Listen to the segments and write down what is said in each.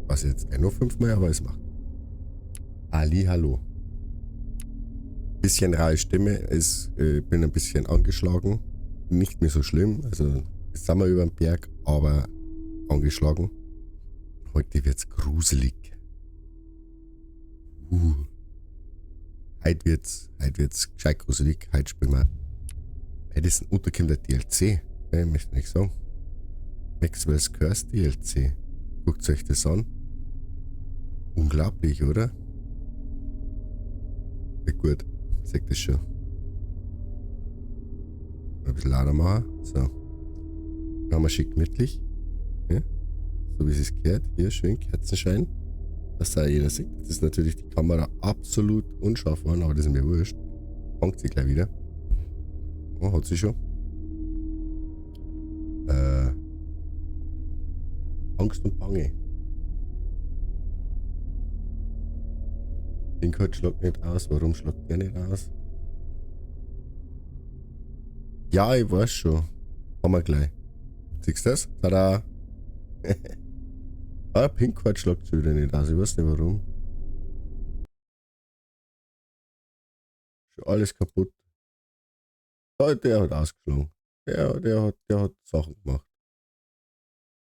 Was jetzt nur 5-mal, aber es macht. Ali, hallo. Bisschen raue Stimme, bin ein bisschen angeschlagen. Nicht mehr so schlimm, also jetzt sind wir über den Berg, aber angeschlagen. Heute wird's gruselig. Heute wird's gescheit gruselig. Heute spielen wir Madison Unterkind der DLC. Ich möchte nicht sagen. Maxwell's Curse DLC. Guckt euch das an. Unglaublich, oder? Ja, gut, sagt das schon. Ein bisschen lauter machen. So. Machen wir schick gemütlich. Ja? So wie es gehört. Hier schön Kerzenschein. Dass da jeder sieht. Das ist natürlich die Kamera absolut unscharf geworden, aber das ist mir wurscht. Fangt sie gleich wieder. Oh, hat sie schon. Angst und Bange. Pinkheit schlägt nicht aus. Warum schlägt der nicht aus? Ja, ich weiß schon. Haben wir gleich. Siehst du das? Tada! Ah, Pinkheit schlägt schon wieder nicht aus. Ich weiß nicht warum. Schon alles kaputt. Ah, der hat ausgeschlagen. Der hat Sachen gemacht.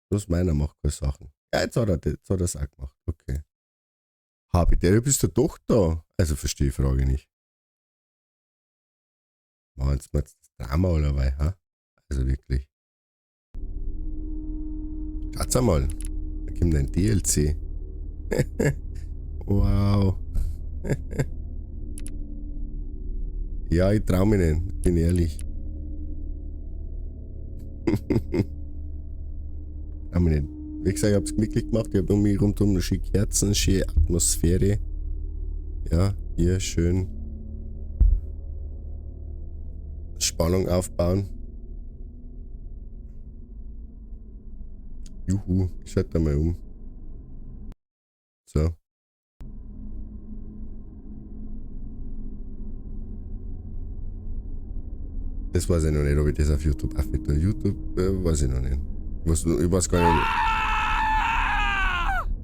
Bloß meiner macht keine Sachen. Ja, jetzt hat er es auch gemacht. Okay. Habe der, bist du doch da? Also verstehe ich die Frage nicht. Machen Sie mal das Drama oder was, ha? Also wirklich. Schaut's einmal. Da kommt ein DLC. Wow. Ja, ich trau mich nicht. Bin ehrlich. Trau mich nicht. Wie gesagt, ich hab's gemütlich gemacht. Ich hab um mich rundum eine schöne Kerzen, schöne Atmosphäre. Ja, hier schön Spannung aufbauen. Juhu, ich schalte mal um. So. Das weiß ich noch nicht, ob ich das auf YouTube aufhebe. YouTube weiß ich noch nicht. Ich weiß gar nicht.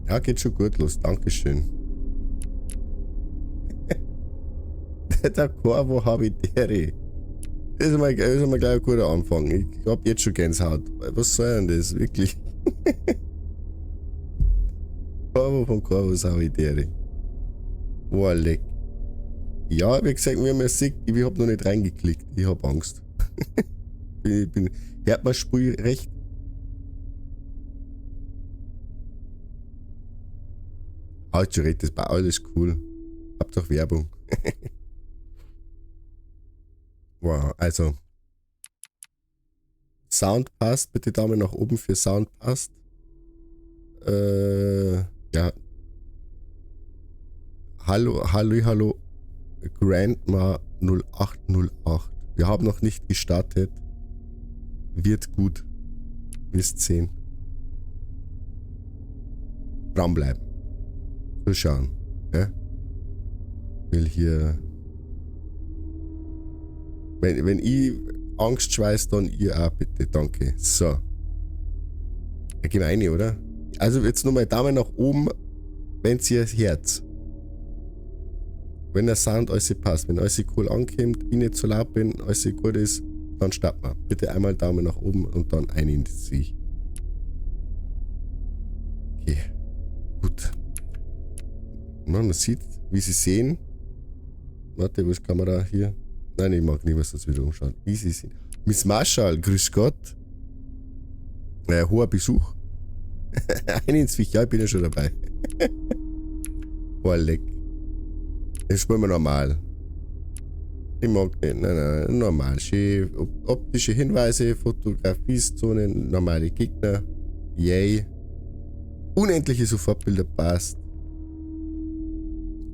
Ja, geht schon gut los. Dankeschön. Der Corvo Habitäre. Das ist mal gleich ein guter Anfang. Ich hab jetzt schon Gänsehaut. Was soll denn das? Wirklich? Corvo von Corvos Habitäre. Oh, leck. Ja, wie gesagt, wie man sieht, ich hab noch nicht reingeklickt. Ich hab Angst. Hört man Spiel recht? Halt, das war alles cool. Habt doch Werbung. Wow, also. Sound passt. Bitte Daumen nach oben für Sound passt. Ja. Hallo. Grandma 0808. Wir haben noch nicht gestartet. Wird gut. Wirst sehen. Dranbleiben. Zuschauen. Ja? Will hier. Wenn ich Angst schweiß, dann ihr auch bitte. Danke. So. Da gehen wir rein, oder? Also jetzt nochmal Daumen nach oben, wenn ihr Herz. Wenn der Sound alles passt, wenn alles cool ankommt, ich nicht zu laut bin, alles gut ist, dann starten wir. Bitte einmal Daumen nach oben und dann ein in das Sieg. Okay. Gut. Man sieht, wie sie sehen. Warte, wo ist die Kamera hier? Nein, ich mag nicht, was das wieder umschaut. Wie sie sehen. Miss Marshall, grüß Gott. Hoher Besuch. Ein ins Viech, ja, ich bin ja schon dabei. Boah, leck. Jetzt spielen wir normal. Ich mag nicht, nein, normal. Schön optische Hinweise, Fotografiezonen, normale Gegner. Yay. Unendliche Sofortbilder passt.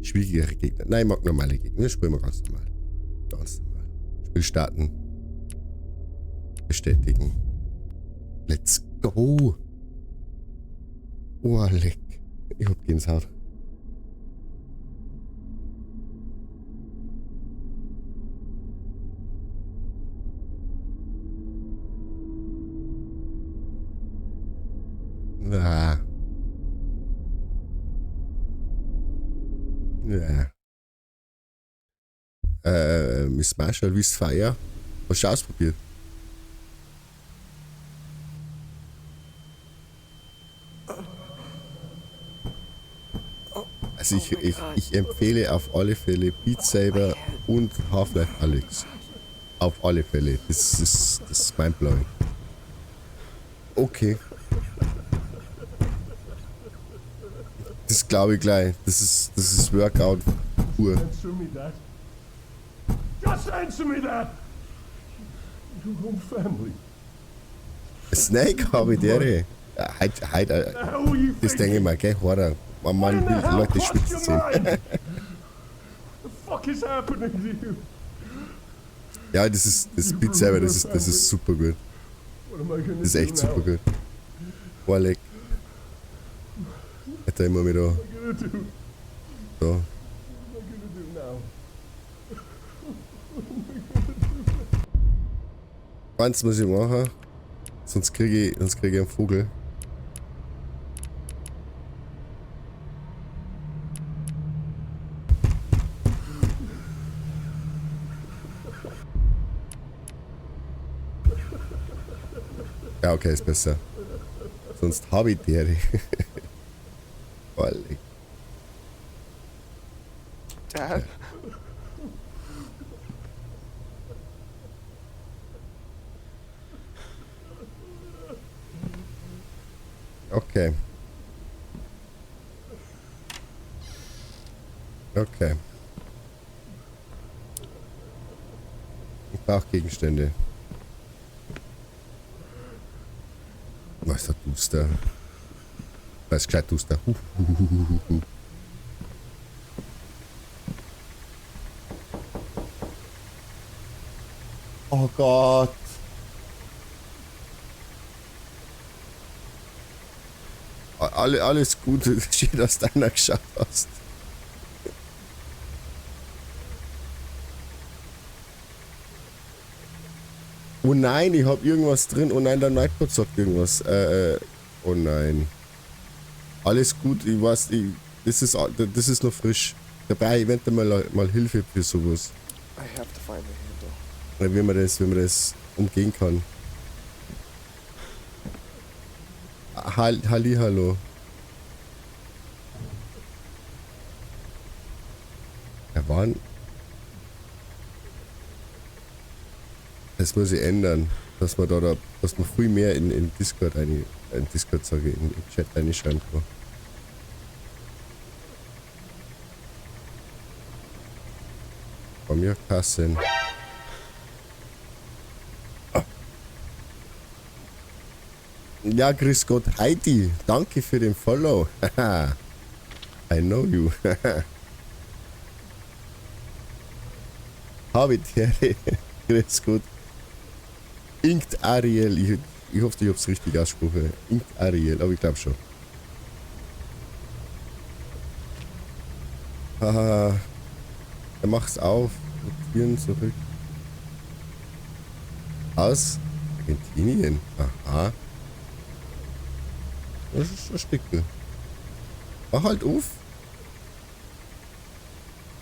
Schwierigere Gegner. Nein, ich mag normale Gegner. Das spielen wir ganz normal. Ganz normal. Spiel starten. Bestätigen. Let's go. Oh, leck. Ich hab Gänsehaut. Ah. Ja. Miss Marshall, wie ist Feier? Hast du ausprobiert? Also ich empfehle auf alle Fälle Beat Saber und Half-Life Alyx. Auf alle Fälle. Das ist mindblowing. Okay. Das glaube ich gleich. Das ist Workout pur. Answer me that. Just answer me that. Your own family. Snake habe ich der. Heute, The hell were you das denke ich thinking? mal, gell? Horror. Man What in the will hell Leute crossed schwitzen your sehen. mind? The fuck is happening to you? Ja, das ist Beat Saber, das ist super gut. What am I gonna Das ist do echt now? super gut. Warleck. Alter, immer wieder What am I gonna do? da. What am I gonna do now? Eins muss ich machen, sonst kriege ich einen Vogel. Ja, okay, ist besser. Sonst habe ich der. Warleck. Dad? Okay. Okay. Ich brauche Gegenstände. Was ist der Duster? Was ist gescheit Duster? Oh Gott. Alles Gute, schön, dass du einer geschaut hast. Oh nein, ich hab irgendwas drin. Oh nein, der Nightbot sagt irgendwas. Oh nein. Alles gut, ich weiß, das ist noch frisch. Dabei eventuell mal Hilfe für sowas. I have to find the handle. Wie man das umgehen kann. Hallihallo. Ja, waren. Das muss ich ändern. Dass man dass man viel mehr in Discord in Discord sage ich, in Chat reinschreiben kann. Komm ja, Kassen. Ja, grüß Gott, Heidi. Danke für den Follow. I know you. Habe Terry. Grüß Gott. Inkt Ariel. Ich hoffe, ich hab's richtig ausgesprochen. Inkt Ariel, aber ich glaube schon. Haha. Er macht's auf. Notieren zurück. Aus Argentinien. Aha. Das ist ein Stückchen. Mach halt auf.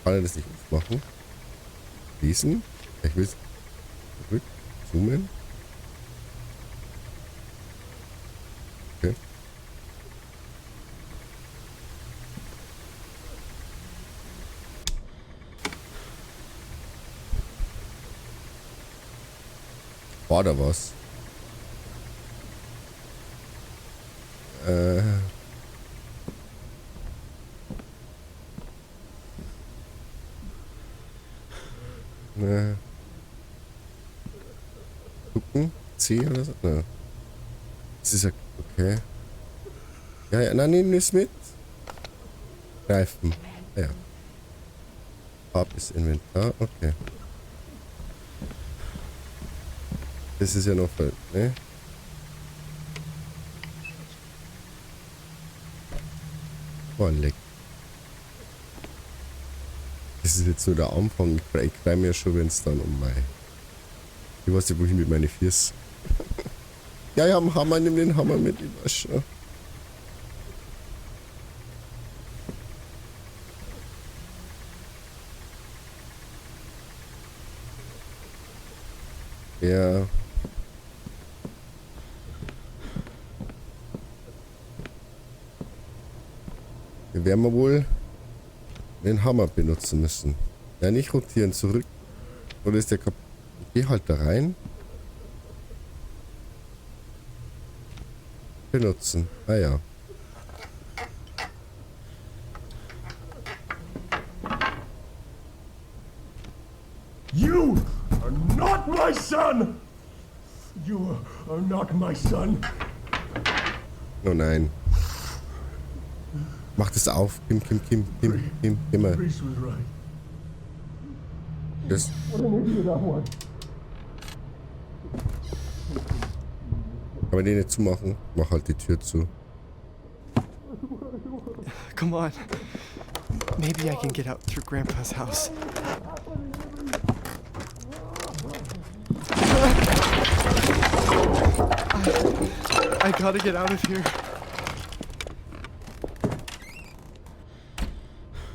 Kann er das nicht aufmachen? Lesen. Ich will zurück. Zoomen. Okay. War da was? Gucken? C oder so? Ja. Das ist ja okay. Ja, ja, nein, nimm es mit. Greifen. Ja. Farb ist Inventar, okay. Das ist ja noch, ne? Oh, leck. Das ist jetzt nur der Anfang. Ich freue mich ja schon, wenn es dann um mein... Ich weiß nicht, wohin mit meinen Füßen. Ja, ich habe einen Hammer, nimm den Hammer mit, ich weiß schon. Ja. Hier werden wir wohl den Hammer benutzen müssen. Ja, nicht rotieren, zurück. Oder ist der kaputt? Ich geh halt da rein. Benutzen. Ah ja. You are not my son! You are not my son. Oh nein. Mach das auf. Kim. Immer. Reese was right. Das. What an idiot I was. Kann man den nicht zumachen? Mach halt die Tür zu. Come on. Maybe I can get out through Grandpa's house. I gotta get out of here.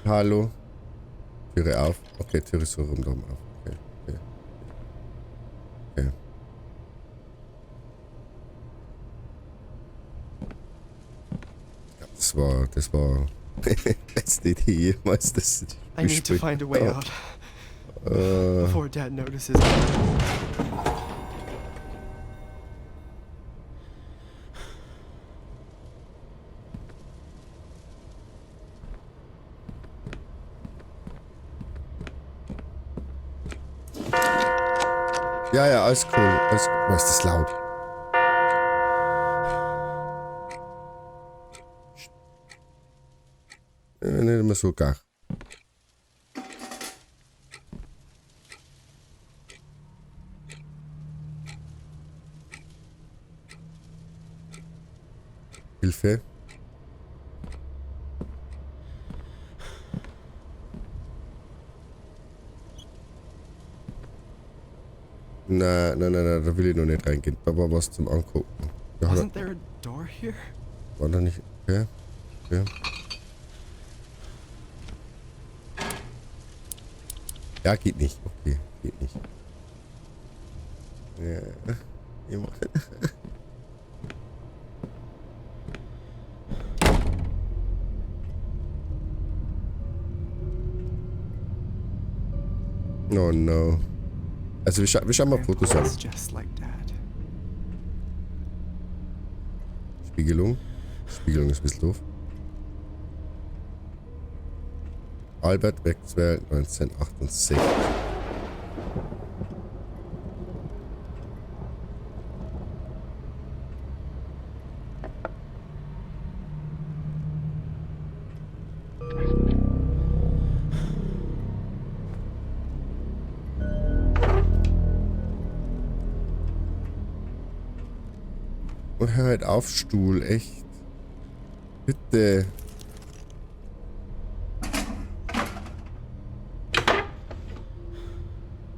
Hallo. Türe auf. Okay, Türe ist so rundum auf. Okay. Ja, das war beste Idee jemals. Das I need to find a way out before Dad notices. Ja, alles cool. Oh, ist das laut. Nicht immer so gar. Hilfe. Nein, da will ich noch nicht reingehen. Da war was zum Angucken. Da Wasn't there a door here? war da nicht. Okay. Ja, geht nicht. Okay, geht nicht. Ja. Oh no. Also wir schauen mal Fotos an. Grandpa's just like Dad. Spiegelung. Spiegelung ist ein bisschen doof. Albert Maxwell 1968. Und hör halt auf, Stuhl, echt. Bitte.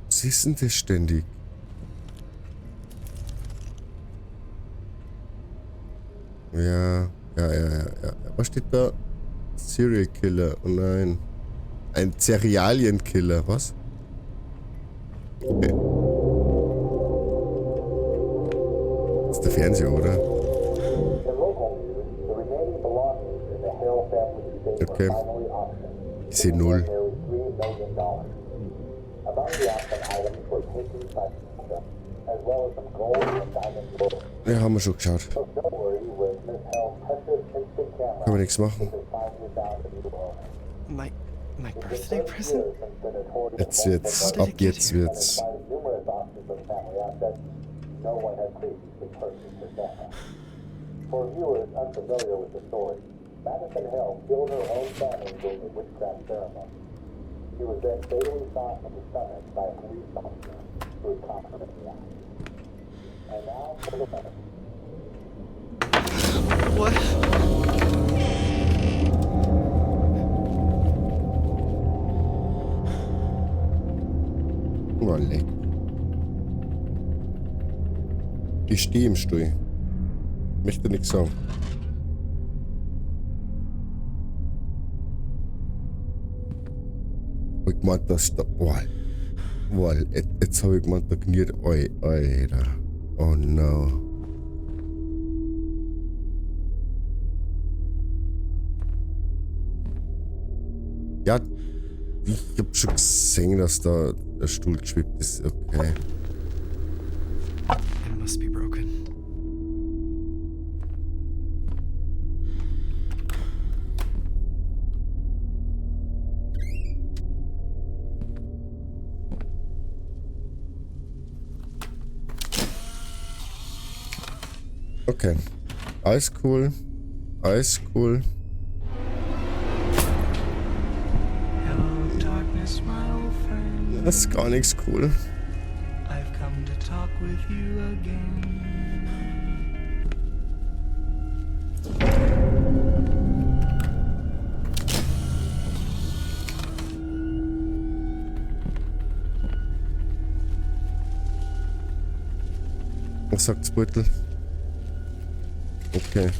Was ist denn das ständig? Ja. Was steht da? Serial Killer. Oh nein. Ein Cerealienkiller. Was? Okay. Das ist der Fernseher, oder? Okay. Ich sehe 0. Ja, haben wir schon geschaut. Kann man nichts machen. My birthday present? Jetzt wird's. Ab jetzt wird's. For viewers unfamiliar with the story, Madison Hill killed her own family during a witchcraft ceremony. She was then fatally shot in the stomach by a police officer who had caught her in the act. And now for the letter. What? Oh, leck. Ich stehe im Stuhl. Möchte nichts sagen. Ich meinte, das da. Oh, Boah, jetzt habe ich gemeint, da kniert. Oi, Alter. Oh no. Ja, ich hab schon gesehen, dass da der Stuhl geschwebt ist. Okay. It must be broken. Okay. Alles cool. Alles cool. Hello, darkness, my old friend. Das ist gar nichts cool. I've come to talk with you again. Was sagt's, Beutel? Okay.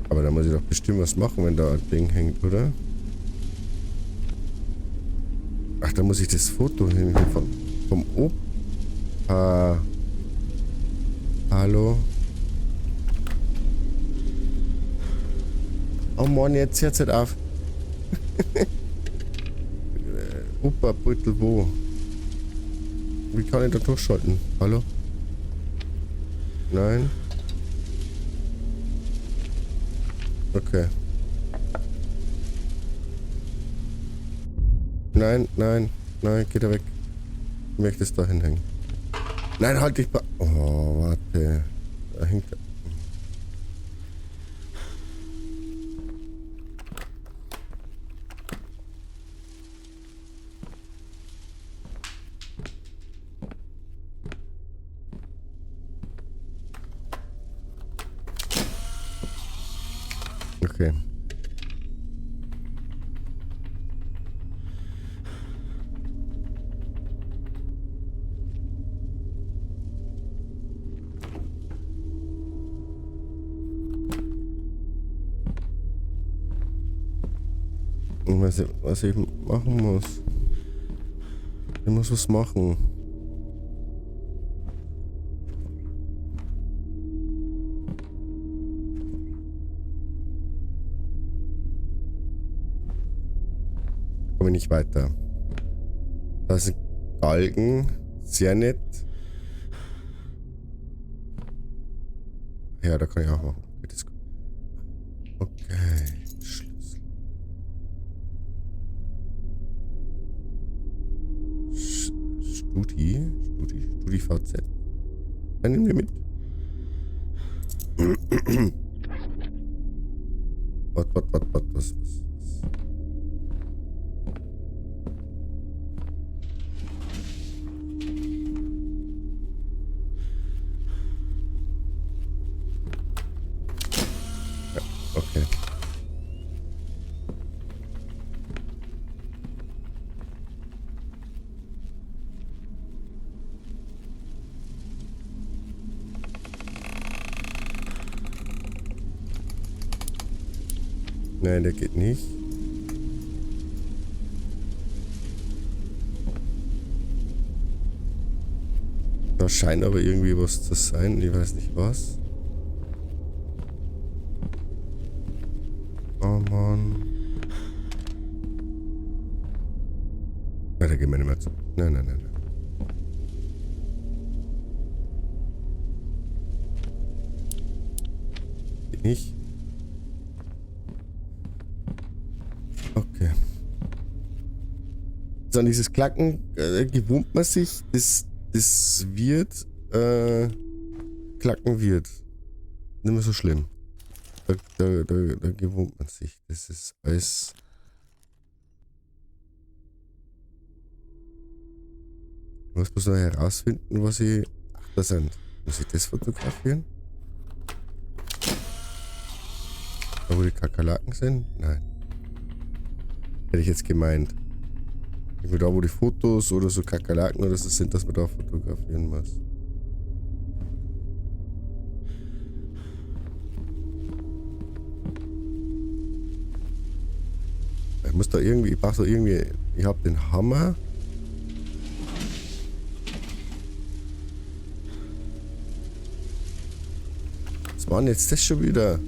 Aber da muss ich doch bestimmt was machen, wenn da ein Ding hängt, oder? Ach, da muss ich das Foto hin vom Opa. Hallo? Oh Mann, jetzt hört's halt auf. Opa, Beutel, wo? Wie kann ich da durchschalten? Hallo? Nein? Okay. Nein, nein, nein, geht er weg. Ich möchte es da hinhängen. Nein, halt dich. Oh, warte. Da hängt er. Okay. Und was ich machen muss. Ich muss was machen. Komme nicht weiter. Das ist ein Galgen. Sehr nett. Ja, da kann ich auch machen. Okay. Schlüssel. Studi VZ. Dann nehmen wir mit. Was? Okay. Nein, der geht nicht. Da scheint aber irgendwie was zu sein. Ich weiß nicht was. Oh Mann. Ja, da gehen wir nicht mehr zu. Nein. Geht nicht. Okay. So, an dieses Klacken gewöhnt man sich. Das wird klacken wird. Nicht mehr so schlimm. Da gewöhnt man sich. Das ist alles. Ich muss bloß noch herausfinden, was ich. Ach, da sind. Muss ich das fotografieren? Da wo die Kakerlaken sind? Nein. Hätte ich jetzt gemeint. Irgendwie da wo die Fotos oder so Kakerlaken oder so sind, dass man da fotografieren muss. muss da irgendwie, ich brauch da irgendwie, ich hab den Hammer. Was war denn jetzt das schon wieder?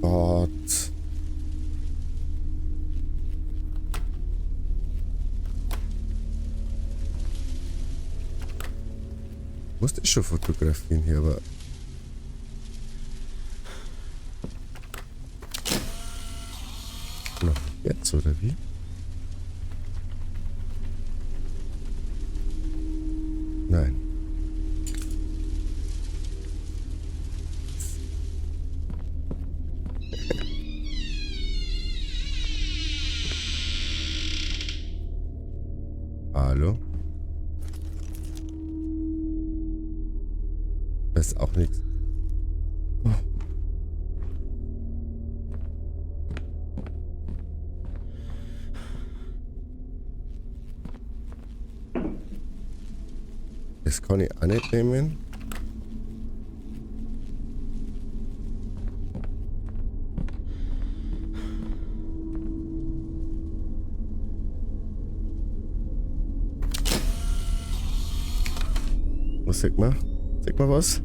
Gott. Ich muss das schon fotografieren hier, aber... Na, jetzt oder wie? Nein. Hallo? Das ist auch nichts. Oh. Das kann ich auch nicht nehmen. Was sagt man? Sag mal was.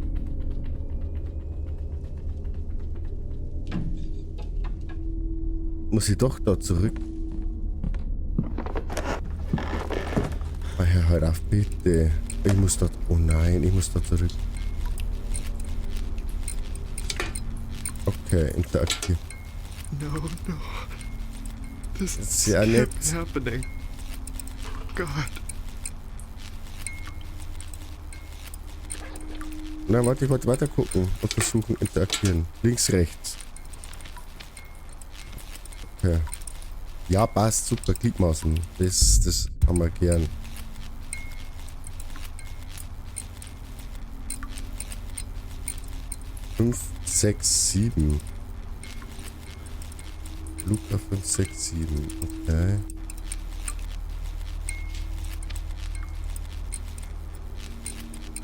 Muss ich doch da zurück? Ah, Herr, halt auf, bitte. Ich muss dort. Oh nein, ich muss da zurück. Okay, interaktiv. No, no. This Ist ja nett. can't happening. God. Na, warte, ich wollte weiter gucken. Untersuchen, interagieren. Links, rechts. Okay. Ja, passt, super. Gliedmaßen. Das haben wir gern. Fünf, 6, 7. Luca 5, 6, 7. Okay.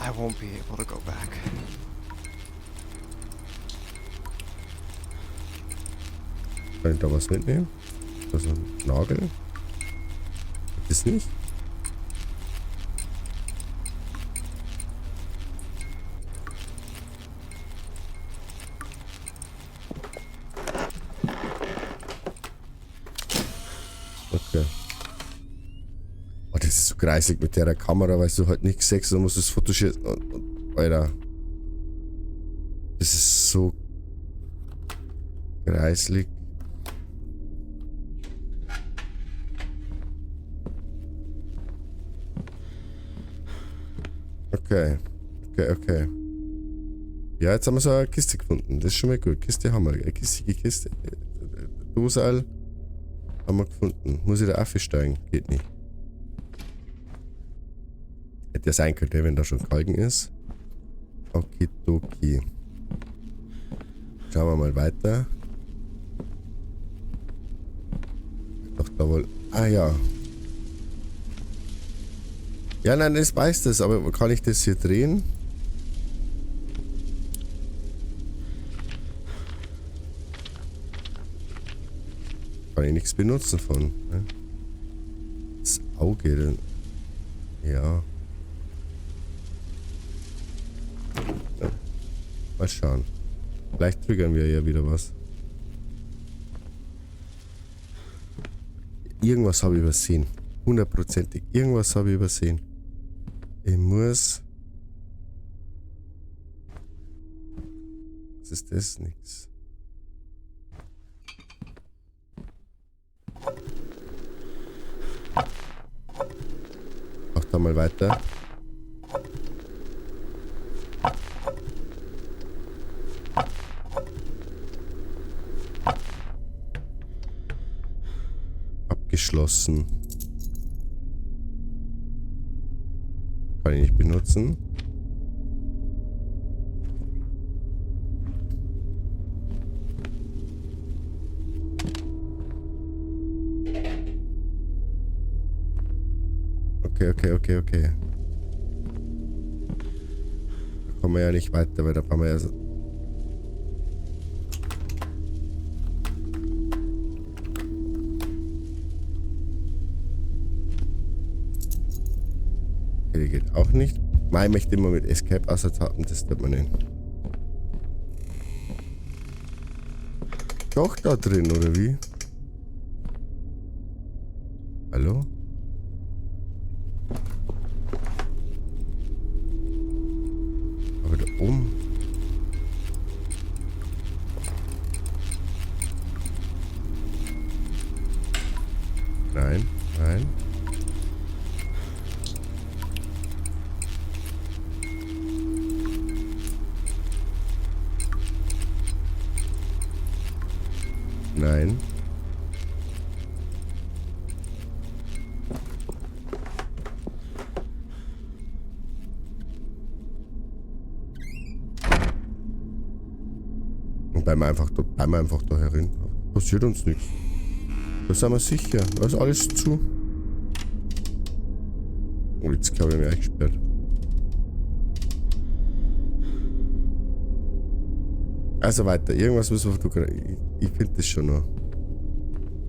I won't be able to go back. Kann ich da was mitnehmen? Also ein Nagel? Ist nicht? Okay. Oh, das ist so kreislig mit der Kamera, weil du halt nichts siehst, dann musst du es fotografieren. Alter. Das ist so kreislig. Okay. Okay. Ja, jetzt haben wir so eine Kiste gefunden. Das ist schon mal gut. Kiste haben wir. Eine kissige Kiste. Dosal haben wir gefunden. Muss ich da aufsteigen? Geht nicht. Hätte ja sein können, wenn da schon Galgen ist. Okidoki. Schauen wir mal weiter. Doch da wohl. Ah ja. Ja, nein, das weiß das, aber kann ich das hier drehen? Kann ich nichts benutzen von. Ne? Das Auge, denn. Ja. Ja. Mal schauen. Vielleicht triggern wir ja wieder was. Irgendwas habe ich übersehen. 100%ig. Irgendwas habe ich übersehen. Ich muss... Was ist das? Nix. Mach da mal weiter. Abgeschlossen. Kann ich nicht benutzen. Okay. Da kommen wir ja nicht weiter, weil da haben wir ja so... Okay, geht auch nicht. Mein möchte immer mit Escape außertappen, das tut man nicht. Doch da drin, oder wie? Hallo? Aber da oben. Nein, nein. Nein. Und bleiben wir einfach da herin. Passiert uns nichts. Da sind wir sicher. Da ist alles zu. Oh, jetzt habe ich mich eingesperrt. Also weiter. Irgendwas müssen wir fotografieren. Ich finde das schon noch.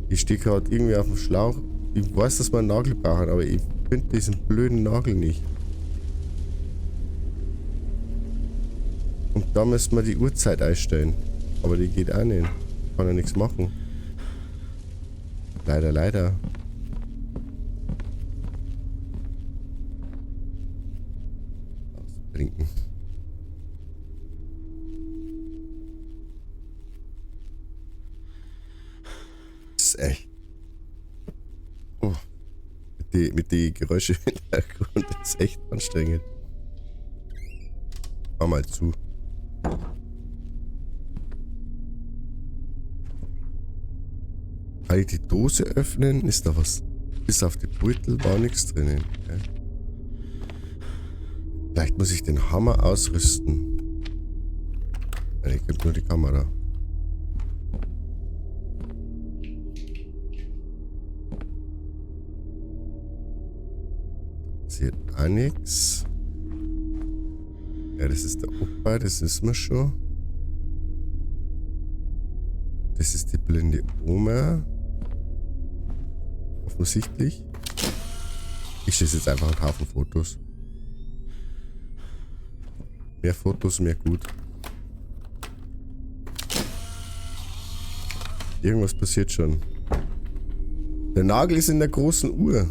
Ich stehe gerade irgendwie auf dem Schlauch. Ich weiß, dass wir einen Nagel brauchen, aber ich finde diesen blöden Nagel nicht. Und da müssen wir die Uhrzeit einstellen. Aber die geht auch nicht. Kann ja nichts machen. Leider, leider. Trinken. Das ist echt. Oh. Mit den Geräuschen im Hintergrund ist echt anstrengend. Mach mal zu. Kann ich die Dose öffnen? Ist da was? Bis auf die Beutel war nichts drinnen. Okay. Vielleicht muss ich den Hammer ausrüsten. Nein, ich könnte nur die Kamera. Passiert auch nichts. Ja, das ist der Opa, das wissen wir schon. Das ist die blinde Oma. Offensichtlich. Ich schieße jetzt einfach einen Haufen Fotos. Mehr Fotos, mehr gut. Irgendwas passiert schon. Der Nagel ist in der großen Uhr.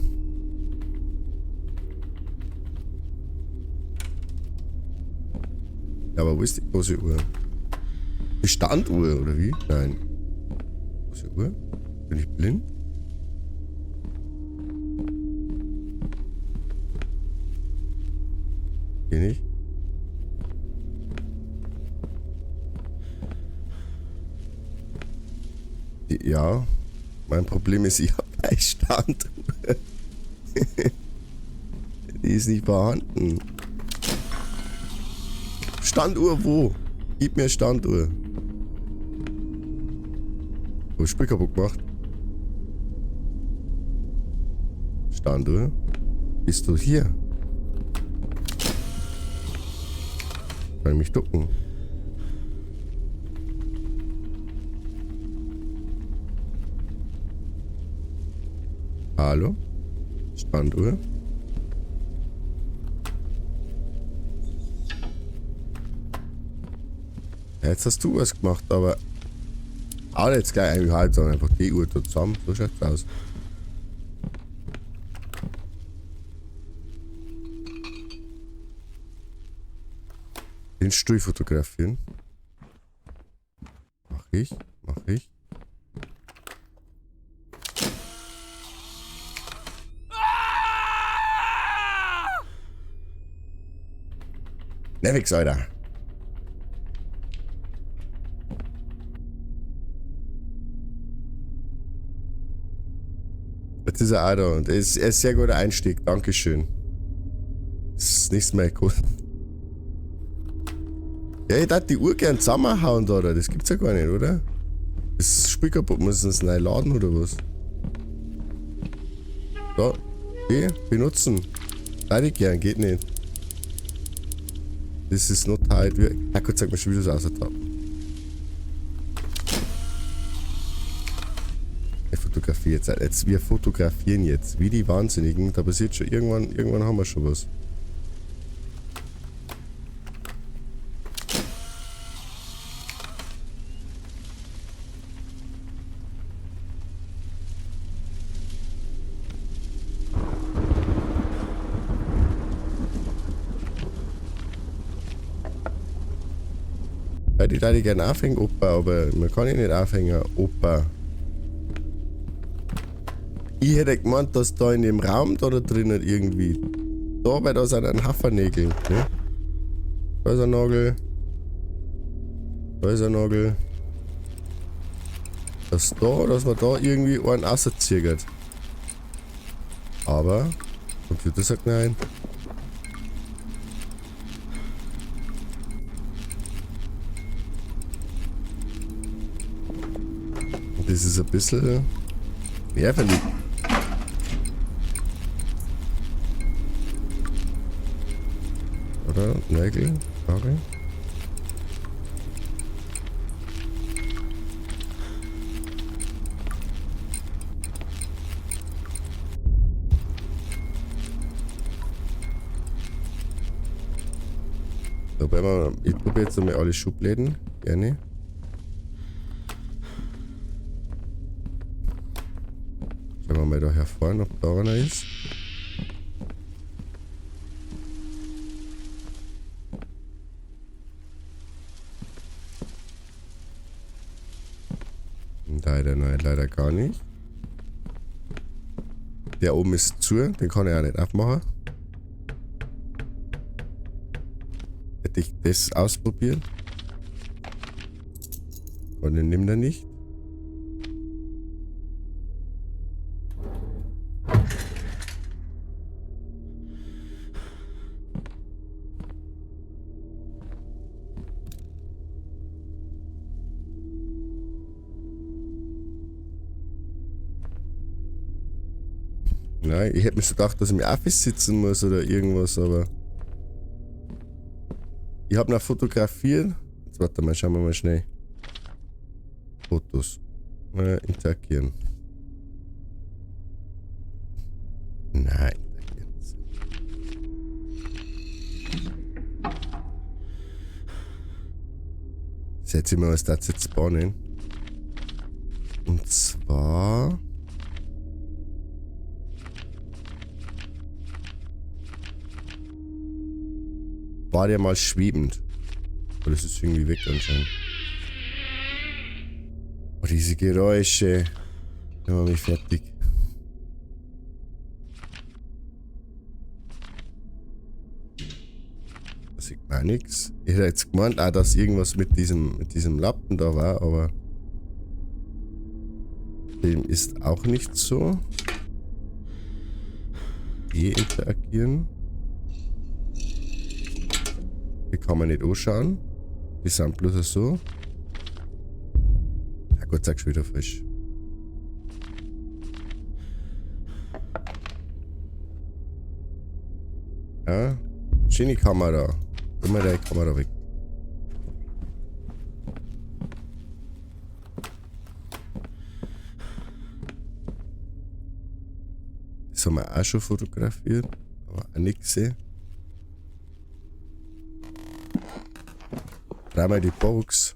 Ja, aber wo ist die große Uhr? Die Standuhr, oder wie? Nein. Große Uhr? Bin ich blind? Hier nicht? Ja, mein Problem ist, ich habe eine Standuhr. Die ist nicht vorhanden. Standuhr wo? Gib mir Standuhr. Oh, Spiel kaputt gemacht. Standuhr? Bist du hier? Kann ich mich ducken? Hallo? Standuhr? Ja, jetzt hast du was gemacht, aber alle jetzt gleich eigentlich halt, sondern einfach die Uhr da zusammen. So schaut's aus. Den Stuhl fotografieren. Mach ich. Nevix, Alter. Jetzt ist er auch da und er ist ein sehr guter Einstieg. Dankeschön. Das ist nichts mehr gut. Ja, ich darf die Uhr gern zusammenhauen da, oder? Das gibt's ja gar nicht, oder? Das Spiel kaputt, muss es neu laden oder was? Da, okay, benutzen. Leid ich gern, geht nicht. Das ist not halt. Ja, Gott zeig mir schon, wie das aussieht. Ich fotografiere jetzt. Wir fotografieren jetzt. Wie die Wahnsinnigen. Da passiert schon irgendwann haben wir schon was. Ich würde gerne aufhängen, Opa, aber man kann ihn nicht aufhängen, Opa. Ich hätte gemeint, dass da in dem Raum da drinnen irgendwie. Da, weil da sind ein Haufen Nägel. Ne? Da ist ein Nagel. Da ist ein Nagel. Dass man da irgendwie einen rauszieht. Aber, Computer sagt nein. Und das ist ein bisschen nervig. Oder? Nägel? Nagel? Ich probiere jetzt einmal alle Schubläden. Gerne. Schauen wir mal da hervorne, ob da einer ist. Leider nein, leider gar nicht. Der oben ist zu, den kann ich auch nicht aufmachen. Hätte ich das ausprobiert. Und den nimmt er nicht. Nein, ich hätte mir so gedacht, dass ich mich auch sitzen muss oder irgendwas, aber ich habe noch fotografiert. Jetzt warte mal, schauen wir mal schnell. Fotos. Interagieren. Nein, interagieren. Setze ich mal, was das jetzt spawnen. Und zwar. War der mal schwebend. Aber das ist irgendwie weg anscheinend. Oh, diese Geräusche. Die machen mich fertig. Da sieht man nichts. Ich hätte jetzt gemeint, dass irgendwas mit diesem Lappen da war, aber dem ist auch nicht so. Interagieren. Die kann man nicht anschauen. Die sind bloß so. Ja Gott, sag's wieder frisch. Ja, schöne Kamera. Immer die Kamera weg. Das haben wir auch schon fotografiert, aber auch nicht gesehen. Dreimal die Box.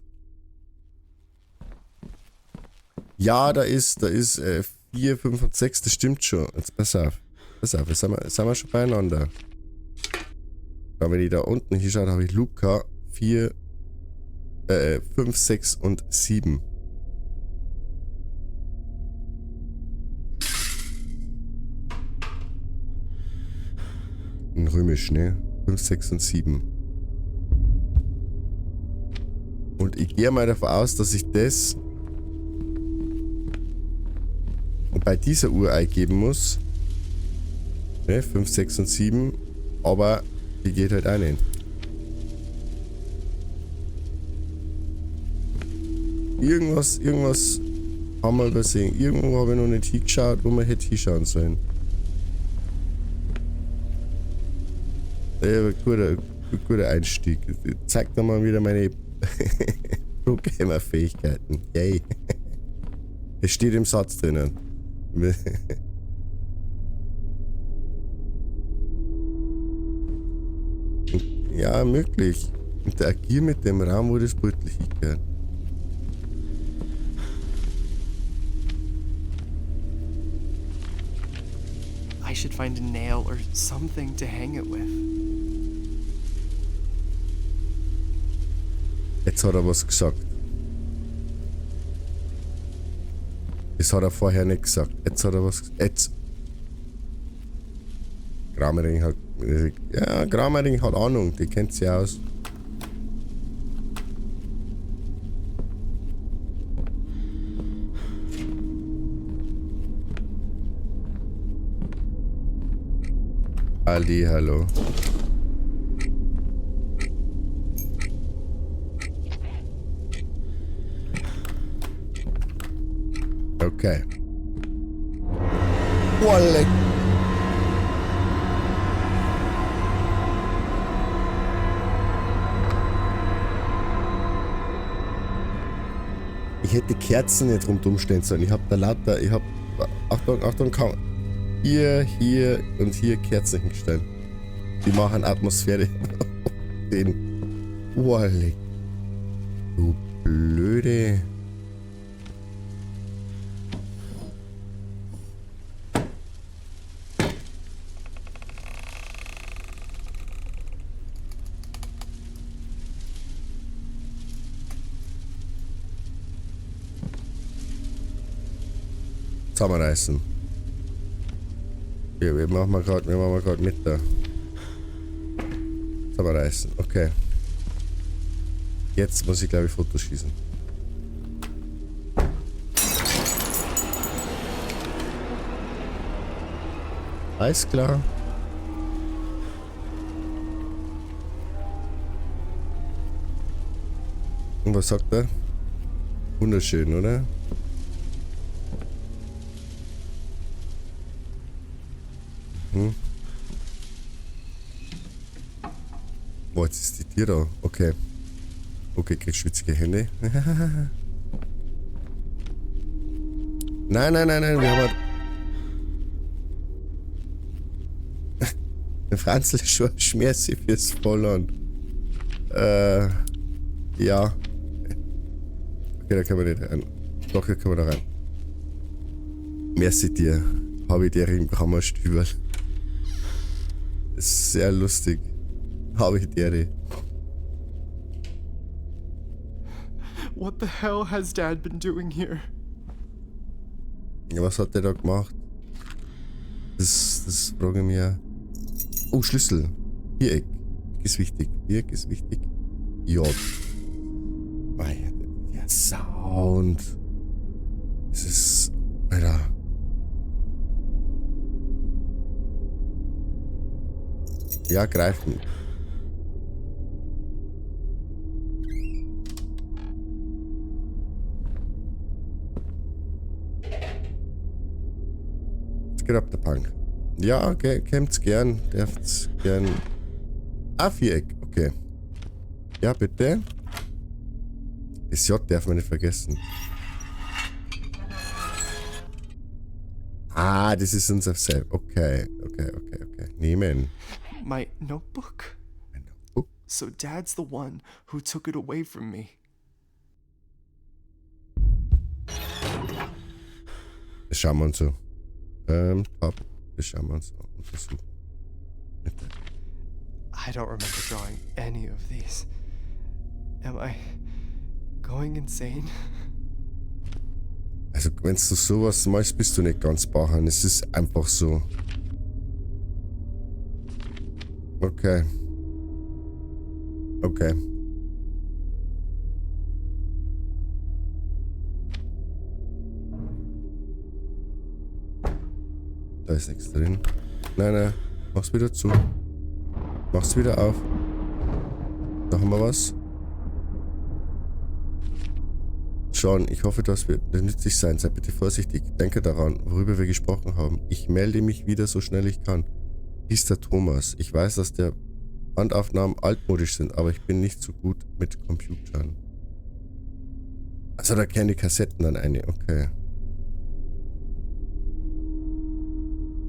Ja, da ist 4, 5 und 6, das stimmt schon. Jetzt pass auf. Pass auf, jetzt sind wir schon beieinander. Aber wenn ich da unten hier schaue, habe ich Luca 4, 5, 6 und 7. In Römisch, ne? 5, 6 und 7. Und ich gehe mal davon aus, dass ich das bei dieser Uhr eingeben muss. Ne, 5, 6 und 7. Aber die geht halt auch nicht. Irgendwas haben wir übersehen. Irgendwo habe ich noch nicht hingeschaut, wo man hätte hinschauen sollen. Ja, guter Einstieg. Zeigt nochmal wieder meine Pro-Gamer-Fähigkeiten. Yay. Es steht im Satz drinnen. Ja, möglich. Interagier mit dem Raum, wo das Beutel hingehört. I should find a nail or something to hang it with. Jetzt hat er was gesagt. Das hat er vorher nicht gesagt. Jetzt hat er was gesagt. Jetzt. Grammering hat. Ja, Grammering hat Ahnung. Die kennt sie aus. Ali, hallo. Okay. Wolle. Ich hätte Kerzen nicht rundum stehen sollen. Ich hab da lauter, Achtung, Achtung, kaum. Hier und hier Kerzen hingestellt. Die machen Atmosphäre. Den. Wolle. Du blöde. Zusammenreißen. Ja, wir machen gerade mit da. Zusammenreißen, okay. Jetzt muss ich glaube ich Fotos schießen. Alles klar. Und was sagt er? Wunderschön, oder? Oh, jetzt ist die Tür da. Okay. Okay, krieg schwitzige Hände. Nein, wir haben ein Franzl ist schon schmerzig fürs Volland. Ja. Okay, da können wir nicht rein. Doch, hier können wir da rein. Merci dir. Habe ich dir im Kammerstübel. Ist sehr lustig. Habe ich dir. What the hell has Dad been doing here? Ja, was hat der da gemacht? Das frage ich mir. Oh, Schlüssel. Viereck. Ist wichtig. Viereck ist wichtig. J. Der Sound. Es ist. Alter. Ja, greifen. Jetzt geht ab der Punk. Ja, okay, kämmt's gern. Dürft's gern. Ah, Viereck, okay. Ja, bitte. Das J darf man nicht vergessen. Ah, das ist unser Save. Okay. Nehmen. My notebook? So Dad's the one who took it away from me. Das schauen wir uns so. Top. Das schauen wir uns so. Untersuchen. Bitte. I don't remember drawing any of these. Am I going insane? Also, wenn du sowas malst, bist du nicht ganz bachern. Es ist einfach so. Okay. Okay. Da ist nichts drin. Nein. Mach's wieder zu. Mach's wieder auf. Da haben wir was. Sean, ich hoffe, das wird nützlich sein. Sei bitte vorsichtig. Denke daran, worüber wir gesprochen haben. Ich melde mich wieder so schnell ich kann. Mr. Thomas, ich weiß, dass der Bandaufnahmen altmodisch sind, aber ich bin nicht so gut mit Computern. Also da kennen die Kassetten dann eine, okay.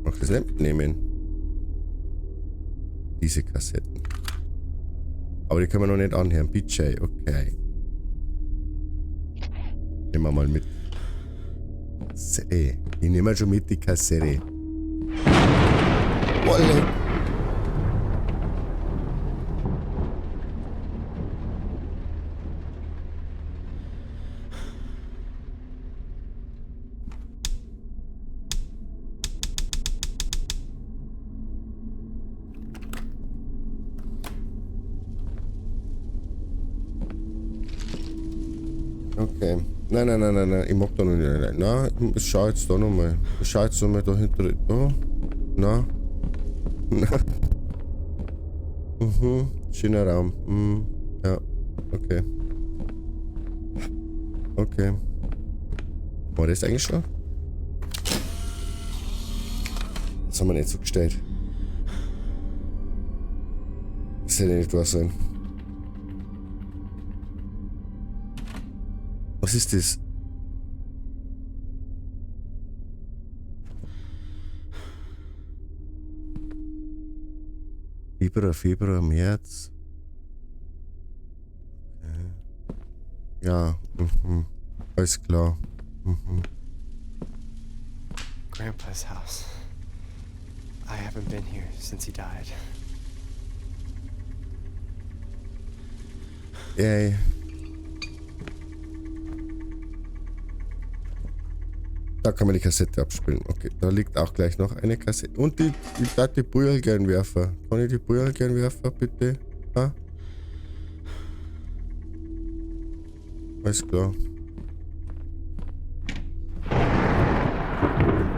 Mach das nicht mitnehmen. Diese Kassetten. Aber die können wir noch nicht anhören. BJ, okay. Nehmen wir mal mit. Ich nehme schon mit die Kassette. Wolle. Okay. Nein. Ich mag da noch nicht. Nein, ich schau jetzt da nochmal. Ich schau jetzt nochmal da hinter. Da. Nein. Schöner Raum. Ja. Okay. Okay. War das eigentlich schon? Das haben wir nicht so gestellt. Das hätte nicht wahr sein. Was ist das? Februar, März. Okay. Ja, alles klar. Grandpa's house. I haven't been here since he died. Yay. Da kann man die Kassette abspielen. Okay, da liegt auch gleich noch eine Kassette. Und ich darf die Brühe gern werfen. Kann ich die Brühe gern werfen, bitte? Ha? Alles klar.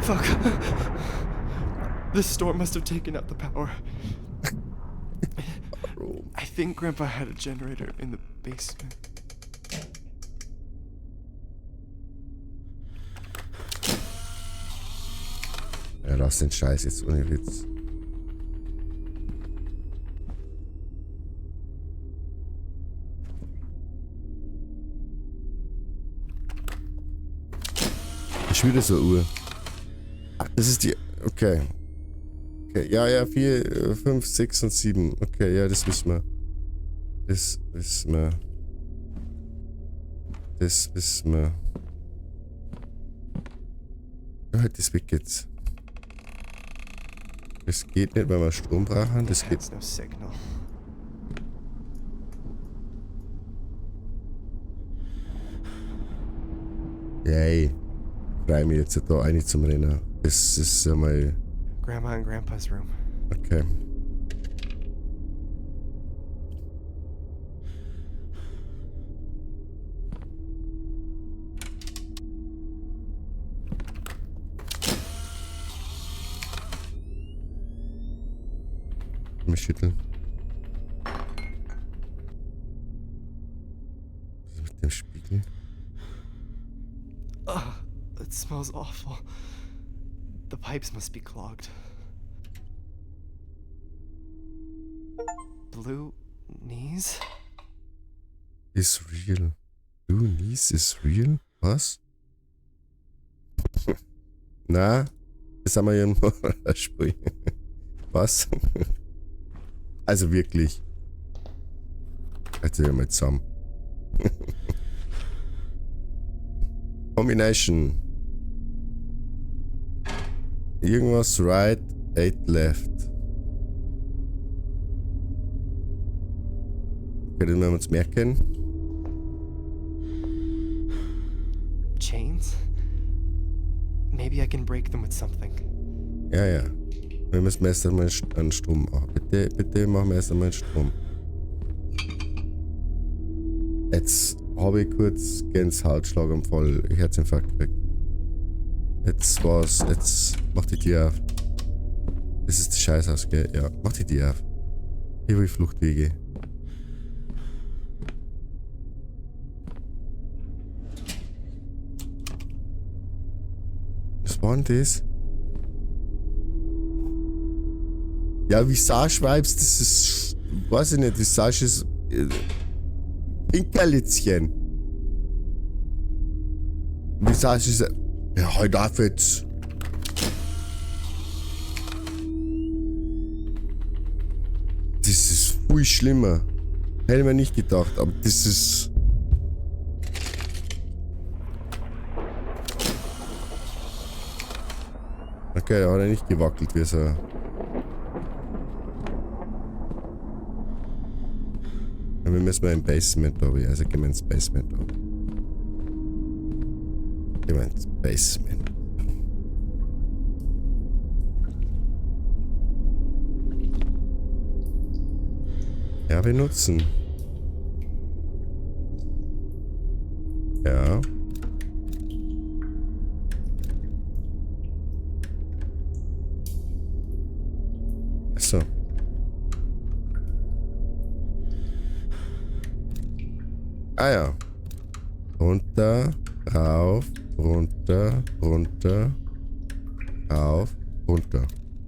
Fuck. This storm must have taken out the power. I think Grandpa had a generator in the basement. Ja, lass den Scheiß jetzt ohne Witz. Ich will so eine Uhr. Ach, das ist die. Okay. Okay, ja, 4, 5, 6 und 7. Okay, ja, das wissen wir. Das wissen wir. Das wissen wir. Ja, das weg jetzt. Das geht nicht, weil wir Strom brauchen. Das geht. There's no signal. Yay. Freu mich jetzt da rein zum Rennen. Das ist einmal. Grandma and Grandpa's room. Okay. Mich schütteln. Was ist mit dem Spiegel? Ugh, it smells awful. The pipes must be clogged. Blue knees? Is real. Blue knees is real? Was? Na, das haben wir irgendwo Spiel. Was? Also wirklich. Jetzt wir mal zusammen. Combination. Irgendwas right, 8 left. Okay, das müssen wir uns merken. Chains? Maybe I can break them with something. Ja. Wir müssen erst einmal einen Strom machen. Bitte machen wir erst einmal einen Strom. Jetzt habe ich kurz Gänsehautschlaganfall, Herzinfarkt gekriegt. Jetzt war's. Jetzt mach die Tür auf. Das ist das Scheißhaus, gell? Ja, mach die Tür auf. Hier habe ich Fluchtwege. Was war denn das? Ja, Visage-Vibes, das ist. Weiß ich nicht, Visage ist. Pinkerlitzchen. Visage ist. Ja, halt auf jetzt. Das ist viel schlimmer. Hätte man nicht gedacht, aber das ist. Okay, da hat er nicht gewackelt, wie so. Ja, wir müssen mal im Basement da, also gehen wir ins Basement da. Gehen wir ins Basement. Ja, benutzen. Ja. Ah ja. Runter, rauf, runter, runter, rauf, runter.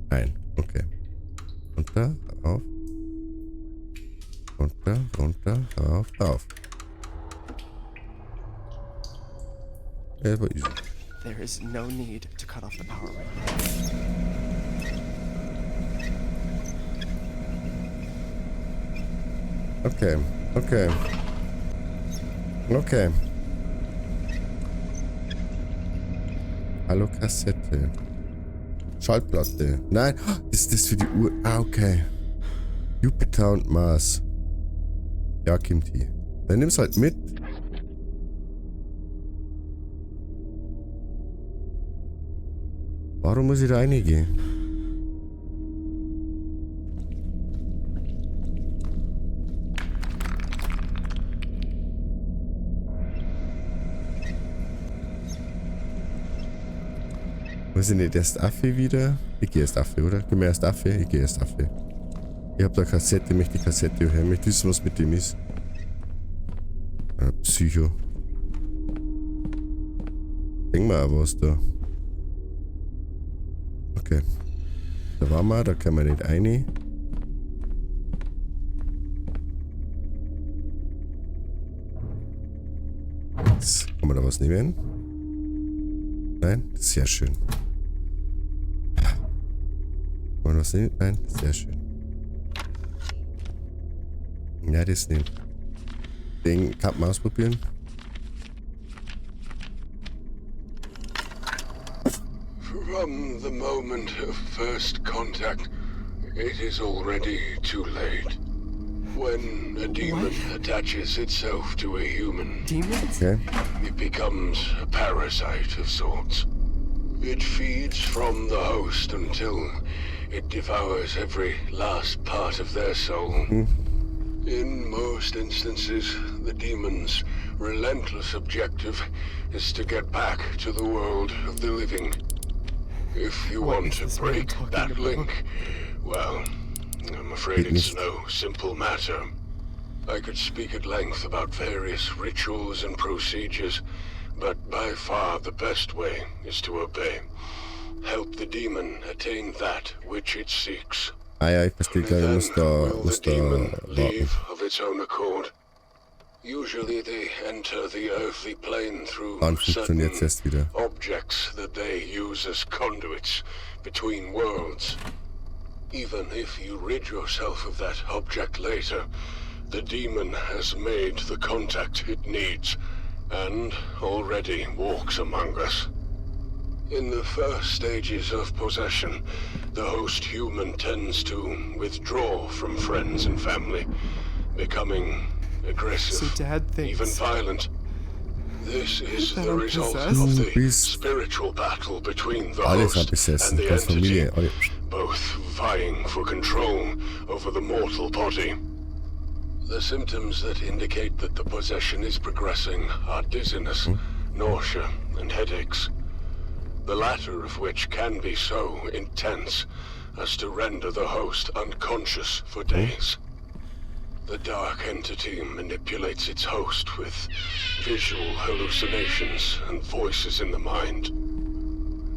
Ein. Okay. Runter, rauf. Runter, runter, rauf, rauf. Ja, war easy. There is no need to cut off the power right now. Okay, okay. Okay. Hallo Kassette. Schallplatte. Nein, ist das für die Uhr? Ah, okay. Jupiter und Mars. Ja, Kimti. Dann nimm's halt mit. Warum muss ich da reingehen? Muss ich nicht erst Affe wieder? Ich gehe erst Affe, oder? Geh mir erst Affe? Ich gehe erst Affe. Ich hab da Kassette, möchte die Kassette hören. Ich möchte wissen, was mit dem ist. Psycho. Denk mal aber was da. Okay. Da waren wir, da kann man nicht rein. Jetzt kann man da was nehmen. Nein, sehr schön. Kann man was nehmen? Nein, sehr schön. Ja, das nicht. Den kann man ausprobieren. From the moment of first contact, it is already too late. When a demon attaches itself to a human, Demons? Okay. it becomes a parasite of sorts. It feeds from the host until it devours every last part of their soul. In most instances, the demon's relentless objective is to get back to the world of the living. If you What want is to this man break talking that about? link, well, I'm afraid it's no simple matter. I could speak at length about various rituals and procedures, but by far the best way is to obey. Help the demon attain that which it seeks. Ah ja, ich verstehe gleich, Then muss da will the demon warten. leave of its own accord. Usually they enter the earthly plane through Wann certain funktioniert's jetzt wieder? objects that they use as conduits between worlds. Even if you rid yourself of that object later, the demon has made the contact it needs, and already walks among us. In the first stages of possession, the host human tends to withdraw from friends and family, becoming aggressive, So Dad even thinks violent. This is that the I'm result possessed? of Du the bist spiritual battle between the alles host besessen, and the ganz entity, Familie. Alle. both vying for control over the mortal body. The symptoms that indicate that the possession is progressing are dizziness, nausea, and headaches. The latter of which can be so intense as to render the host unconscious for days. The dark entity manipulates its host with visual hallucinations and voices in the mind.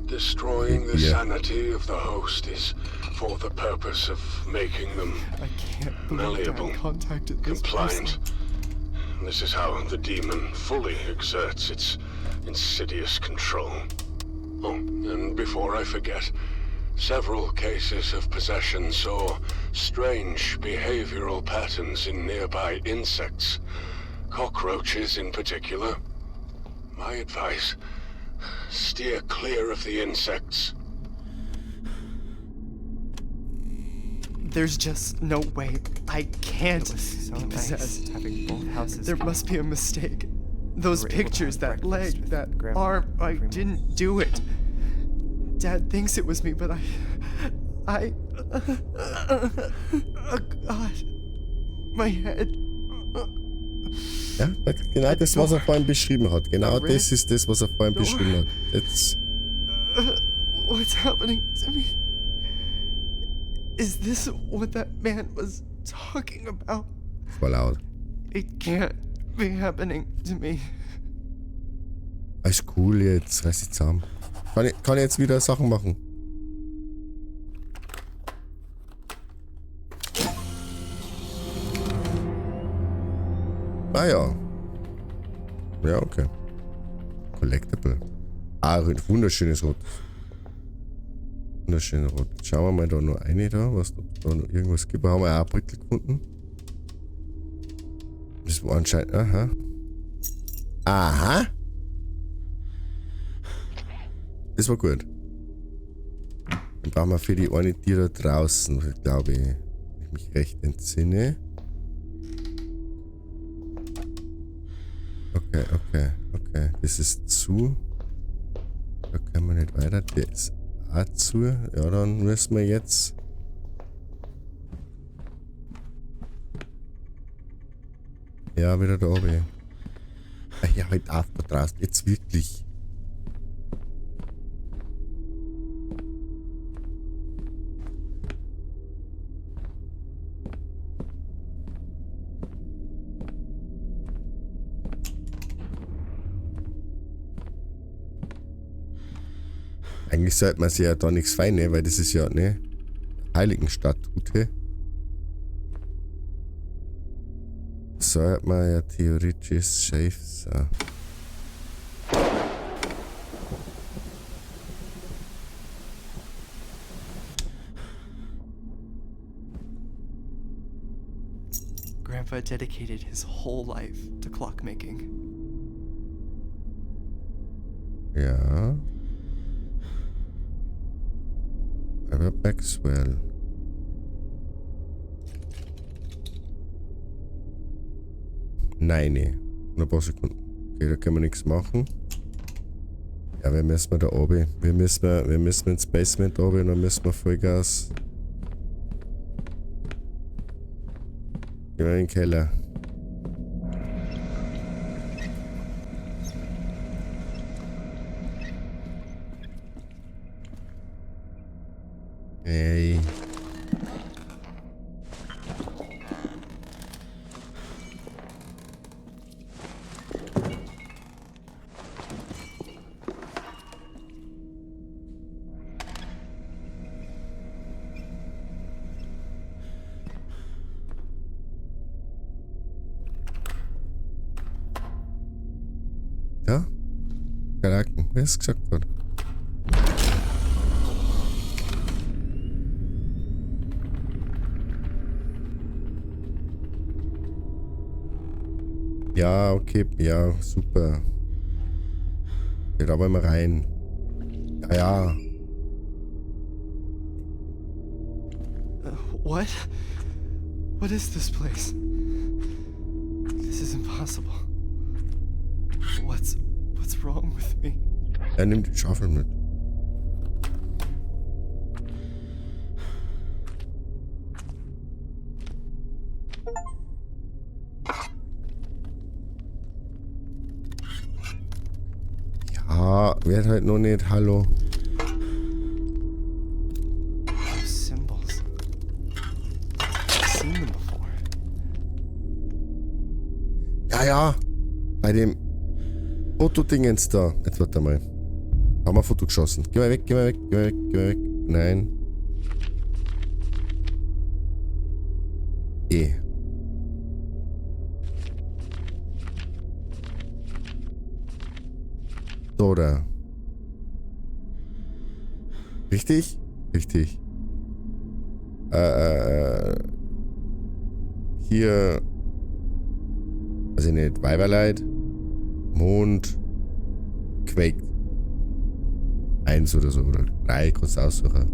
Destroying the Yeah. sanity of the host is for the purpose of making them I can't believe malleable, Dad contacted this compliant. person. This is how the demon fully exerts its insidious control. Oh, and before I forget, several cases of possession saw strange behavioral patterns in nearby insects, cockroaches in particular. My advice, steer clear of the insects. There's just no way. I can't It was so be nice possessed. having both houses. There must be a mistake. Those We were able to pictures, have that breakfast leg, with that Grandma arm, I every didn't do it. Dad thinks it was me, but I, oh God, my head. Ja, genau das, was er vorhin beschrieben hat. Genau das ist das, was er vorhin beschrieben hat. Jetzt. What's happening to me? Is this what that man was talking about? Voll laut. It can't be happening to me? Ist cool jetzt, reiß dich zusammen. Kann ich jetzt wieder Sachen machen? Ah ja. Ja, okay. Collectible. Ah, wunderschönes Rot. Wunderschönes Rot. Jetzt schauen wir mal da noch eine da, was da noch irgendwas gibt. Da haben wir auch Brücke gefunden. Das war anscheinend. Aha. Aha. Das war gut. Dann brauchen wir für die eine Tür da draußen, glaube ich. Wenn ich mich recht entsinne. Okay. Das ist zu. Da können wir nicht weiter. Der ist auch zu. Ja, dann müssen wir jetzt. Ja, wieder da oben. Ach ja, halt auf da draußen. Jetzt wirklich. Eigentlich sollte man sich ja da nichts feine, weil das ist ja eine Heiligenstatute. Sollte man ja theoretisch safe sein. Grandpa dedicated his whole life to clockmaking. Ja. Aber Maxwell. Nein, nee. Noch ein paar Sekunden. Okay, da können wir nichts machen. Ja, wir müssen da oben. Wir müssen ins Basement oben und dann müssen wir Vollgas. Gehen wir in den Keller. Hey. Ja? Karaken, wie es gesagt wurde. Ja, okay, ja, super. Ja, da wollen wir rein. Ja, ja. What? What is this place? This is impossible. What's wrong with me? Er nimmt die Schaufel mit. Ja, wird halt noch nicht. Hallo. Those symbols. I've seen them before. Ja, ja. Bei dem Fotodingens da. Jetzt warte mal. Haben wir ein Foto geschossen. Geh mal weg, geh mal weg, geh mal weg, geh mal weg. Nein. So, da. Richtig? Richtig. Hier. Weiß ich nicht. Weiberleid. Mond. Quake. 1 oder so. Oder 3. Kurz aussuchen.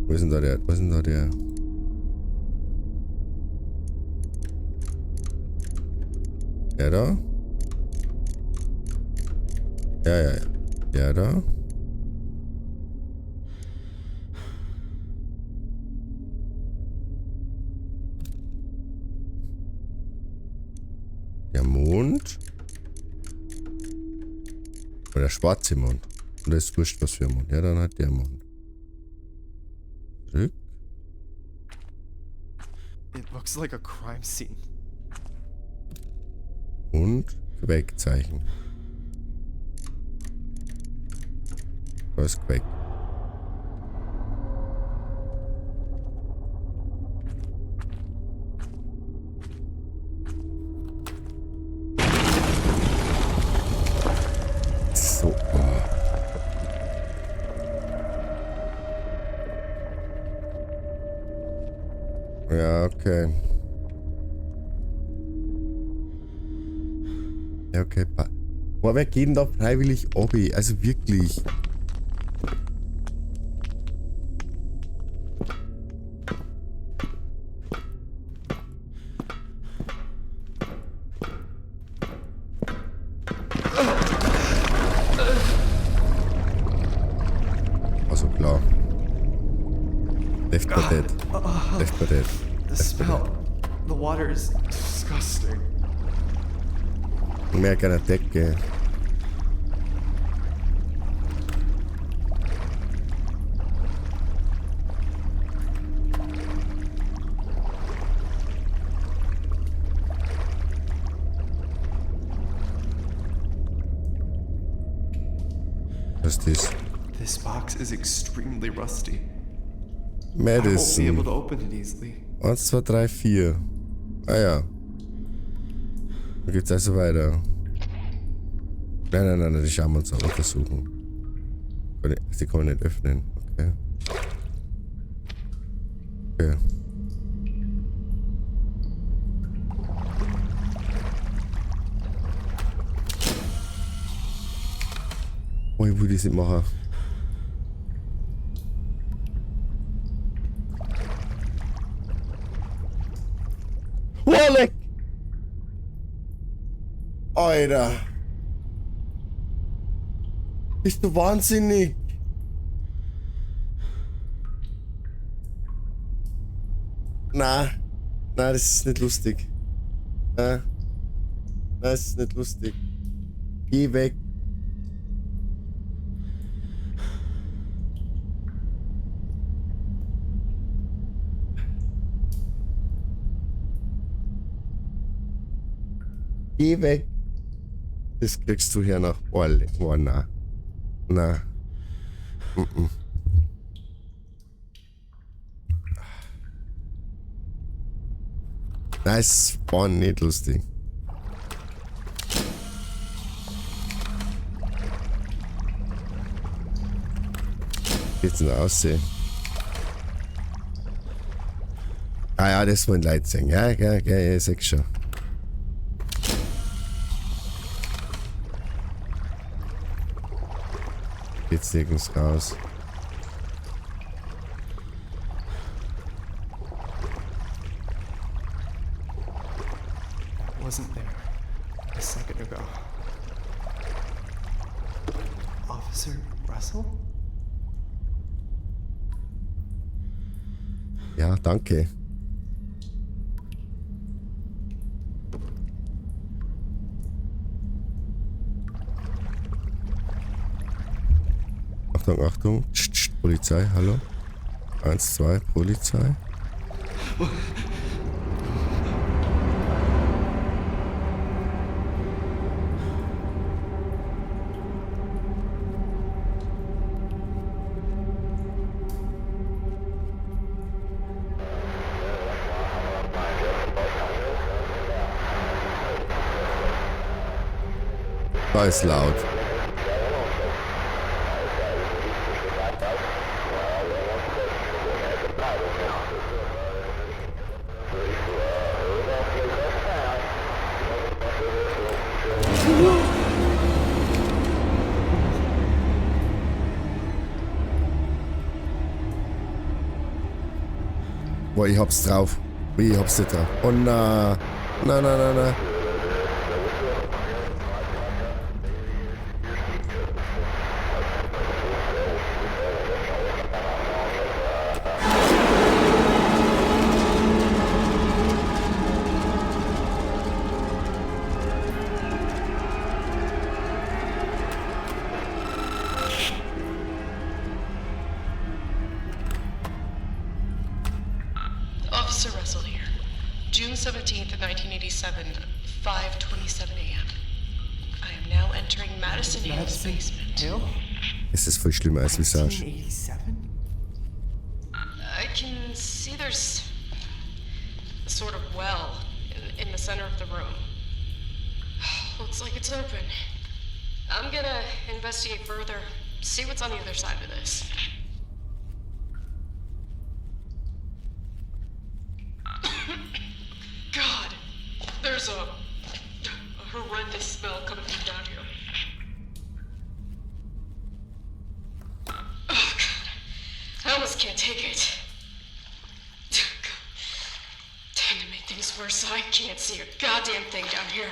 Wo ist denn da der? Wo ist denn da der? Der da? Ja, ja, ja. Der da? Der Mond? Oder der schwarze Mond? Oder ist wurscht was für ein Mond? Ja, dann halt der Mond. Zurück. It looks like a crime scene. Und Quack-Zeichen. Da ist Quack. So. Ja, okay. Ja, okay. Boah, wer geht denn da freiwillig obi? Also wirklich. Also klar. Left 4 Dead. Left 4 Dead. The smell. The water is disgusting. Mehr gerne Decke. Was ist das? This box is extremely rusty. I won't be Madison. able to open it easily. 1, 2, 3, 4. Ah ja. Da geht's also weiter. Nein, die schauen wir uns an. Untersuchen. Sie kann man nicht öffnen. Okay. Okay. Oh, ich will das nicht machen. Leck! Alter! Bist du wahnsinnig? Na, das ist nicht lustig. Na, das ist nicht lustig. Geh weg. Geh weg. Das kriegst du hier nach Orle. Oh, na. Na. Nein, es war nicht lustig. Geht's denn aussehen? Ah ja, das wollen Leute sehen. Ja, ich sag schon. Geht's nirgends raus. Wasn't there a second ago. Officer Russell? Ja, danke. Achtung. Polizei, hallo. 1, 2, Polizei. Da ist laut. Boah, ich hab's drauf. Ich hab's nicht drauf. Oh na. Na. June 17th, 1987, 5:27 a.m. I am now entering Madison Hill's basement. Hill? Es ist voll schlimmer als Visage. 1987? I can see there's a sort of well in the center of the room. Looks like it's open. I'm gonna investigate further, see what's on the other side of this. God, there's a horrendous smell coming from down here. Oh, God. I almost can't take it. Trying to make things worse, I can't see a goddamn thing down here.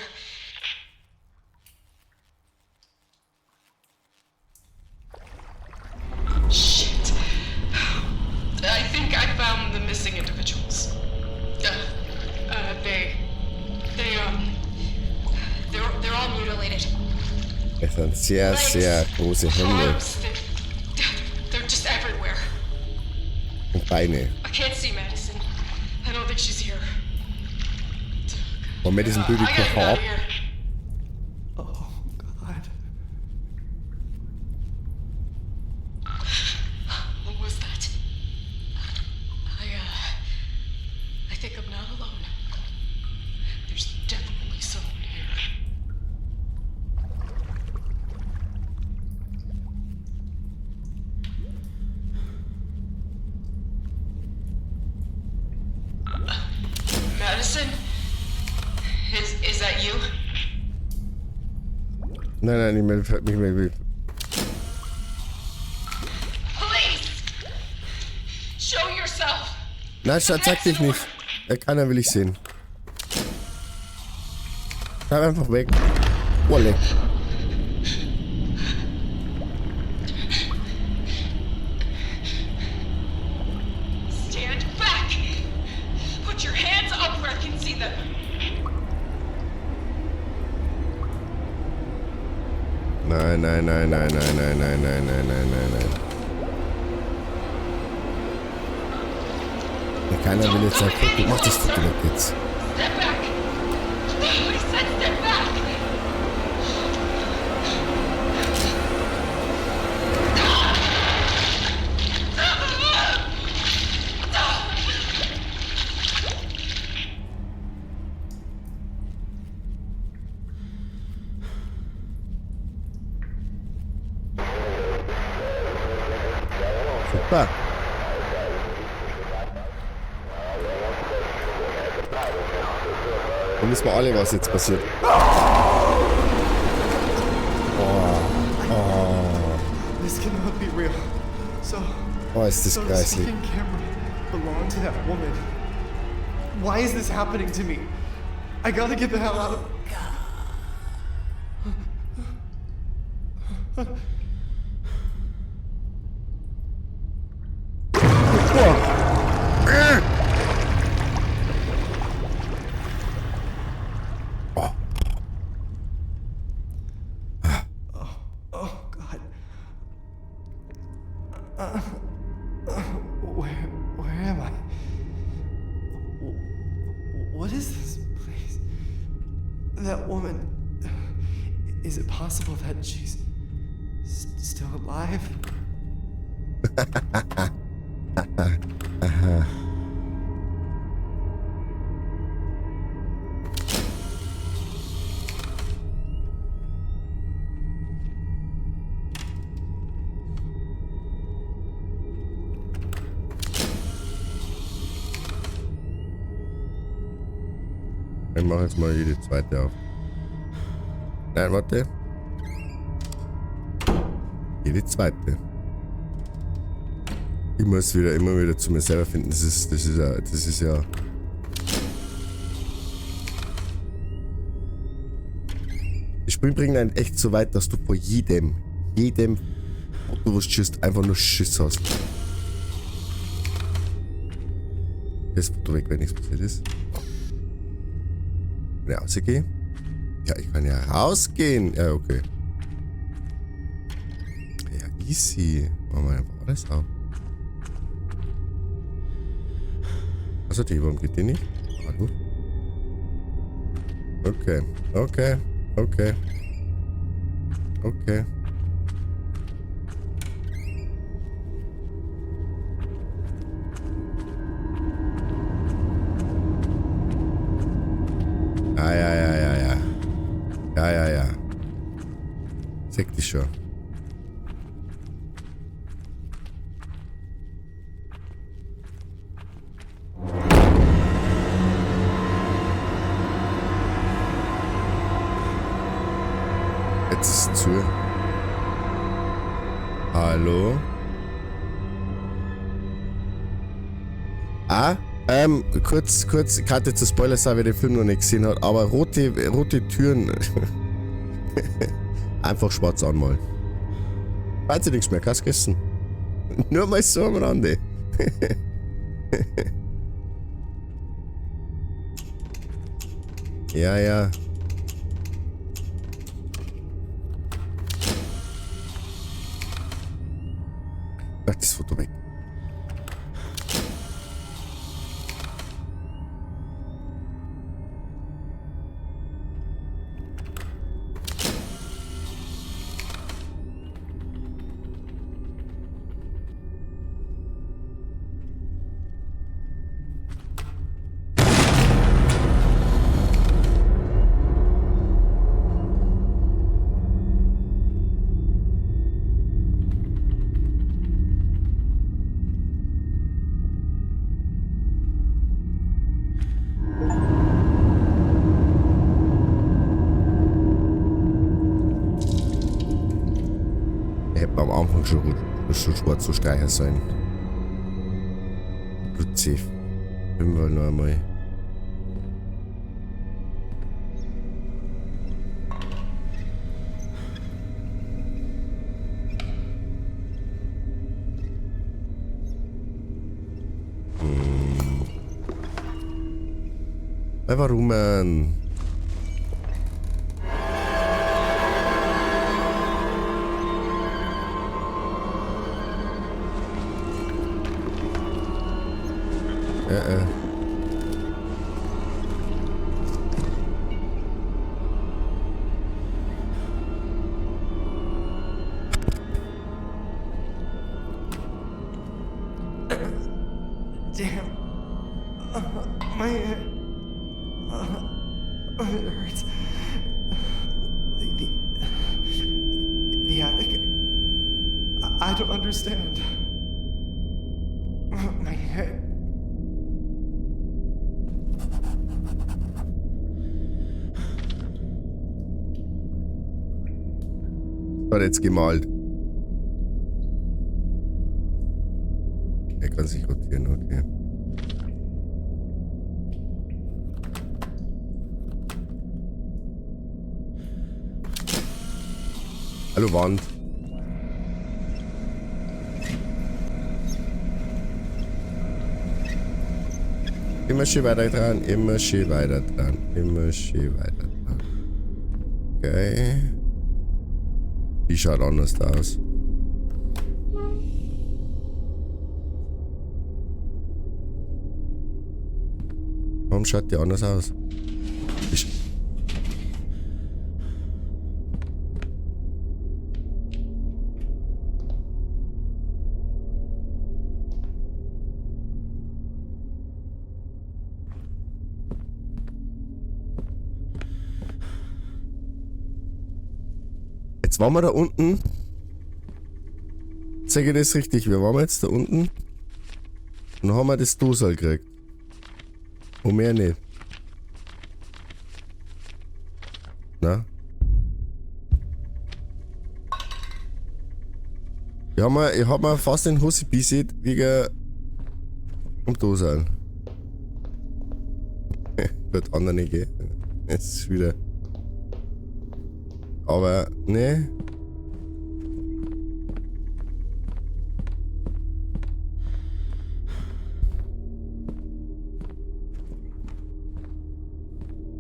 Shit. I think I found the missing individuals. They're all mutilated. Es sind sehr, sehr große Hände Arms, they're just everywhere. und Beine. I can't see Madison. I don't think she's here. Und mit diesem Bild I gotta get out ab. of here. Oh, God. What was that? I think I'm not alone. There's definitely someone here. Madison? Is that you? Nein, ich melde. Police! Show yourself! Nein, Schatz, zeig dich nicht. Keiner will ich sehen. Bleib einfach weg. Wolle. Stand back! Put your hands up where I can see them. Nein. Ja, keiner will jetzt sagen, guck, mach das Foto weg jetzt. Step back! I said step back! Super. Dann wissen wir alle, was jetzt passiert. This cannot be real. So, Oh, ist das so the greislich. sleeping camera belonged to that woman. Why is this happening to me? I gotta get the hell out of... Oh, God. Where am I? What is this place? That woman... Is it possible that she's still alive? Ich mache jetzt mal jede zweite auf. Nein, warte. Jede zweite. Ich muss immer wieder zu mir selber finden. Das ist ja. Die Spiele bringen einen echt so weit, dass du vor jedem Foto, wo du schießt, einfach nur Schiss hast. Das Foto weg, wenn nichts passiert ist. Wenn ich rausgehe? Ja, ich kann ja rausgehen. Ja, okay. Ja, easy. Machen wir einfach alles auf. Also die, warum geht die nicht? Hallo? Okay. Okay. Okay. Okay. Ja. Ja. Sag dich schon. Jetzt ist es zu. Hallo? Kurz, ich hatte zu Spoiler sagen, wer den Film noch nicht gesehen hat, aber rote Türen. Einfach schwarz anmalen. Weiß ich nichts mehr, kannst gegessen. Nur mal so am Rande. Ja. Ach, das Foto weg. Hätte am Anfang schon schwarz zu streichen sollen. Gut, safe. Können wir noch einmal. Warum, man? Damn. My head. It hurts. The attic. I don't understand. My head. Hat jetzt gemalt. Er kann sich rotieren, okay. Hallo Wand. Immer schön weiter dran, immer schön weiter dran, immer schön weiter dran. Okay. Die schaut anders aus. Warum schaut die anders aus? Jetzt waren wir da unten. Sag ich das richtig? Wir waren jetzt da unten. Und dann haben wir das Dosal gekriegt. Und mehr nicht. Na? Ich hab mir fast den Hose bisset wegen dem Dosal. Wird andere nicht gehen. Jetzt ist wieder. Aber, ne.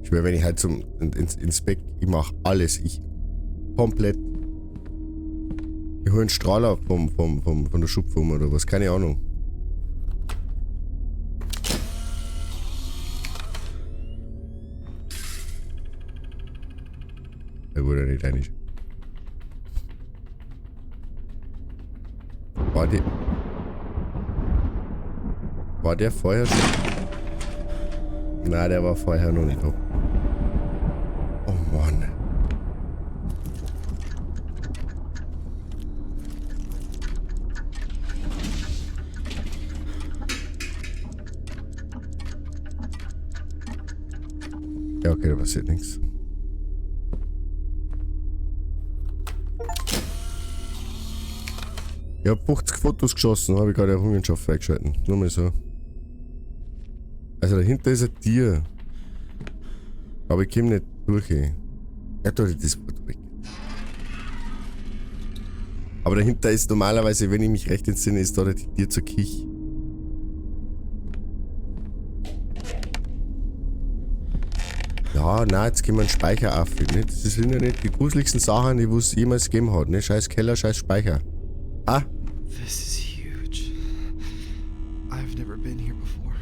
Ich schwör, wenn ich halt ins Bett, ich mach alles, komplett. Ich hol einen Strahler von der Schupfwurm oder was, keine Ahnung. wurde nicht einig. War der vorher schon? Nein, der war vorher noch nicht da. Oh Mann. Ja, okay, da passiert nichts. Ich hab 50 Fotos geschossen, habe ich gerade Errungenschaft freigeschalten. Nur mal so. Also dahinter ist ein Tier. Aber ich komme nicht durch. Ja, da ist das Foto weg. Aber dahinter ist normalerweise, wenn ich mich recht entsinne, ist da das Tier zur Kich. Ja, nein, jetzt gehen wir einen Speicher auf. Nicht? Das sind ja nicht die gruseligsten Sachen, die es jemals gegeben hat. Ne? Scheiß Keller, scheiß Speicher. Ah! This is huge. I've never been here before.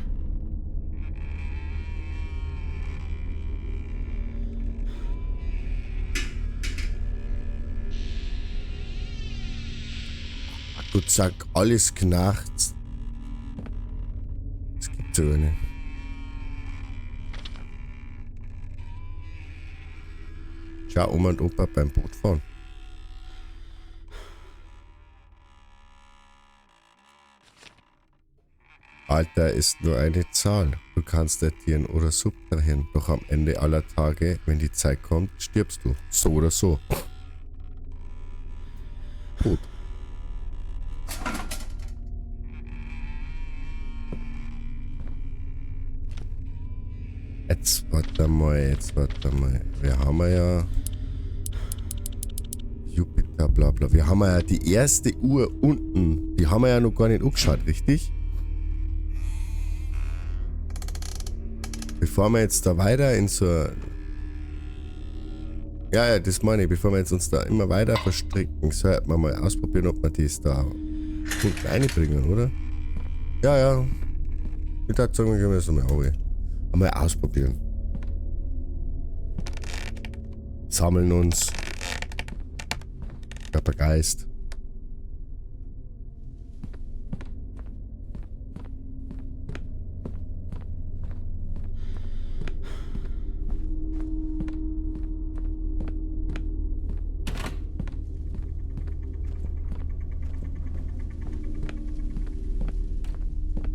Du zack, alles knarzt. Das gibt's aber nicht. Schau, Oma und Opa beim Boot fahren. Alter ist nur eine Zahl. Du kannst datieren oder subtrahieren. Doch am Ende aller Tage, wenn die Zeit kommt, stirbst du. So oder so. Gut. Jetzt warte mal. Wir haben ja Jupiter, bla bla. Wir haben ja die erste Uhr unten. Die haben wir ja noch gar nicht angeschaut, richtig? Bevor wir jetzt da weiter in so... Ja, das meine ich. Bevor wir jetzt uns da immer weiter verstricken, sollten wir mal ausprobieren, ob wir das da gut reinbringen, oder? Ja. Ich würde sagen, wir können das mal ausprobieren. Sammeln uns. Körpergeist.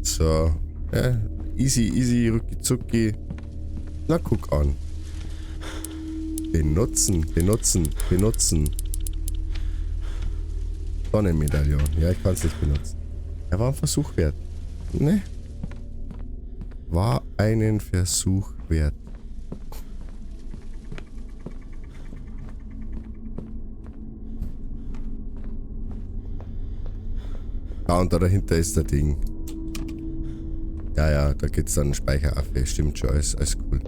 So. Ja, easy, rucki zucki. Na, guck an. Benutzen. Sonnenmedaillon. Ja, ich kann es nicht benutzen. Er war ein Versuch wert. Ne? War einen Versuch wert. Ja, und da dahinter ist das Ding. Ja, da geht's dann Speicher auf. Stimmt schon, alles cool.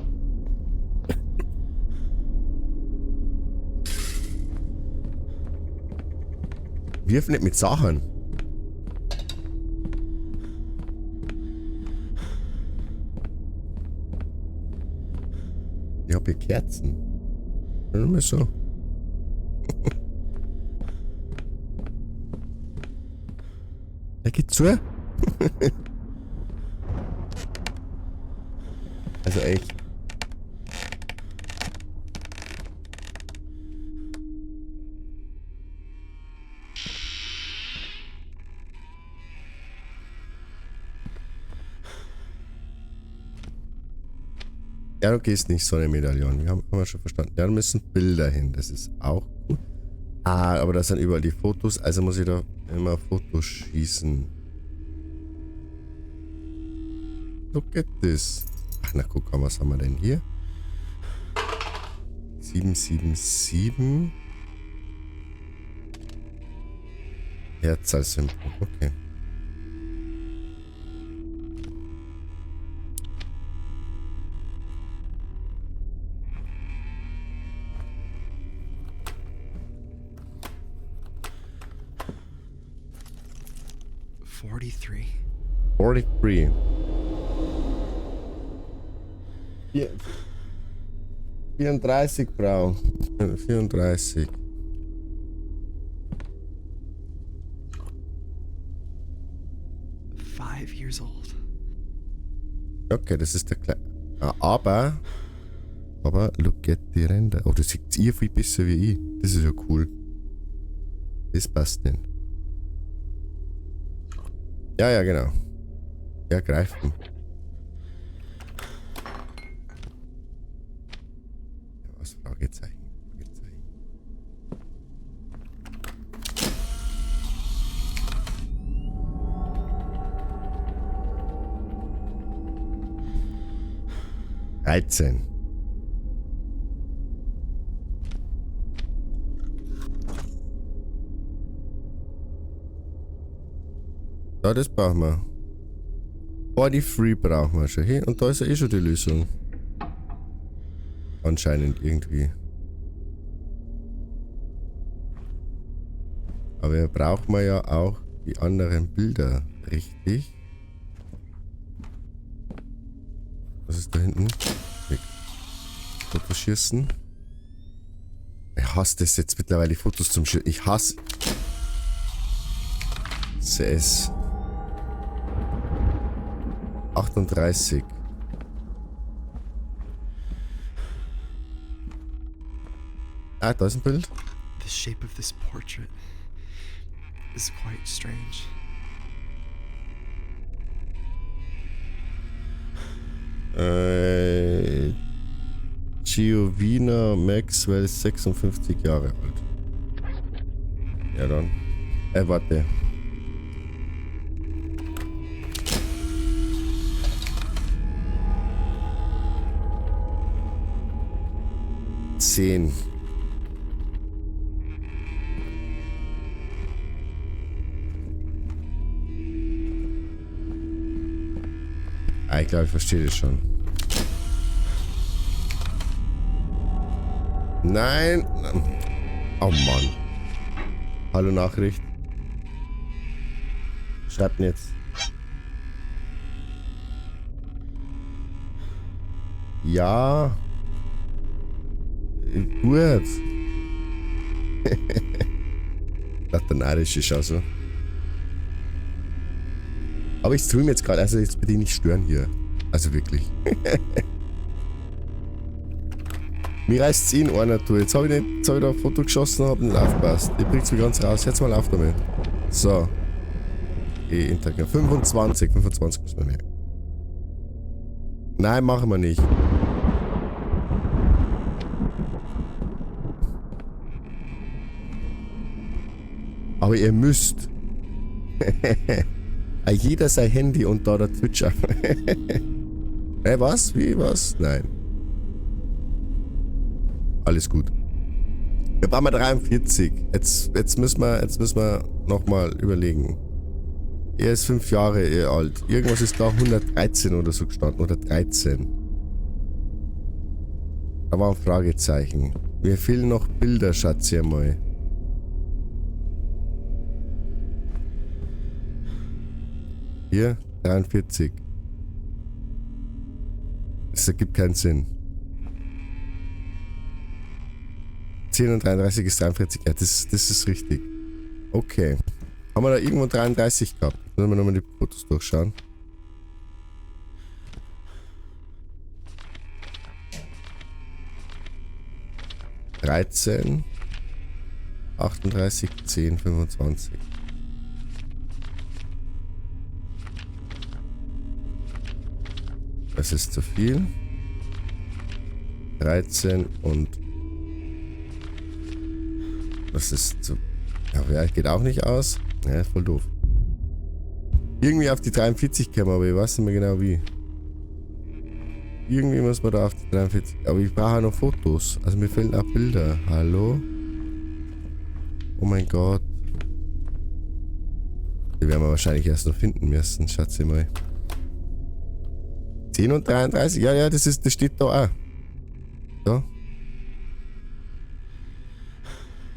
Wirf nicht mit Sachen. Ich hab hier Kerzen. Nur mal so. Er geht zu. Also echt. Ja, du gehst nicht so eine Medaillon. Haben wir schon verstanden. Ja, da müssen Bilder hin. Das ist auch gut. Ah, aber da sind überall die Fotos. Also muss ich da immer Fotos schießen. Look at this. Ach, na guck mal, was haben wir denn hier? 777. Herz als Symbol. Okay. 34, Frau. 34. Five years old. Okay, das ist der kleine. Aber, look at die Ränder. Oh, das sieht ihr viel besser wie ich. Das ist ja cool. Das passt denn. Ja, genau. Ja, greifen. Ja, was? Fragezeichen. Fragezeichen. 13. Ja, das brauchen wir. Body Free brauchen wir schon. Hey, und da ist ja eh schon die Lösung. Anscheinend irgendwie. Aber hier brauchen wir ja auch die anderen Bilder. Richtig. Was ist da hinten? Weg. Fotos schießen. Ich hasse das jetzt mittlerweile, Fotos zum Schießen. Ich hasse. CS. 38. Ah, da ist ein Bild. The shape of this portrait is quite strange. Giovina Maxwell, 56 Jahre alt. Ja dann. Warte. Zehn. Ich glaube, ich verstehe das schon. Nein! Oh Mann. Hallo Nachricht. Schreibt ihn jetzt. Ja. Gut. Das der Narische ist also. Aber ich streame jetzt gerade, also jetzt bitte nicht stören hier. Also wirklich. Mir reißt es in einer Tour. Jetzt habe ich da ein Foto geschossen und habe nicht aufgepasst. Ihr bringt es mir ganz raus. Jetzt mal auf damit. So. Instagram. 25 muss man merken. Nein, machen wir nicht. Aber ihr müsst. Jeder sein Handy und da der Twitcher. Was? Wie? Was? Nein. Alles gut. Wir brauchen mal 43. Jetzt müssen wir nochmal überlegen. Er ist 5 Jahre alt. Irgendwas ist da 113 oder so gestanden. Oder 13. Da war ein Fragezeichen. Mir fehlen noch Bilder, Schatz, hier mal. Hier, 43. Das ergibt keinen Sinn. 10 und 33 ist 43. Ja, das ist richtig. Okay. Haben wir da irgendwo 33 gehabt? Müssen wir nochmal die Fotos durchschauen. (13) 38, 10, 25. Das ist zu viel. 13 und das ist zu... Ja, geht auch nicht aus. Ja, ist voll doof. Irgendwie auf die 43 kämen, aber ich weiß nicht mehr genau wie. Irgendwie muss man da auf die 43... Aber ich brauche auch noch Fotos. Also mir fehlen auch Bilder. Hallo? Oh mein Gott. Die werden wir wahrscheinlich erst noch finden müssen. Schaut sie mal. 10 und 33? Ja, das steht da auch. Da.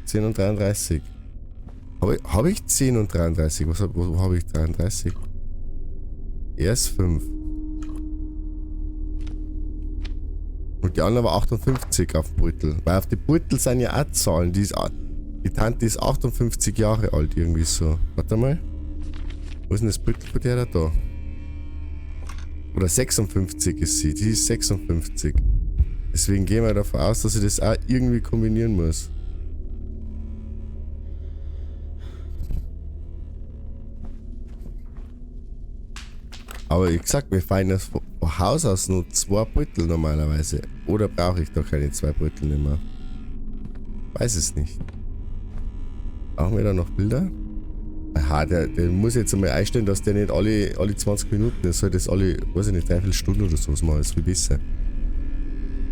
10 und 33. Habe ich 10 und 33? Wo habe ich 33? Er ist 5. Und die andere war 58 auf dem Beutel. Weil auf die Beutel sind ja auch Zahlen. Die Tante ist 58 Jahre alt, irgendwie so. Warte mal. Wo ist denn das Beutel von der da? Oder 56 ist sie. Die ist 56. Deswegen gehen wir davon aus, dass ich das auch irgendwie kombinieren muss. Aber wie gesagt, wir fahren das von Haus aus nur 2 Beutel normalerweise. Oder brauche ich da keine 2 Beutel mehr? Weiß es nicht. Brauchen wir da noch Bilder? Aha, der muss jetzt einmal einstellen, dass der nicht alle 20 Minuten, der soll das alle, weiß ich nicht, 3 Stunden oder sowas machen, ist viel besser.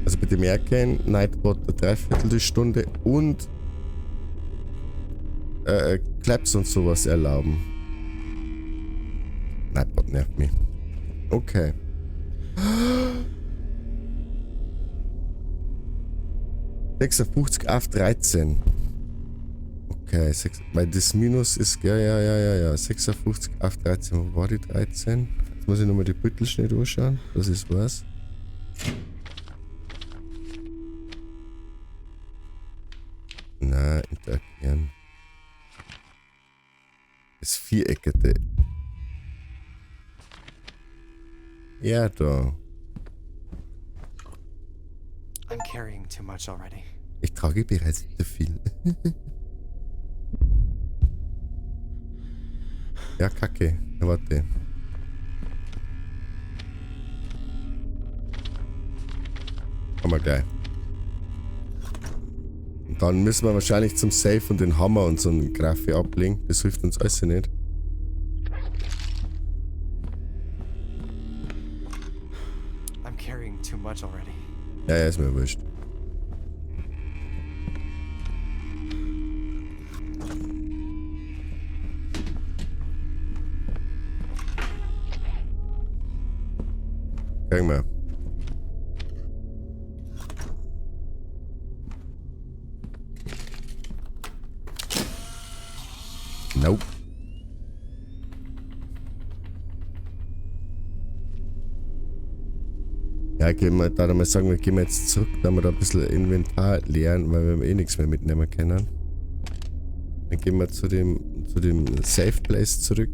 Also bitte merken, Nightbot eine 3/4 Stunde und Claps und sowas erlauben. Nightbot nervt mich. Okay. ...56 auf 13. Okay, weil das Minus ist... Ja. 56 auf 13. Wo war die 13? Jetzt muss ich nochmal die Büttel schnell durchschauen. Das ist was. Na, interagieren. Das Viereckerte. Ja, da. I'm carrying too much already. Ich trage bereits zu viel. Ja, kacke. Ja, warte. Kommen wir gleich. Und dann müssen wir wahrscheinlich zum Safe und den Hammer und so einen Graffi ablegen. Das hilft uns alles nicht. I'm carrying too much already. Ja, ist mir wurscht. Kriegen wir. Nope. Ja, gehen wir, da mal sagen, wir gehen jetzt zurück, da wir da ein bisschen Inventar leeren, weil wir eh nichts mehr mitnehmen können. Dann gehen wir zu dem Safe Place zurück.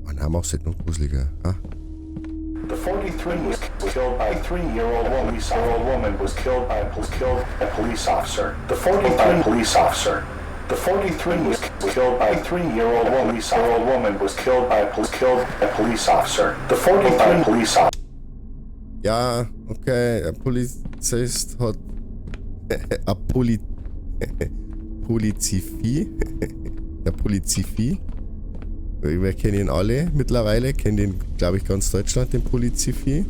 Und dann machst du jetzt noch gruseliger. Ah. The 43 was killed by a 3-year-old woman. Was killed by a police officer. The 43 police officer. The 43 was killed by a 3-year-old woman. Was killed by a police officer. The 43 police officer. Ja, okay, der Polizist hat ein Polizifie. Der Polizifie. Wir kennen ihn alle mittlerweile, kennt ihn, glaube ich, ganz Deutschland, den Polizifie.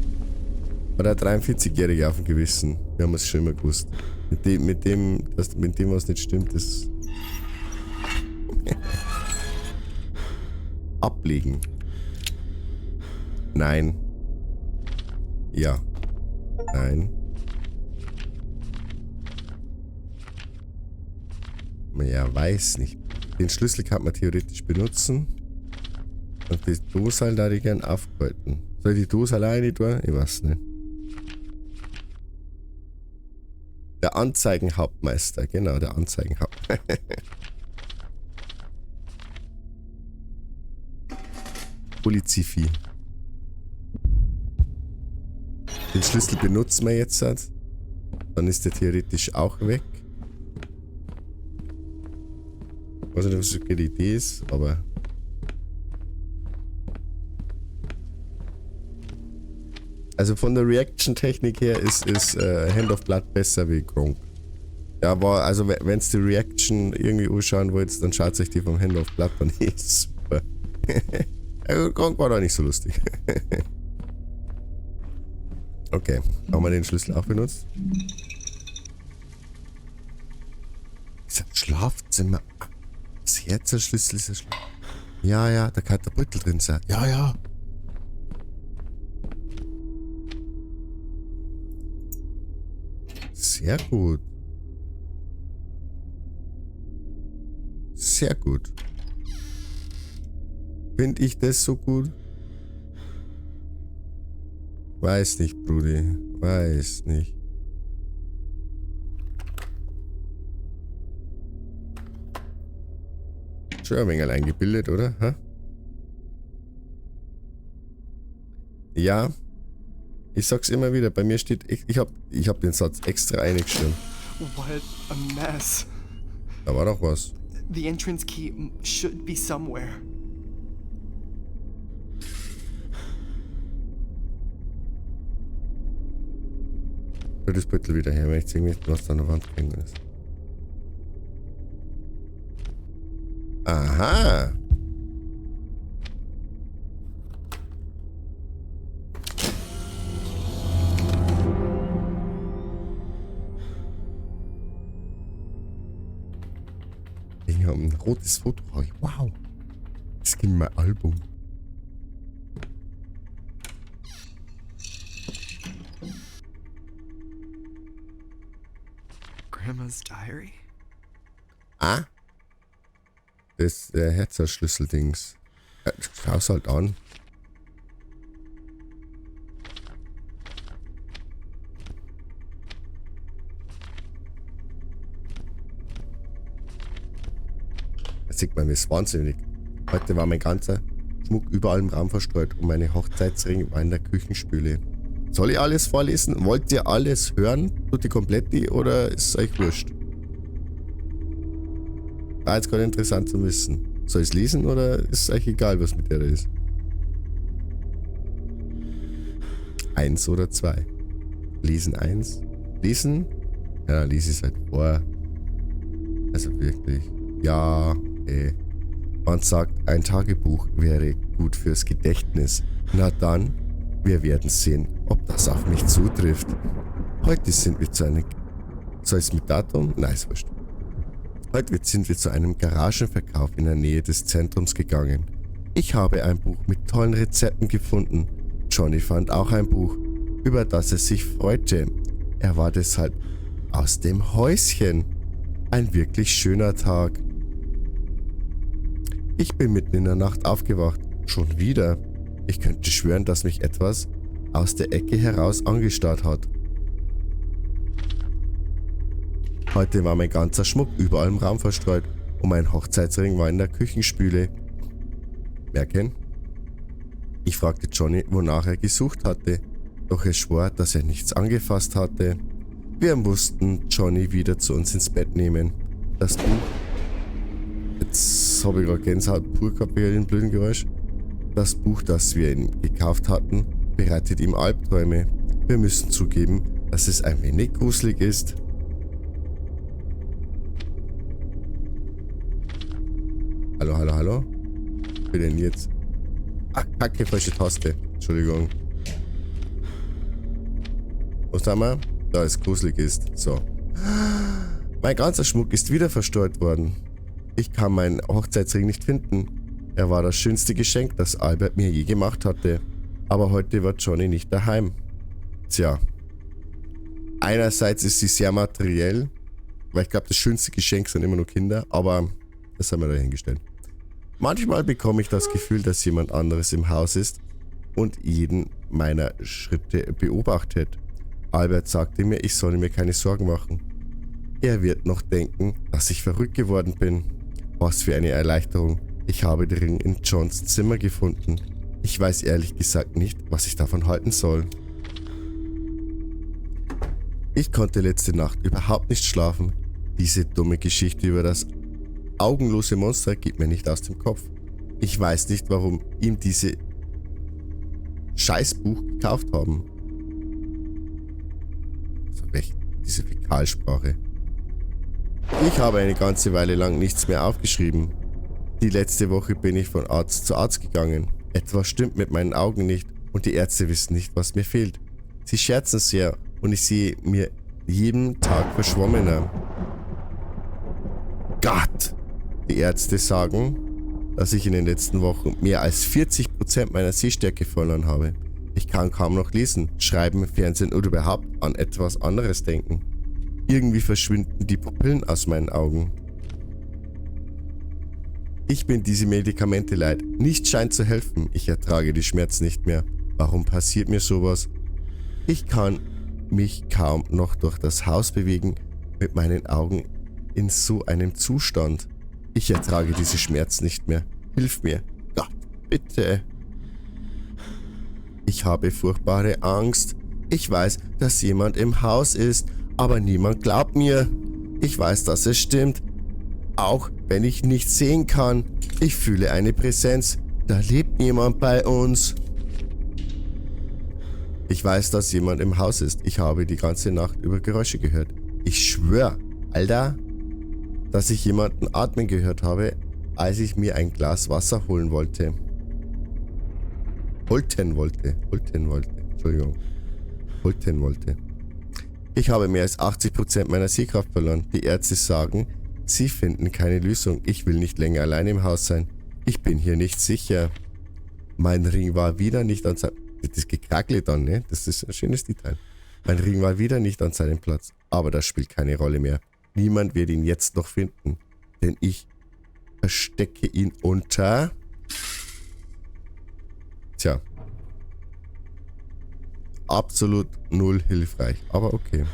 Hat ein 43-Jähriger auf dem Gewissen. Wir haben es schon immer gewusst. Mit dem, was nicht stimmt, das. Ablegen. Nein. Ja. Nein. Ja, weiß nicht. Den Schlüssel kann man theoretisch benutzen. Und die Dose da die gern aufhalten. Soll ich die Dose alleine tun? Ich weiß nicht. Der Anzeigenhauptmeister, genau, der Anzeigenhauptmeister. Polizifie. Den Schlüssel benutzen wir jetzt. Dann ist der theoretisch auch weg. Ich weiß nicht, was eine gute Idee ist, aber. Also von der Reaction-Technik her ist Hand of Blood besser wie Gronk. Ja, aber also wenn ihr die Reaction irgendwie anschauen wollt, dann schaut euch die vom Hand of Blood an. Die ist super. Gronk war da nicht so lustig. Okay, haben wir den Schlüssel auch benutzt? Ist ein Schlafzimmer. Das Herzerschlüssel ist ein Schlafzimmer. Ja, da kann der Beutel drin sein. Ja. Sehr gut. Sehr gut. Finde ich das so gut? Weiß nicht, Brudi. Weiß nicht. Schon ein wenig eingebildet, oder? Ha? Ja. Ich sag's immer wieder, bei mir steht, ich hab den Satz extra eingeschrieben. What a mess. Da war doch was. The entrance key should be somewhere. Tu das Büttel wieder her, wenn ich sehen möchte, was da an der Wand hängen ist. Aha! Ich habe ein rotes Foto. Wow! Das ging in mein Album. Grandma's diary? Ah? Das Herzerschlüsseldings. Schau's halt an. Da sieht man, wie es wahnsinnig. Heute war mein ganzer Schmuck überall im Raum verstreut und meine Hochzeitsring war in der Küchenspüle. Soll ich alles vorlesen? Wollt ihr alles hören? Tut die Kompletti oder ist es euch wurscht? War jetzt gerade interessant zu wissen. Soll ich es lesen oder ist es euch egal, was mit der da ist? 1 oder 2? Lesen 1? Lesen? Ja, lese ich es halt vor. Also wirklich. Ja, ey. Man sagt, ein Tagebuch wäre gut fürs Gedächtnis. Na dann, wir werden sehen, ob das auf mich zutrifft. Heute sind wir zu einem... Soll es mit Datum? Nein, ist wurscht. Heute sind wir zu einem Garagenverkauf in der Nähe des Zentrums gegangen. Ich habe ein Buch mit tollen Rezepten gefunden. Johnny fand auch ein Buch, über das er sich freute. Er war deshalb aus dem Häuschen. Ein wirklich schöner Tag. Ich bin mitten in der Nacht aufgewacht. Schon wieder. Ich könnte schwören, dass mich etwas aus der Ecke heraus angestarrt hat. Heute war mein ganzer Schmuck überall im Raum verstreut und mein Hochzeitsring war in der Küchenspüle. Merken? Ich fragte Johnny, wonach er gesucht hatte, doch er schwor, dass er nichts angefasst hatte. Wir mussten Johnny wieder zu uns ins Bett nehmen. Das Buch... Jetzt habe ich gerade Gänsehaut pur gehabt bei dem blöden Geräusch. Das Buch, das wir ihm gekauft hatten, bereitet ihm Albträume. Wir müssen zugeben, dass es ein wenig gruselig ist. Hallo, hallo, hallo? Was denn jetzt? Ach, kacke, falsche Taste. Entschuldigung. Was haben wir? Da es gruselig ist. So. Mein ganzer Schmuck ist wieder verstreut worden. Ich kann meinen Hochzeitsring nicht finden. Er war das schönste Geschenk, das Albert mir je gemacht hatte. Aber heute war Johnny nicht daheim. Tja. Einerseits ist sie sehr materiell, weil ich glaube, das schönste Geschenk sind immer nur Kinder, aber das haben wir dahingestellt. Manchmal bekomme ich das Gefühl, dass jemand anderes im Haus ist und jeden meiner Schritte beobachtet. Albert sagte mir, ich solle mir keine Sorgen machen. Er wird noch denken, dass ich verrückt geworden bin. Was für eine Erleichterung. Ich habe den Ring in Johns Zimmer gefunden. Ich weiß ehrlich gesagt nicht, was ich davon halten soll. Ich konnte letzte Nacht überhaupt nicht schlafen. Diese dumme Geschichte über das augenlose Monster geht mir nicht aus dem Kopf. Ich weiß nicht, warum ihm diese Scheißbuch gekauft haben. Also echt, diese Fäkalsprache. Ich habe eine ganze Weile lang nichts mehr aufgeschrieben. Die letzte Woche bin ich von Arzt zu Arzt gegangen. Etwas stimmt mit meinen Augen nicht und die Ärzte wissen nicht, was mir fehlt. Sie scherzen sehr und ich sehe mir jeden Tag verschwommener. Gott! Die Ärzte sagen, dass ich in den letzten Wochen mehr als 40% meiner Sehstärke verloren habe. Ich kann kaum noch lesen, schreiben, Fernsehen oder überhaupt an etwas anderes denken. Irgendwie verschwinden die Pupillen aus meinen Augen. Ich bin diese Medikamente leid. Nichts scheint zu helfen. Ich ertrage die Schmerzen nicht mehr. Warum passiert mir sowas? Ich kann mich kaum noch durch das Haus bewegen mit meinen Augen in so einem Zustand. Ich ertrage diese Schmerzen nicht mehr. Hilf mir. Gott, bitte. Ich habe furchtbare Angst. Ich weiß, dass jemand im Haus ist, aber niemand glaubt mir. Ich weiß, dass es stimmt. Auch wenn ich nichts sehen kann. Ich fühle eine Präsenz. Da lebt jemand bei uns. Ich weiß, dass jemand im Haus ist. Ich habe die ganze Nacht über Geräusche gehört. Ich schwöre, Alter, dass ich jemanden atmen gehört habe, als ich mir ein Glas Wasser holen wollte. Holten wollte. Ich habe mehr als 80% meiner Sehkraft verloren. Die Ärzte sagen, sie finden keine Lösung. Ich will nicht länger allein im Haus sein. Ich bin hier nicht sicher. Mein Ring war wieder nicht an seinem... Das Gekrackle dann, ne? Das ist ein schönes Detail. Mein Ring war wieder nicht an seinem Platz. Aber das spielt keine Rolle mehr. Niemand wird ihn jetzt noch finden. Denn ich verstecke ihn unter... Tja. Absolut null hilfreich. Aber okay.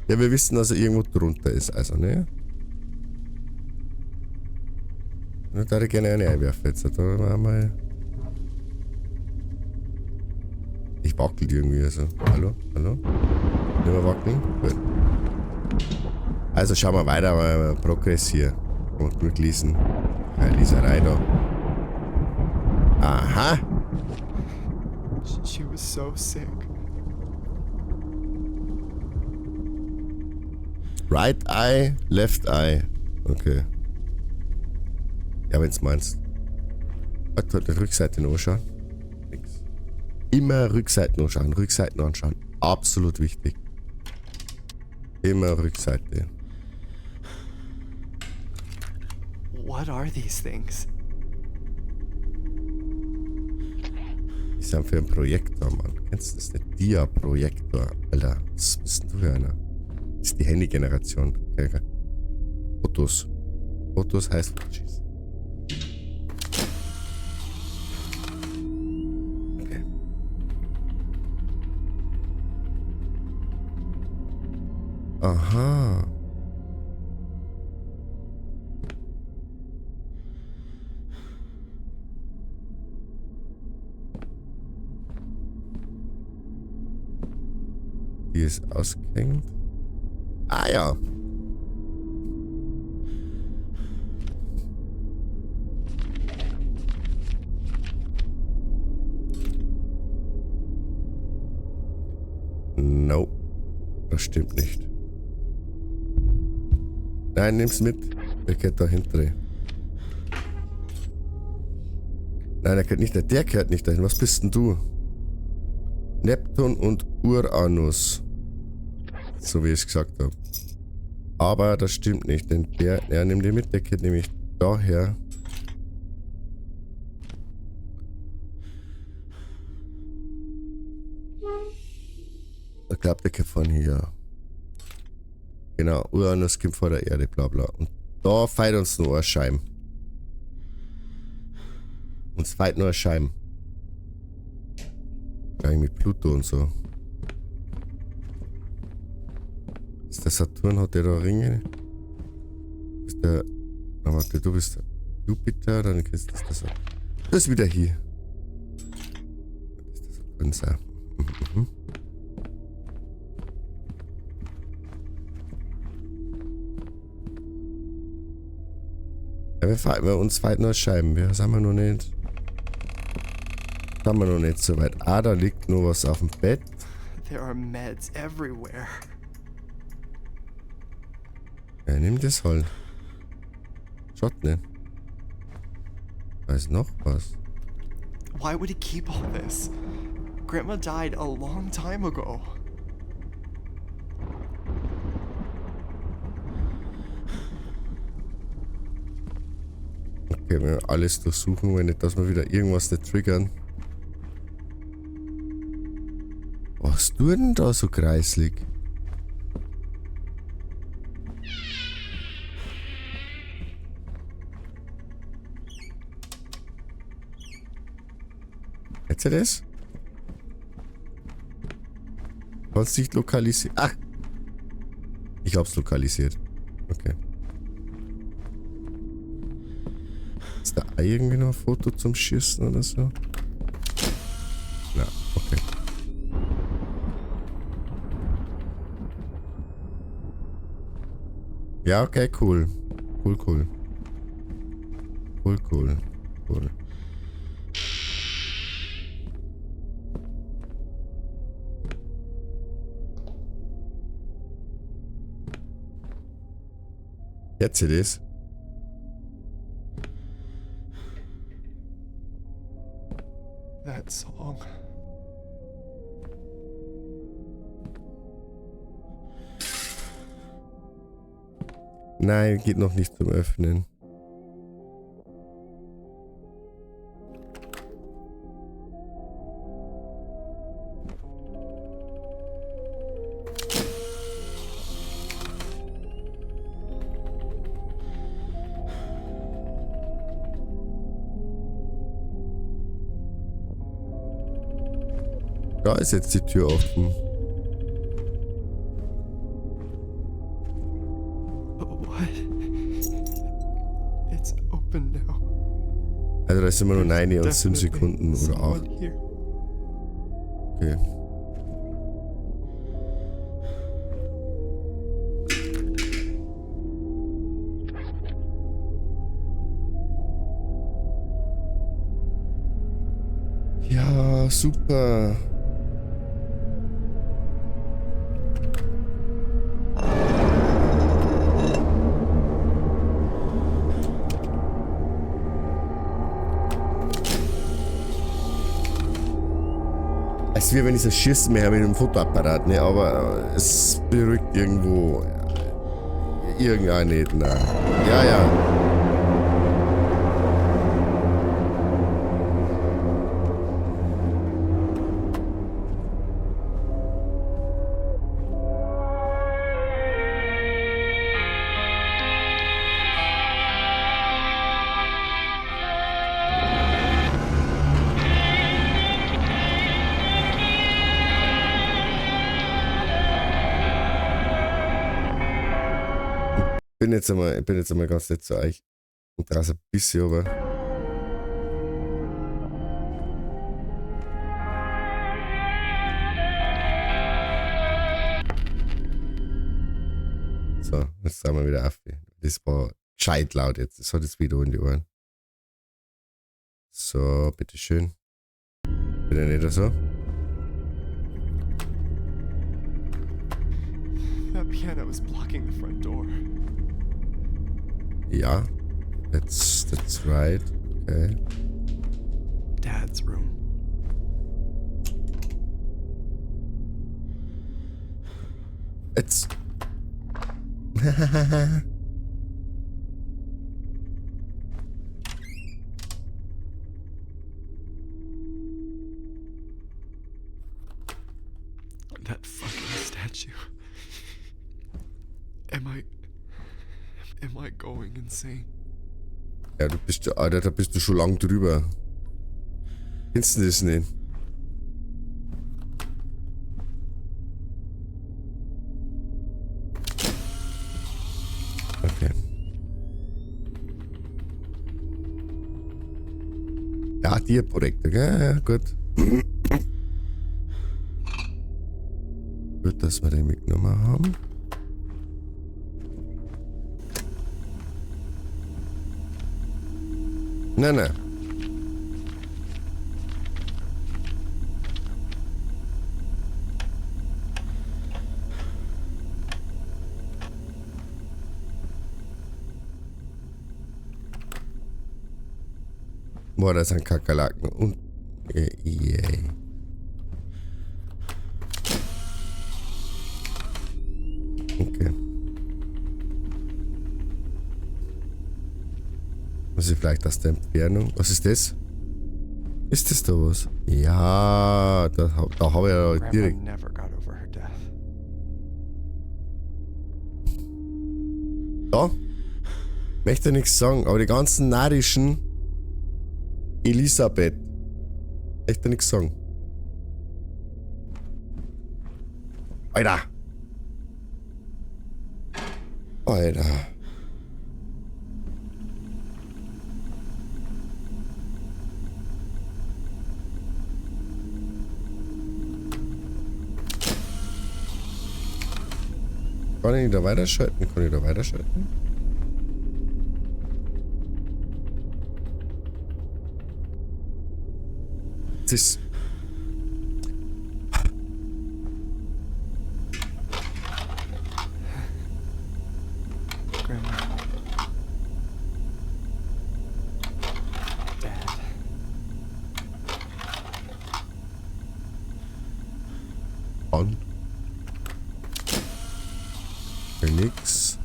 Ja, wir wissen, dass er irgendwo drunter ist. Also, ne? Da würde ich gerne eine einwerfen jetzt. Da war mal... Ich wackel irgendwie, also. Hallo? Nicht mehr wackeln? Gut. Also schauen wir weiter, mal progressieren. Und durchlesen. Leserei da. Aha! She was so sick. Right eye, left eye. Okay. Ja, wenn's meinst. Warte, die Rückseite noch anschauen. Nix. Immer Rückseiten anschauen. Absolut wichtig. Immer Rückseite. What are these things? Die sind für ein Projektor, Mann. Kennst du das? Der Dia-Projektor. Alter, was bist denn du für einer? Das ist die Handy-Generation. Okay. Fotos. Fotos heißt Fujis. Okay. Aha. Die ist ausgehängt. Ah ja. No. Das stimmt nicht. Nein, nimm's mit. Der gehört da hinten. Nein, der gehört nicht dahin. Der gehört nicht dahin. Was bist denn du? Neptun und Uranus. So wie ich es gesagt habe. Aber das stimmt nicht, denn er nimmt den mit, der geht nämlich daher. Ich glaube, der geht von hier. Genau, Uranus kommt vor der Erde, bla bla. Und da feiert uns nur ein Scheim. Uns feiert nur ein Scheim. Gleich mit Pluto und so. Ist der Saturn, hat der da Ringe? Ist der... Na warte, du bist der Jupiter, dann ist das der Saturn. Das ist wieder hier. Das ist der Saturn sein. Mhm. Ja, wir uns weit nur Scheiben. Wir sind wir noch nicht. Sind wir noch nicht so weit. Ah, da liegt nur was auf dem Bett. There are meds everywhere. Ja, nimm das halt. Schaut nicht. Da ist noch was. Why would he keep all this? Grandma died a long time ago. Okay, wir alles durchsuchen, wenn nicht, dass wir wieder irgendwas nicht triggern. Was tut denn da so kreislig? Hättest du das? kannst dich lokalisieren. Ach! Ich hab's lokalisiert. Okay. Ist da irgendwie noch ein Foto zum Schießen oder so? Na, okay. Ja, okay, cool. Cool. Jetzt it is. That song. Nein, geht noch nicht zum Öffnen. Da ist jetzt die Tür offen. What? It's open now. Also da ist immer nur 9 und 5 Definitely Sekunden oder 8. someone here. Okay. Ja, super. Es ist wie wenn ich das Schießen mehr habe mit einem Fotoapparat, ne? Aber es beruhigt irgendwo. Irgendeine. Na. Ja, ja. Ich bin jetzt einmal ganz nett zu euch. Und da ist ein bisschen, aber. So, jetzt sind wir wieder auf. Das war gescheit laut jetzt. Das hat jetzt wieder in die Ohren. So, bitteschön. Bitte nicht so. That piano is blocking the front door. Ja, that's right. Okay. Dad's room. Jetzt. That fucking statue. Am I going insane? Ja, du bist, Alter, da bist du schon lang drüber. Kennst du das nicht? Okay. Ja, Tierprojekte, gell? Ja, gut. Gut, dass wir den mitgenommen haben. Nein. Boah, das sind Kakerlaken und yay. Okay. Was ist vielleicht aus der Entfernung? Was ist das? Ist das da was? Ja, da habe ich ja direkt. Grandma never got over her death. Da? Möchte nichts sagen, aber die ganzen narrischen Elisabeth. Möchte nichts sagen. Alter. Alter. Kann ich da weiterschalten? Kann ich da weiterschalten? Das ist... Grandma. Dad. On. Nix.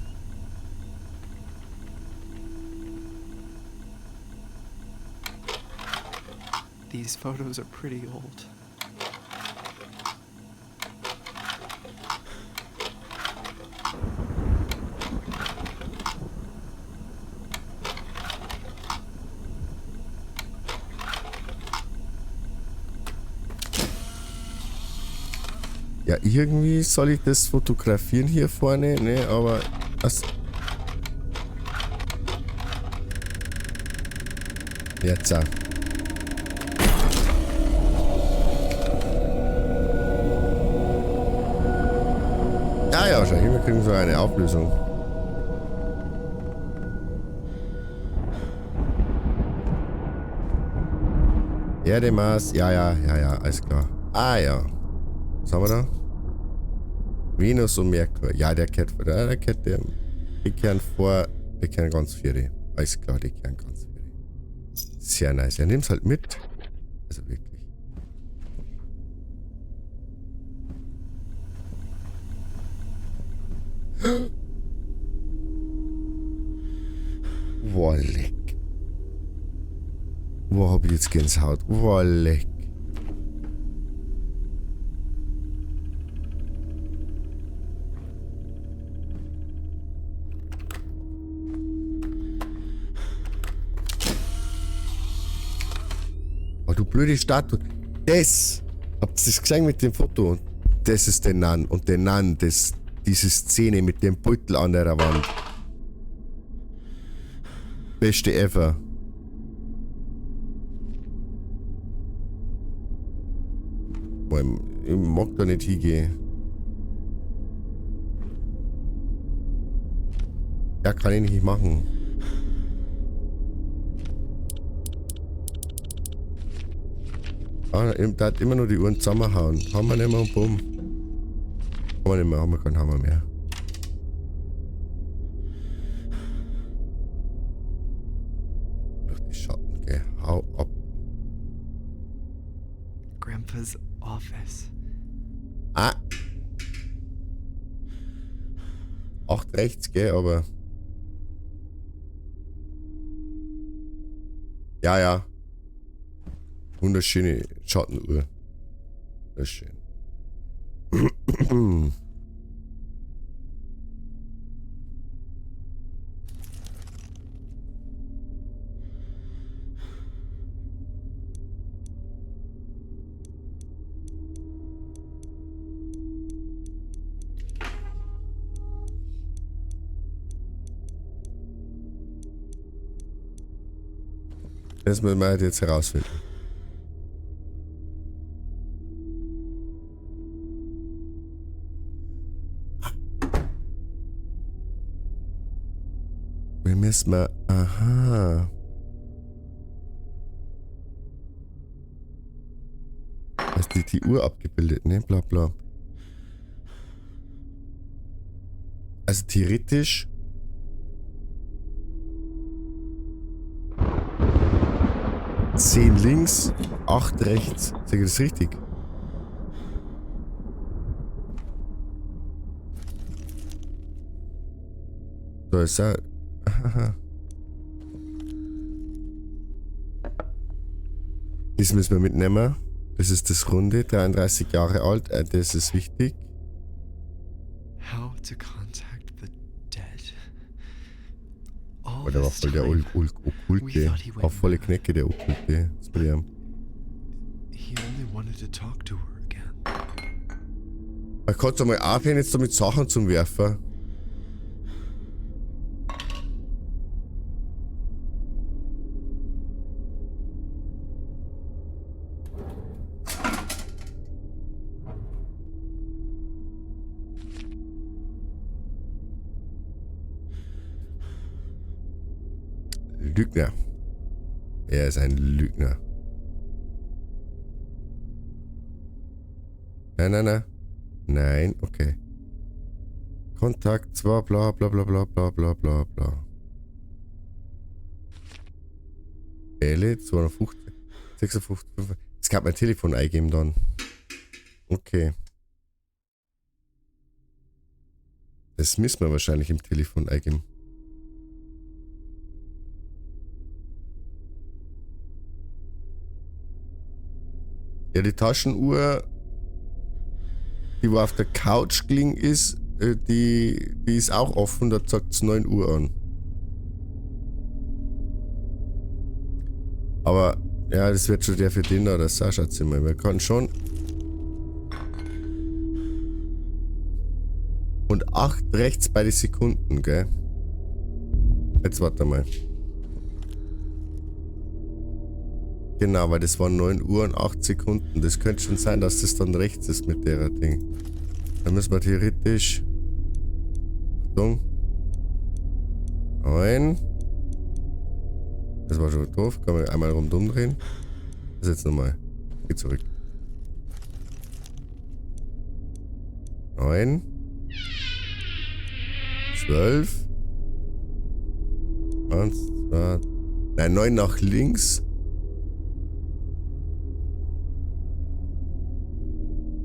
These photos are pretty old. Ja, irgendwie soll ich das fotografieren hier vorne, ne, aber das... Jetzt auch. Ja, schau, hier, wir kriegen so eine Auflösung. Erdemaß, ja, alles klar. Ah, ja. Was haben wir da? Venus und Merkur. Ja, der kehrt vor. Der kehrt der. Die kehren vor. Die kehren ganz vier. Alles klar, die kehren ganz vier. Sehr nice. Er nimmt es halt mit. Also wirklich. Wolleck. Wo hab ich jetzt Gänsehaut? Wolleck. Oh, du blöde Statue. Das! Habt ihr das gesehen mit dem Foto? Das ist der Nan. Und der Nan, diese Szene mit dem Beutel an der Wand. Beste ever. Boah, ich mag da nicht hingehen. Ja, kann ich nicht machen. Ah, da hat immer nur die Uhren zusammenhauen. Haben wir nicht mehr und bumm. Haben wir nicht mehr, haben wir keinen Hammer mehr. Durch die Schatten, gell. Hau ab. Grandpa's office. Ah. 8 rechts, gell, aber... Ja. Wunderschöne Schattenuhr. Das ist schön. Das müssen wir halt jetzt herausfinden. Wir müssen mal... Aha. Da ist die Uhr abgebildet, ne? Bla bla. Also theoretisch... 10 links, 8 rechts. Sag ich das richtig? So ist er. Das müssen wir mitnehmen. Das ist das Runde, 33 Jahre alt. Das ist wichtig. How to contact the dead. Oh, der war voll der Okkulte. Auch volle Knecke, der Okkulte. Das bei dem. He only wanted to talk to her again. Man kann doch mal aufhören, jetzt damit Sachen zum Werfen. Lügner. Er ist ein Lügner. Nein. Nein, okay. Kontakt 2, bla bla bla bla bla bla bla bla. Wähle 250, 56, 5. Jetzt kann mein Telefon eingeben dann. Okay. Das müssen wir wahrscheinlich im Telefon eingeben. Ja, die Taschenuhr, die wo auf der Couch gelegen ist, die ist auch offen, da zeigt es 9 Uhr an. Aber, ja, das wird schon der für den da, das Sascha-Zimmer. Wir können schon. Und 8 rechts bei den Sekunden, gell? Jetzt warte mal. Genau, weil das waren 9 Uhr und 8 Sekunden. Das könnte schon sein, dass das dann rechts ist mit der Ding. Dann müssen wir theoretisch... Achtung. 9. Das war schon doof. Kann man einmal rumdrehen. Das jetzt nochmal. Geh zurück. 9. 12. 1, 2... Nein, 9 nach links.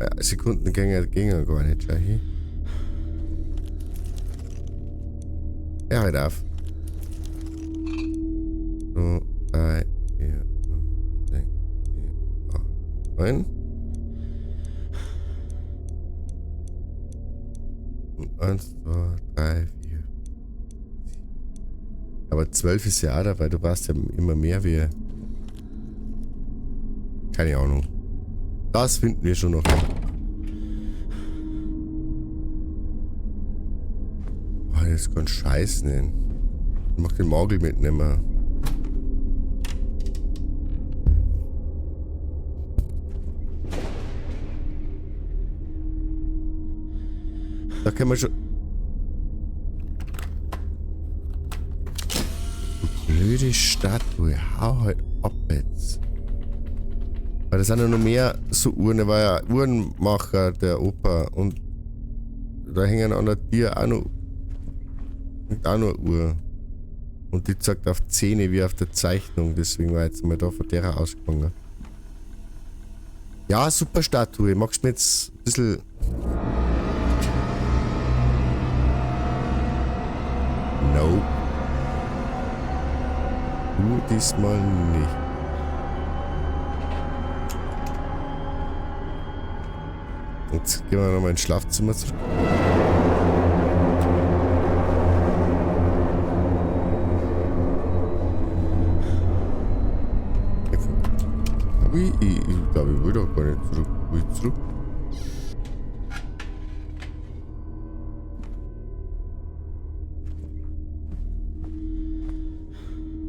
Ja, Sekundengänge gingen gar nicht. Schau hier. Ja, halt auf. So, 3, 4, 5, 6, 7, 8, 9. Und 1, 2, 3, 4, 7. Aber 12 ist ja auch dabei. Du brauchst ja immer mehr wie... Keine Ahnung. Das finden wir schon noch. Oh, das kann scheiß nehmen. Ich mach den Magel mitnehmen. Da können wir schon... Blöde Statue. Hau halt ab jetzt. Weil das sind ja noch mehr so Uhren. Er war ja Uhrenmacher, der Opa. Und da hängen an der Tür auch noch eine Uhr. Und die zeigt auf Zähne wie auf der Zeichnung. Deswegen war jetzt mal da von der ausgegangen. Ja, super Statue. Magst du mir jetzt ein bisschen... No. Du diesmal nicht. Jetzt gehen wir nochmal ins Schlafzimmer zurück. Ich glaube, ich will doch gar nicht zurück. Will ich zurück?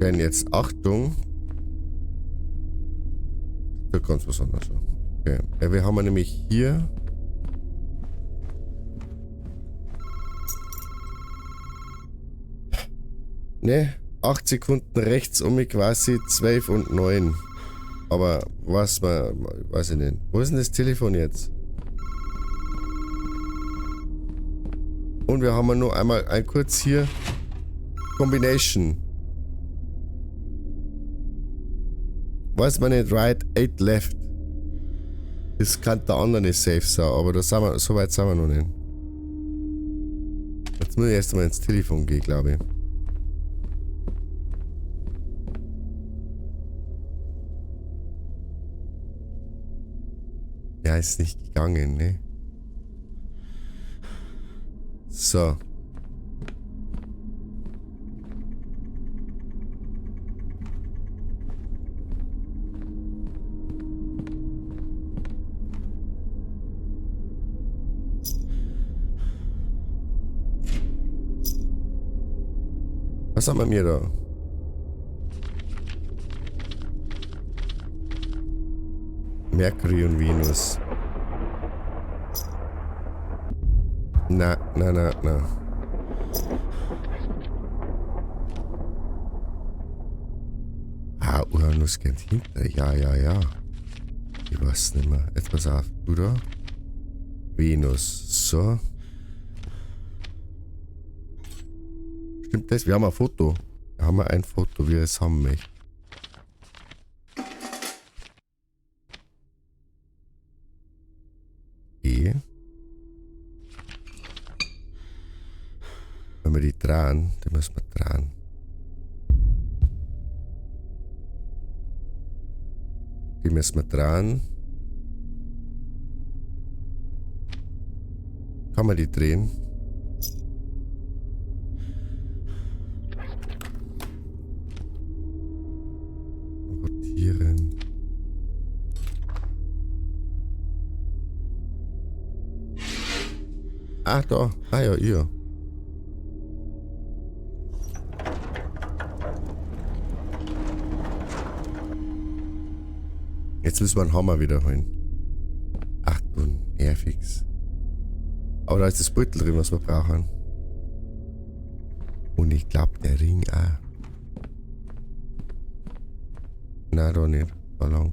Denn jetzt Achtung. Da ganz was anderes. Okay. Ja, wir haben nämlich hier. Ne, 8 Sekunden rechts um mich quasi 12 und 9. Aber was man, weiß ich nicht. Wo ist denn das Telefon jetzt? Und wir haben nur einmal ein kurz hier Combination. Weiß man nicht, right, 8 left. Das kann der andere nicht safe sein, aber da sind wir, so weit sind wir noch nicht. Jetzt muss ich erst mal ins Telefon gehen, glaube ich. Ja, ist nicht gegangen, ne? So. Was haben wir da? Mercury und Venus. Na. Ah, Uranus geht hinter. Ja. Ich weiß nicht mehr. Etwas auf, oder? Venus. So. Stimmt das? Wir haben ein Foto. Wir haben ein Foto, wie wir es haben möchten. Okay. Wenn wir die drehen, die müssen wir drehen. Die müssen wir drehen. Kann man die drehen? Rotieren. Ah, da. Ah ja, ihr. Jetzt müssen wir einen Hammer wiederholen. Ach du Nervix. Aber da ist das Beutel drin, was wir brauchen. Und ich glaube, der Ring auch. Nein, da nicht. Da lang.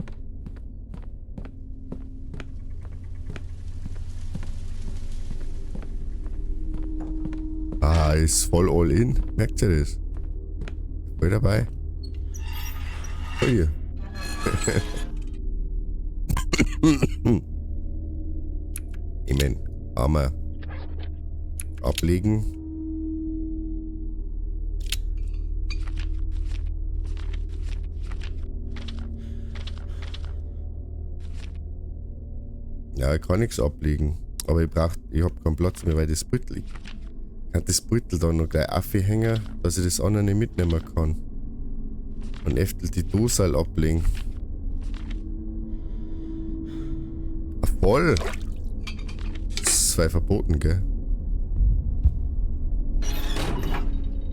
Ah, ist voll all in. Merkt ihr das? Voll dabei. Oh hier. Ich mein, Hammer. Ablegen. Ja, ich kann nichts ablegen. Aber ich habe keinen Platz mehr, weil das Beutel liegt. Ich kann das Beutel da noch gleich aufhängen, dass ich das andere nicht mitnehmen kann. Und öfter die Dose ablegen. Voll! Das ist 2 verboten, gell?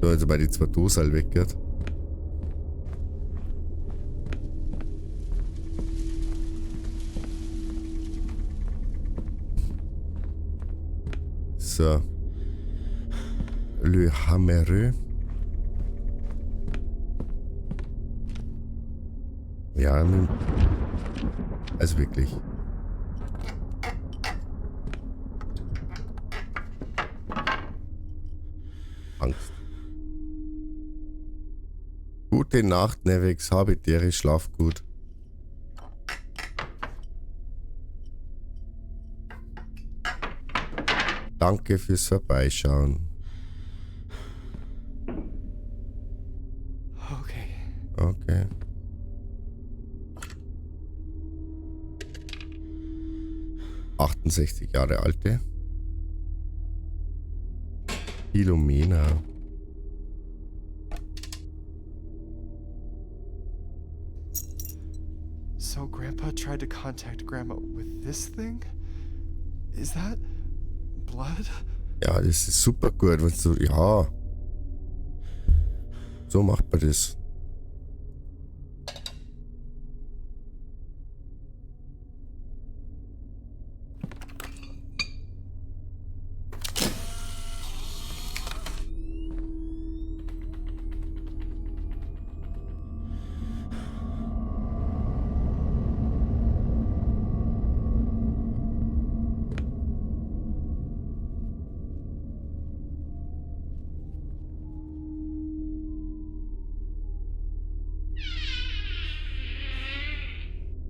So, also bei die 2 Dosen weggeht. So. Le Hammereux. Ja, also wirklich. Angst. Gute Nacht, Nevix. Habitäre, schlaf gut. Danke fürs Vorbeischauen. Okay. ...68 Jahre alte. Philomena. So Grandpa tried to contact Grandma with this thing? Is that blood? Ja, das ist super gut, wenn du... Ja. So macht man das.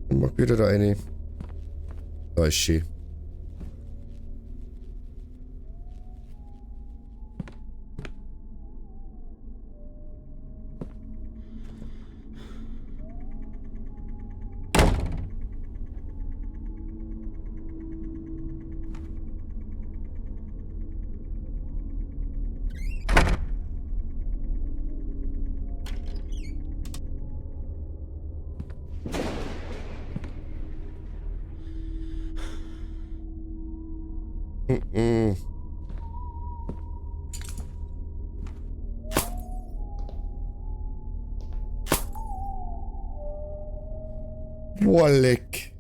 Ich mag wieder da eine. Da ist sie. Boah, leck.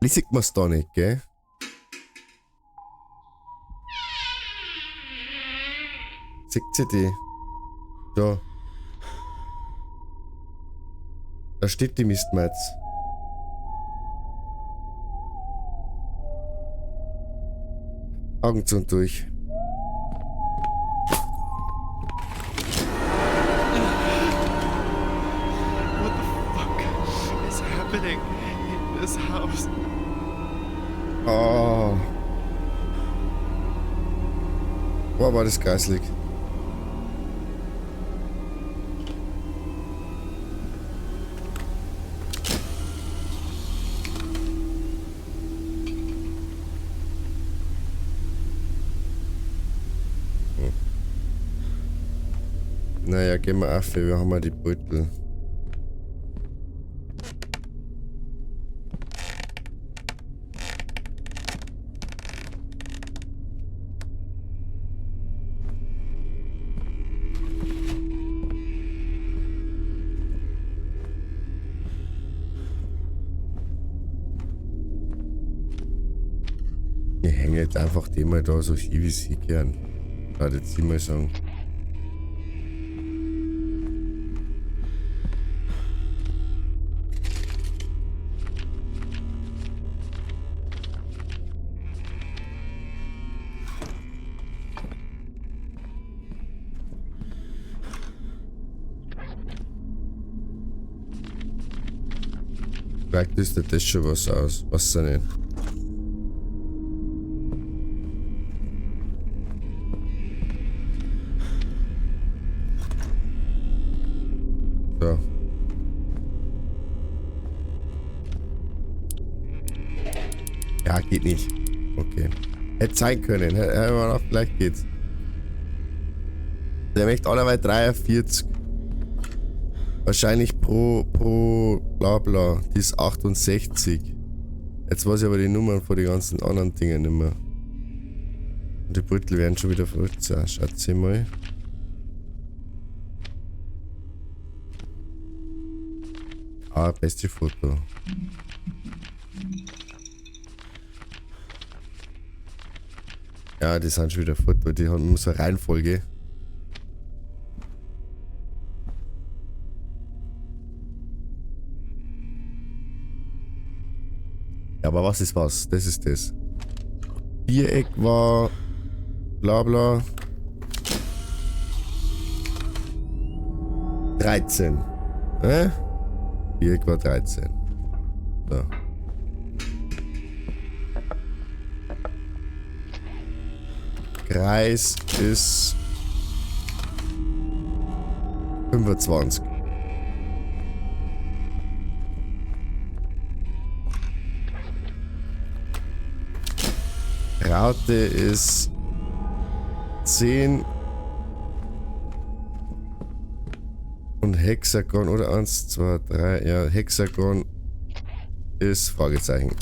Die sieht man's da nicht, gell? Sieht sie die? Da. Da steht die Mistmetz. Augen zu und durch. What the fuck is happening in this house? Oh. Boah, war das geistlich. Naja, gehen wir auf, wir haben ja die Beutel. Ich hänge jetzt einfach die mal da so schief wie sie gern. Warte, jetzt mal sagen. Vielleicht ist das schon was aus, was sie nicht. So. Ja, geht nicht. Okay. Hätte sein können. Hätte man auch, vielleicht geht's. Der möchte allerweil 43. Wahrscheinlich pro bla bla. Die ist 68. Jetzt weiß ich aber die Nummern von den ganzen anderen Dingen nicht mehr. Und die Beutel werden schon wieder verrückt sein. Schaut sie mal. Ah, beste Foto. Ja, die sind schon wieder Foto. Die haben immer so eine Reihenfolge. Ja, aber was ist was? Das ist das. Viereck war bla bla 13. Viereck war 13. So. Kreis ist 25. Raute ist 10 und Hexagon oder 1, 2, 3, ja, Hexagon ist Fragezeichen.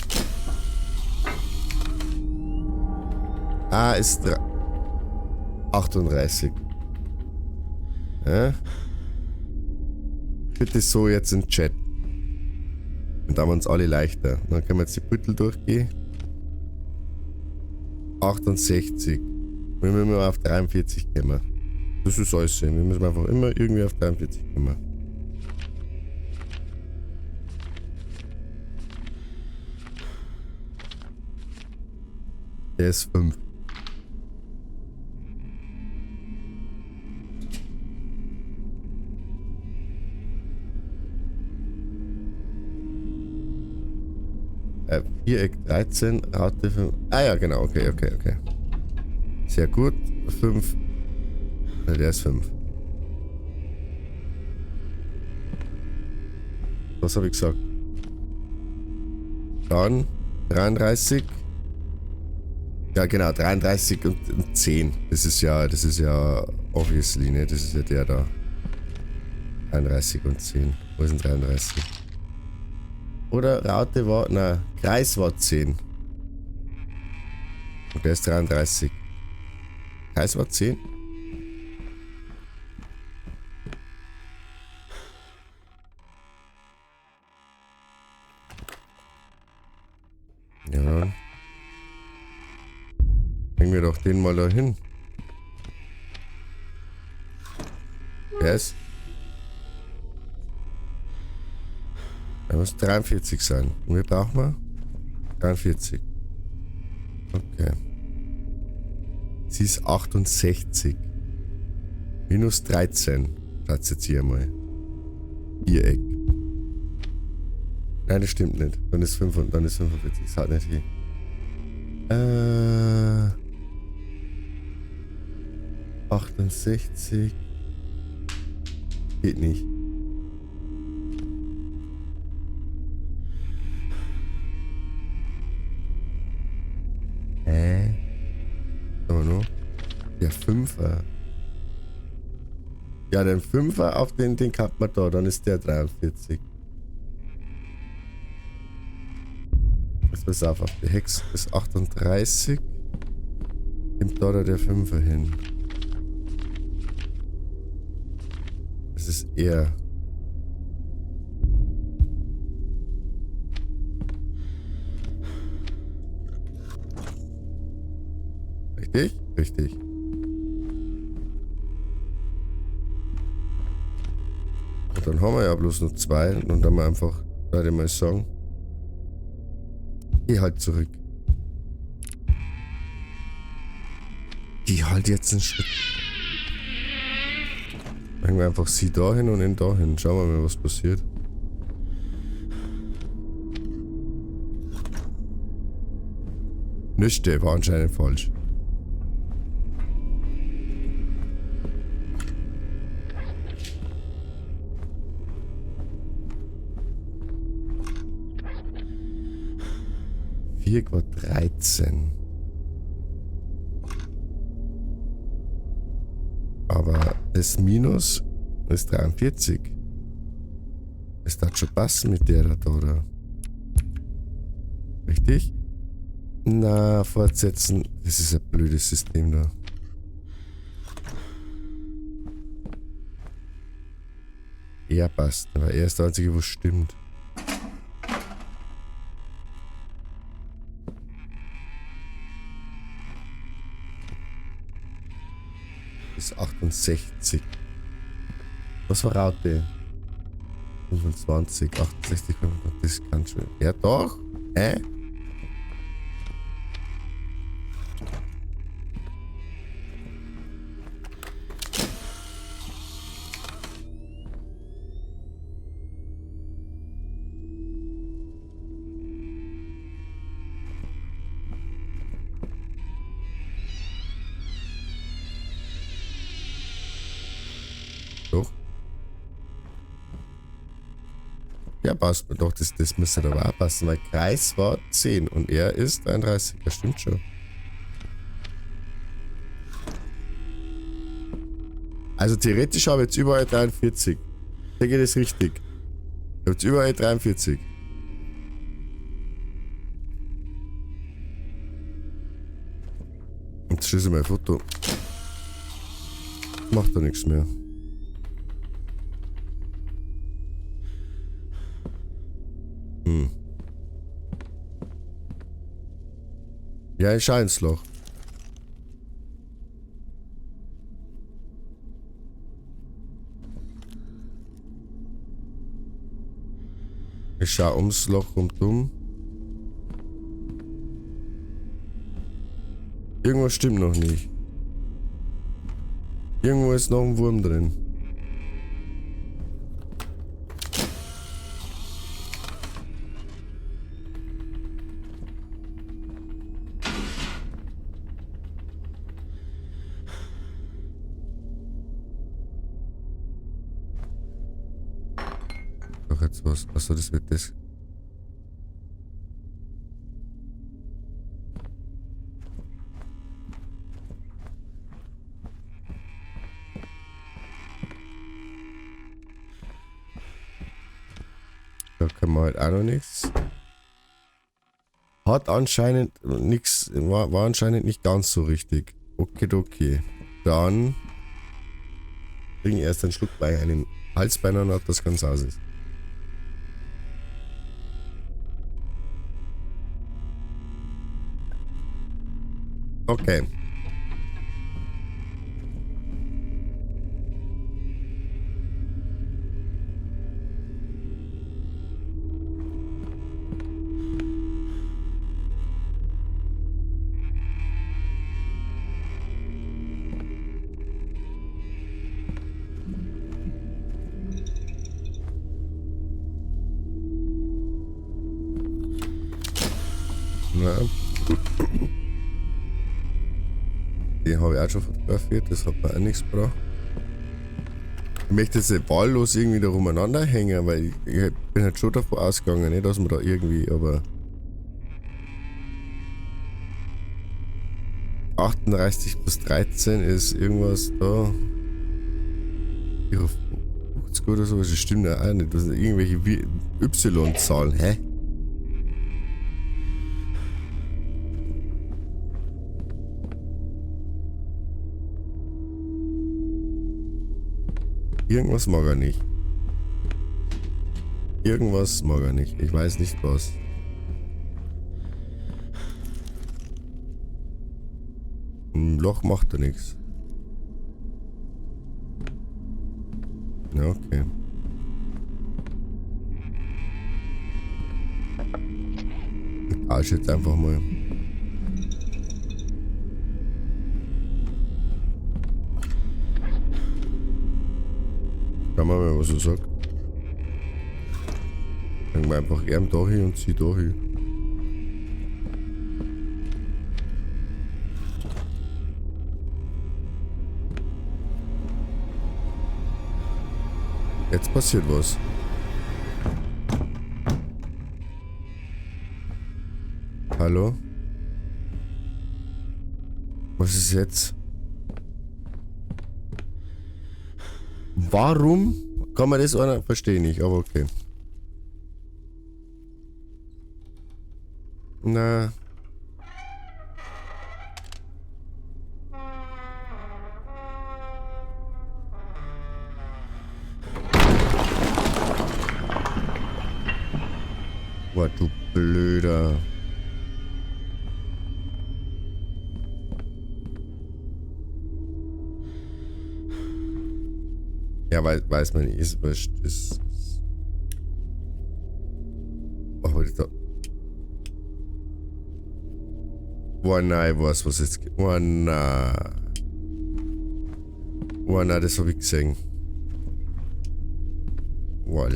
A ist 38. Ja? Bitte so jetzt im Chat. Und da haben wir uns alle leichter. Dann können wir jetzt die Beutel durchgehen. 68. Wir müssen immer auf 43 kommen. Das ist alles sehen. Wir müssen einfach immer irgendwie auf 43 kommen. Der ist 5. Viereck 13, Raute 5. Ah ja, genau, okay. Sehr gut. 5. Ja, der ist 5. Was habe ich gesagt? Dann 33. Ja genau, 33 und 10. Das ist ja obviously, ne? Das ist ja der da. 33 und 10. Wo ist denn 33? Oder Raute war, nein, Kreis war 10. Und der ist 33. Kreis war 10. Ja, dann bringen wir doch den mal da hin. Der ist. Er muss 43 sein. Und wir brauchen wir 43. Okay. Sie ist 68. Minus 13. Schaut jetzt hier mal. Viereck. Nein, das stimmt nicht. Dann ist 5 und dann ist 45. Das hat nicht hin. 68. Geht nicht. Aber nur. Der 5er. Ja, den 5er auf den hat man da. Dann ist der 43. Jetzt pass auf die Hex ist 38. Nimmt da der 5er hin. Das ist er. Richtig? Richtig. Und dann haben wir ja bloß noch 2 und dann haben wir einfach, werde ich mal sagen, geh halt zurück. Geh halt jetzt einen Schritt. Bringen wir einfach sie dahin und ihn dahin. Schauen wir mal, was passiert. Nicht, der war anscheinend falsch. War 13. Aber das Minus ist 43. Es darf schon passen mit der da, oder? Richtig? Na, fortsetzen. Das ist ein blödes System da. Er passt, aber er ist der Einzige, wo es stimmt. Ist 68. Was war Raute? 25, 68, 55, das kann schon. Ja doch. Doch. Ja, passt mir doch. Das müsste aber auch passen, weil Kreis war 10 und er ist 33. Das stimmt schon. Also theoretisch habe ich jetzt überall 43. Ich denke, das ist richtig. Ich habe jetzt überall 43. Jetzt schieße ich mal ein Foto. Macht da nichts mehr. Ja, ich schau ins Loch. Ich schau ums Loch rundum. Irgendwas stimmt noch nicht. Irgendwo ist noch ein Wurm drin. Doch jetzt was. Achso, das wird das. Da kann man halt auch noch nichts. Hat anscheinend nichts, war anscheinend nicht ganz so richtig. Okay. Dann trinke ich erst einen Schluck bei einem Halsbein an, ob das ganz aus ist. Okay. Na. Die habe ich auch schon fotografiert, das hat mir auch nichts gebracht. Ich möchte jetzt nicht wahllos irgendwie da rumeinander hängen, weil ich bin halt schon davon ausgegangen, nicht, dass man da irgendwie, aber 38 plus 13 ist irgendwas da. 50 oder so, das stimmt ja auch nicht. Das sind irgendwelche Y-Zahlen, hä? Irgendwas mag er nicht. Irgendwas mag er nicht. Ich weiß nicht was. Ein Loch macht er nichts. Ja, okay. Ich tausche jetzt einfach mal. Schauen wir mal, was er sagt. Hängen wir einfach er da hin und sie da hin. Jetzt passiert was. Hallo? Was ist jetzt? Warum kann man das einer verstehen nicht, aber okay. Na. Boah, du Blöder. Ja, weiß man nicht, ist wurscht. Ist. Was wollte ich da? Boah, nein, was jetzt geht. Boah, nein. Boah, nein, das hab ich gesehen. Boah,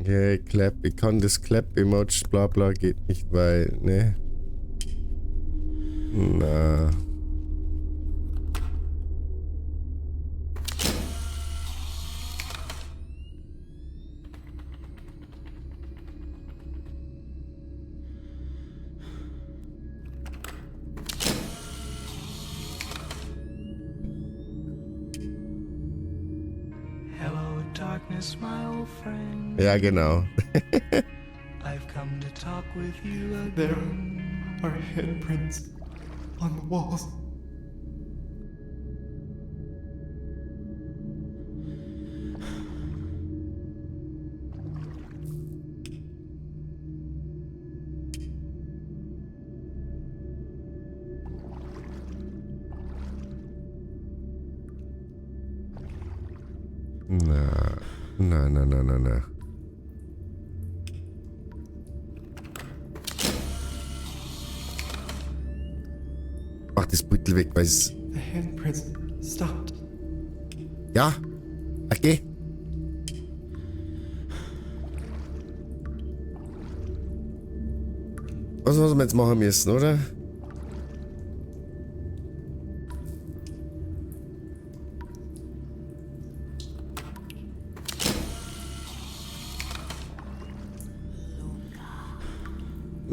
okay, Clap, ich kann das Clap-Emoji, bla bla, geht nicht, weil, ne? Na. Hello, darkness, my old friend. Ja, genau. I've come to talk with you There again. are handprints on the walls. Na. Mach das Büttel weg, weil es. The handprints stopped. Ja. Okay. Was wir jetzt machen müssen, oder?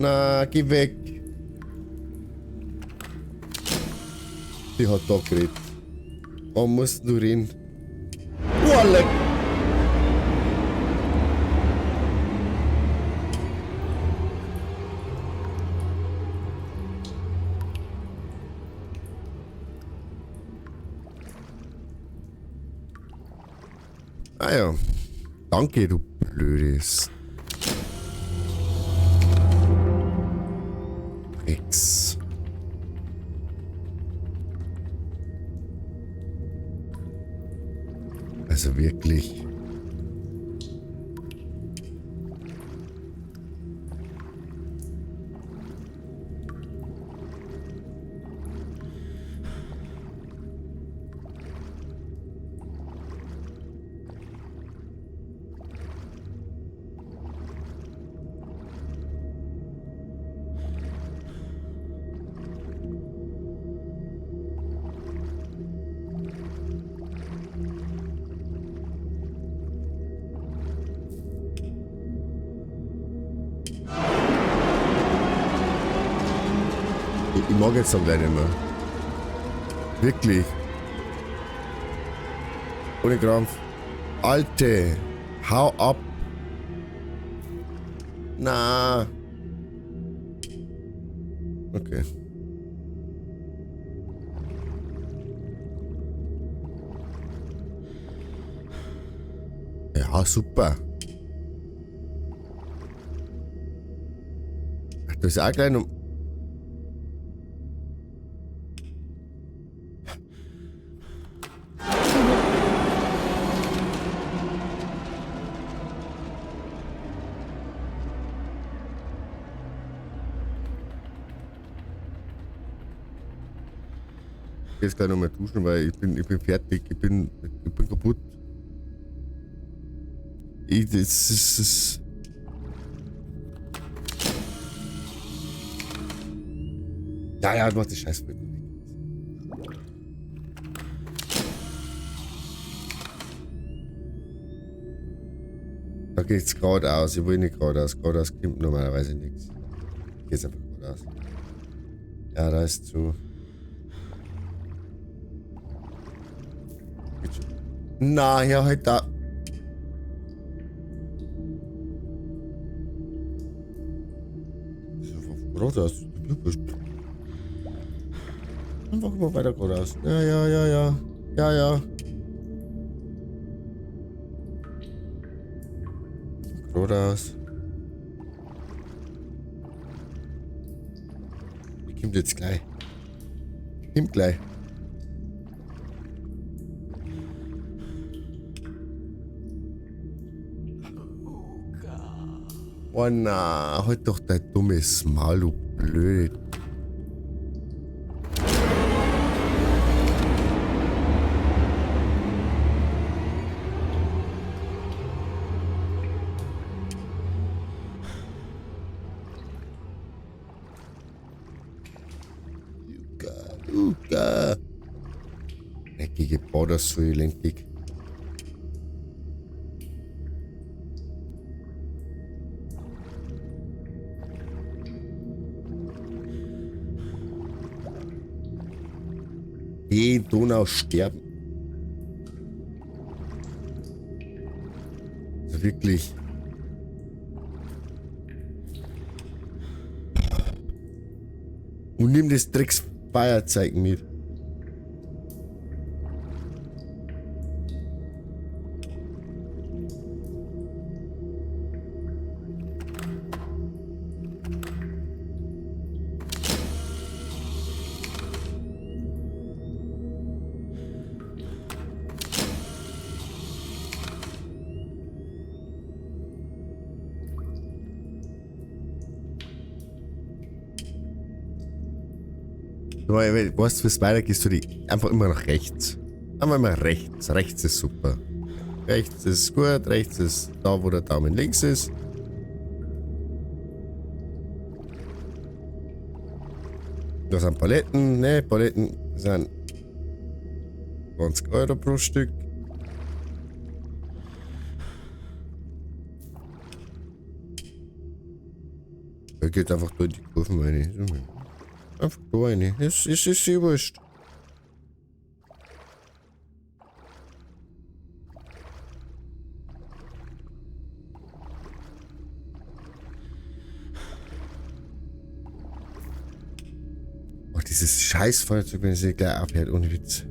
Na, geh weg. Die hat da geredet. Warum musst du reden? Oh, leck. Ah ja. Danke, du blödes Rex. Also wirklich. Ich mag jetzt auch gleich nicht mehr. Wirklich. Ohne Krampf. Alte. Hau ab. Na. Okay. Ja, super. Das ist auch gleich noch. Ich geh jetzt gleich noch mal duschen, weil ich bin fertig, ich bin kaputt. Das ist. Ja, du machst die Scheiße weg. Da geht's geradeaus, ich will nicht geradeaus. Geradeaus kommt normalerweise nichts. Geht's einfach geradeaus. Ja, da ist zu. Na, ja, halt da. Geradeaus. Einfach immer weiter geradeaus. Ja. Geradeaus. Die kommt jetzt gleich. Kommt gleich. Oh na, halt doch dein dummes Maul, du blöd. Uga. Dreckige Bordersäule, lenkig. Geh, Donau, sterben. Also wirklich. Und nimm das Drecksfeuerzeug mit. Weißt du, wie es weitergeht, du einfach immer nach rechts. Einfach immer rechts. Rechts ist super. Rechts ist gut, rechts ist da, wo der Daumen links ist. Da sind Paletten, ne? Paletten sind 20 € pro Stück. Er geht einfach da in die Kurven rein. Einfach da rein. Ist eh wurscht. Oh, dieses Scheißfeuerzeug, wenn es sich gleich abhält, ohne Witz.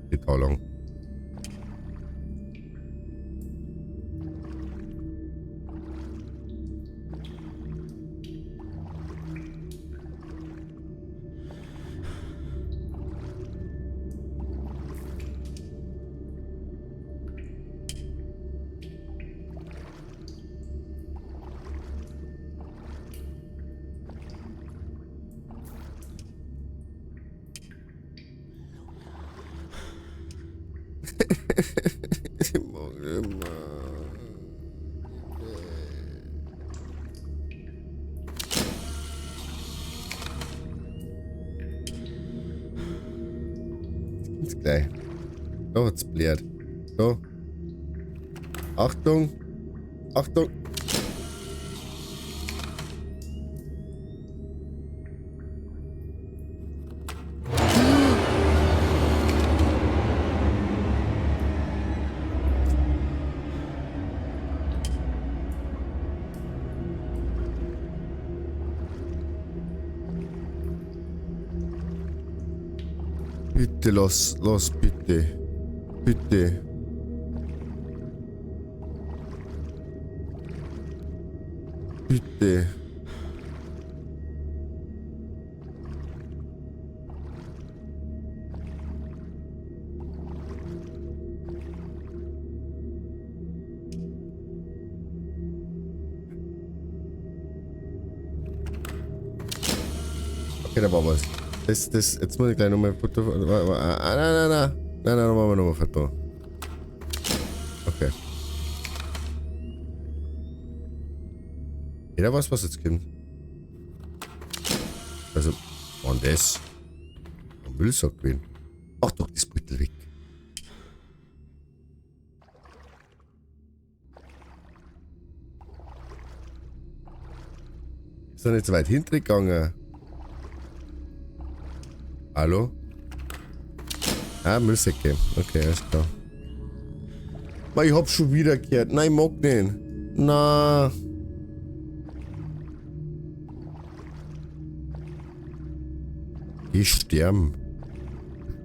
Geht auch lang. Jetzt gleich. Da hat's blärt. So. Achtung. Achtung. Bitte lass bitte. Bitte. Bitte. Okay, da war was. Das, jetzt muss ich gleich nochmal Foto. Nein, dann machen wir nochmal Foto. Okay. Jeder weiß, was jetzt kommt. Also, und das. Am Müllsack gehen. Mach doch das Beutel weg. Ist doch nicht so weit hintergegangen. Hallo? Ah, Müllsäcke. Okay, alles klar. Ich hab schon wieder gehört. Nein, ich mag nicht. Na. Die sterben.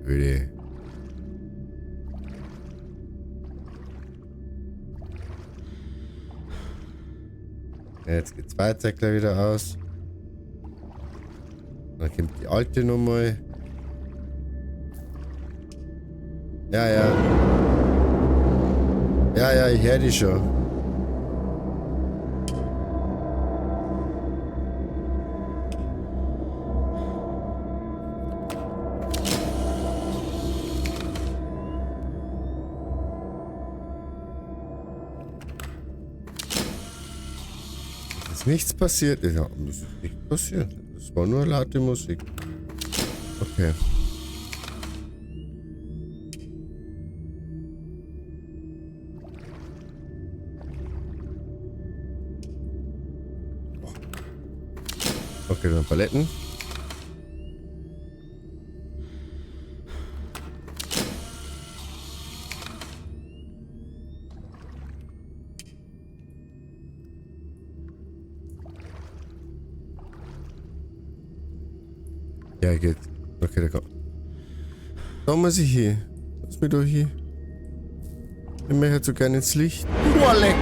Öde. Jetzt geht's weiter gleich wieder aus. Dann kommt die alte nochmal. Ja, ja. Ja, ja, ich höre die schon. Es ist nichts passiert. Ja, das ist nicht passiert. Das war nur laute Musik. Okay. Okay, dann Paletten. Ja, geht. Okay, da kommt. Da muss ich hier. Lass mich doch hier. Ich möchte so gerne ins Licht. Boah, leck!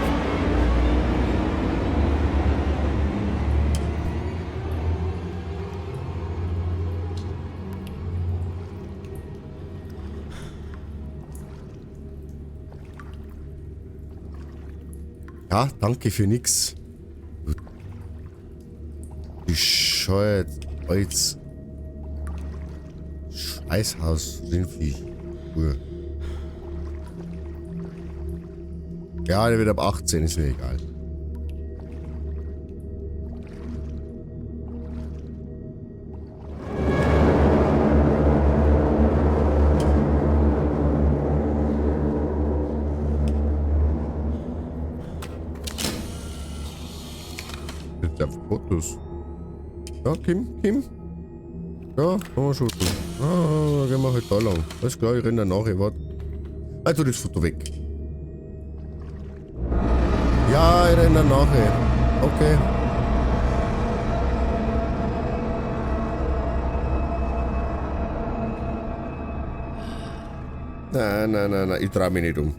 Ja, danke für nix. Bescheuert als Scheißhaus Rindviech. Ja, der wird ab 18, ist mir egal. Jetzt einfach Fotos. Ja, Kim. Ja, machen wir schon. Ah, gehen wir halt da lang. Alles klar, ich renne da nachher, warte. Ah, tu das Foto weg. Ja, ich renne da nachher. Okay. Nein, ich trau mich nicht um.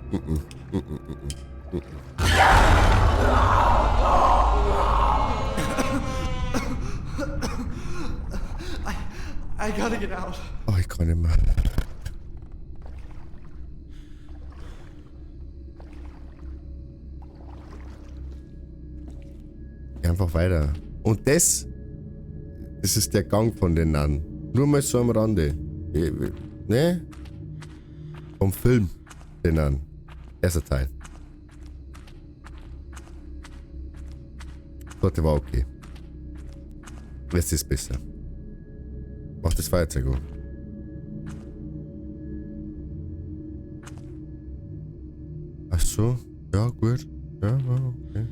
I gotta get out. Oh, ich kann nicht mehr. Geh einfach weiter. Und das ist der Gang von den Nannen. Nur mal so am Rande. Ne? Vom Film, den Nannen. Erster Teil. Dritte war okay. Jetzt ist besser. Mach das Feuerzeug an. Ach so, ja gut. Ja, okay.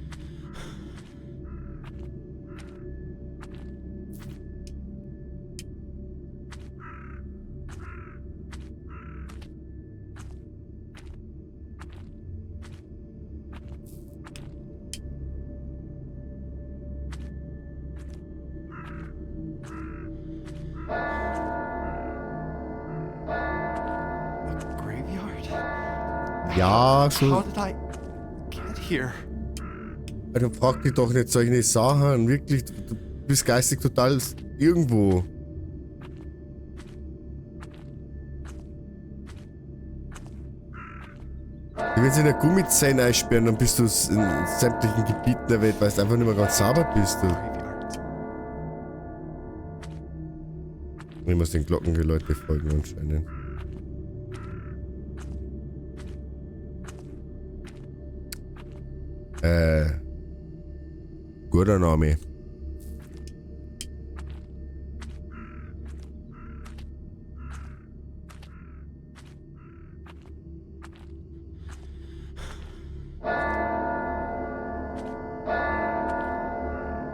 Ja, schon. How did I get here? Alter, frag dich doch nicht solche Sachen. Wirklich, du bist geistig total irgendwo. Du willst in der Gummizelle einsperren, dann bist du in sämtlichen Gebieten der Welt, weil du einfach nicht mehr ganz sauber bist. Du. Ich muss den Glockengeläute folgen anscheinend. Guter Name.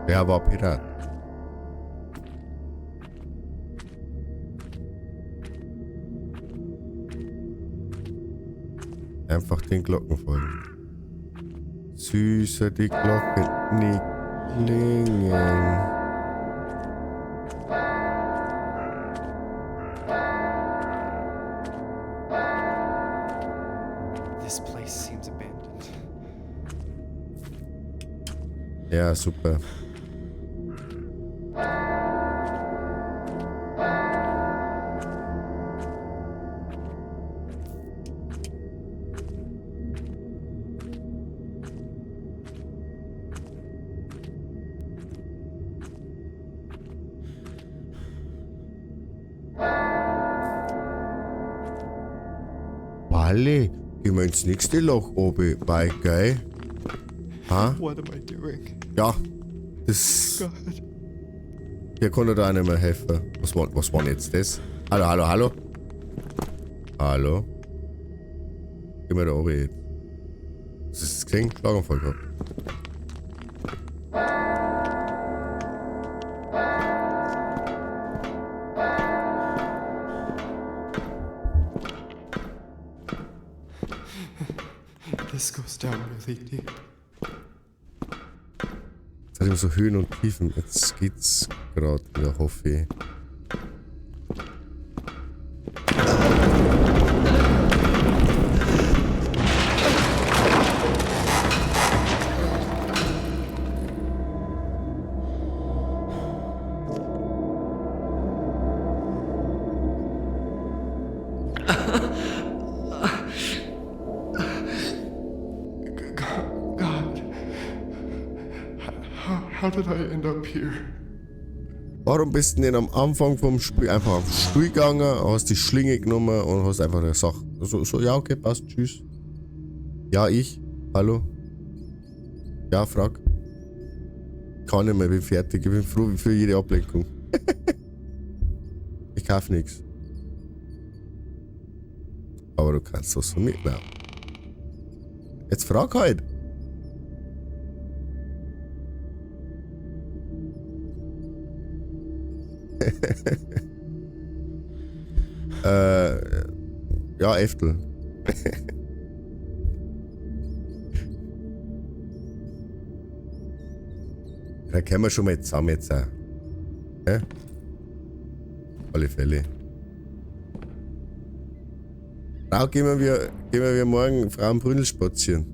Er war Pirat. Einfach den Glocken folgen. Süßer die Glocken nicht klingen. This place seems abandoned. Ja, super. Wally, gehen wir ins nächste Loch oben bei, gell? Ha? What am I doing? Ja, das... God. Hier kann er da auch nicht mehr helfen. Was war denn jetzt das? Hallo, hallo, hallo? Hallo? Gehen wir da oben jetzt. Was ist das gesehen? Schlaganfall gehabt. This goes down really deep. Jetzt hat immer so Höhen und Tiefen. Jetzt geht's gerade wieder, hoffe ich. God, How did I end up here? Warum bist du nicht am Anfang vom Spiel einfach auf den Stuhl gegangen, hast die Schlinge genommen und hast einfach gesagt, so, ja, okay, passt, tschüss. Ja, ich, hallo. Ja, frag. Kann nicht mehr, bin fertig, ich bin froh für jede Ablenkung. Ich kauf nichts. Aber du kannst was von mir nehmen. Jetzt frag halt. Ja, Eftel. Da können wir schon mal zusammen jetzt auch. Ja? Alle Fälle. Auch gehen wir morgen Frauenbrünnel spazieren.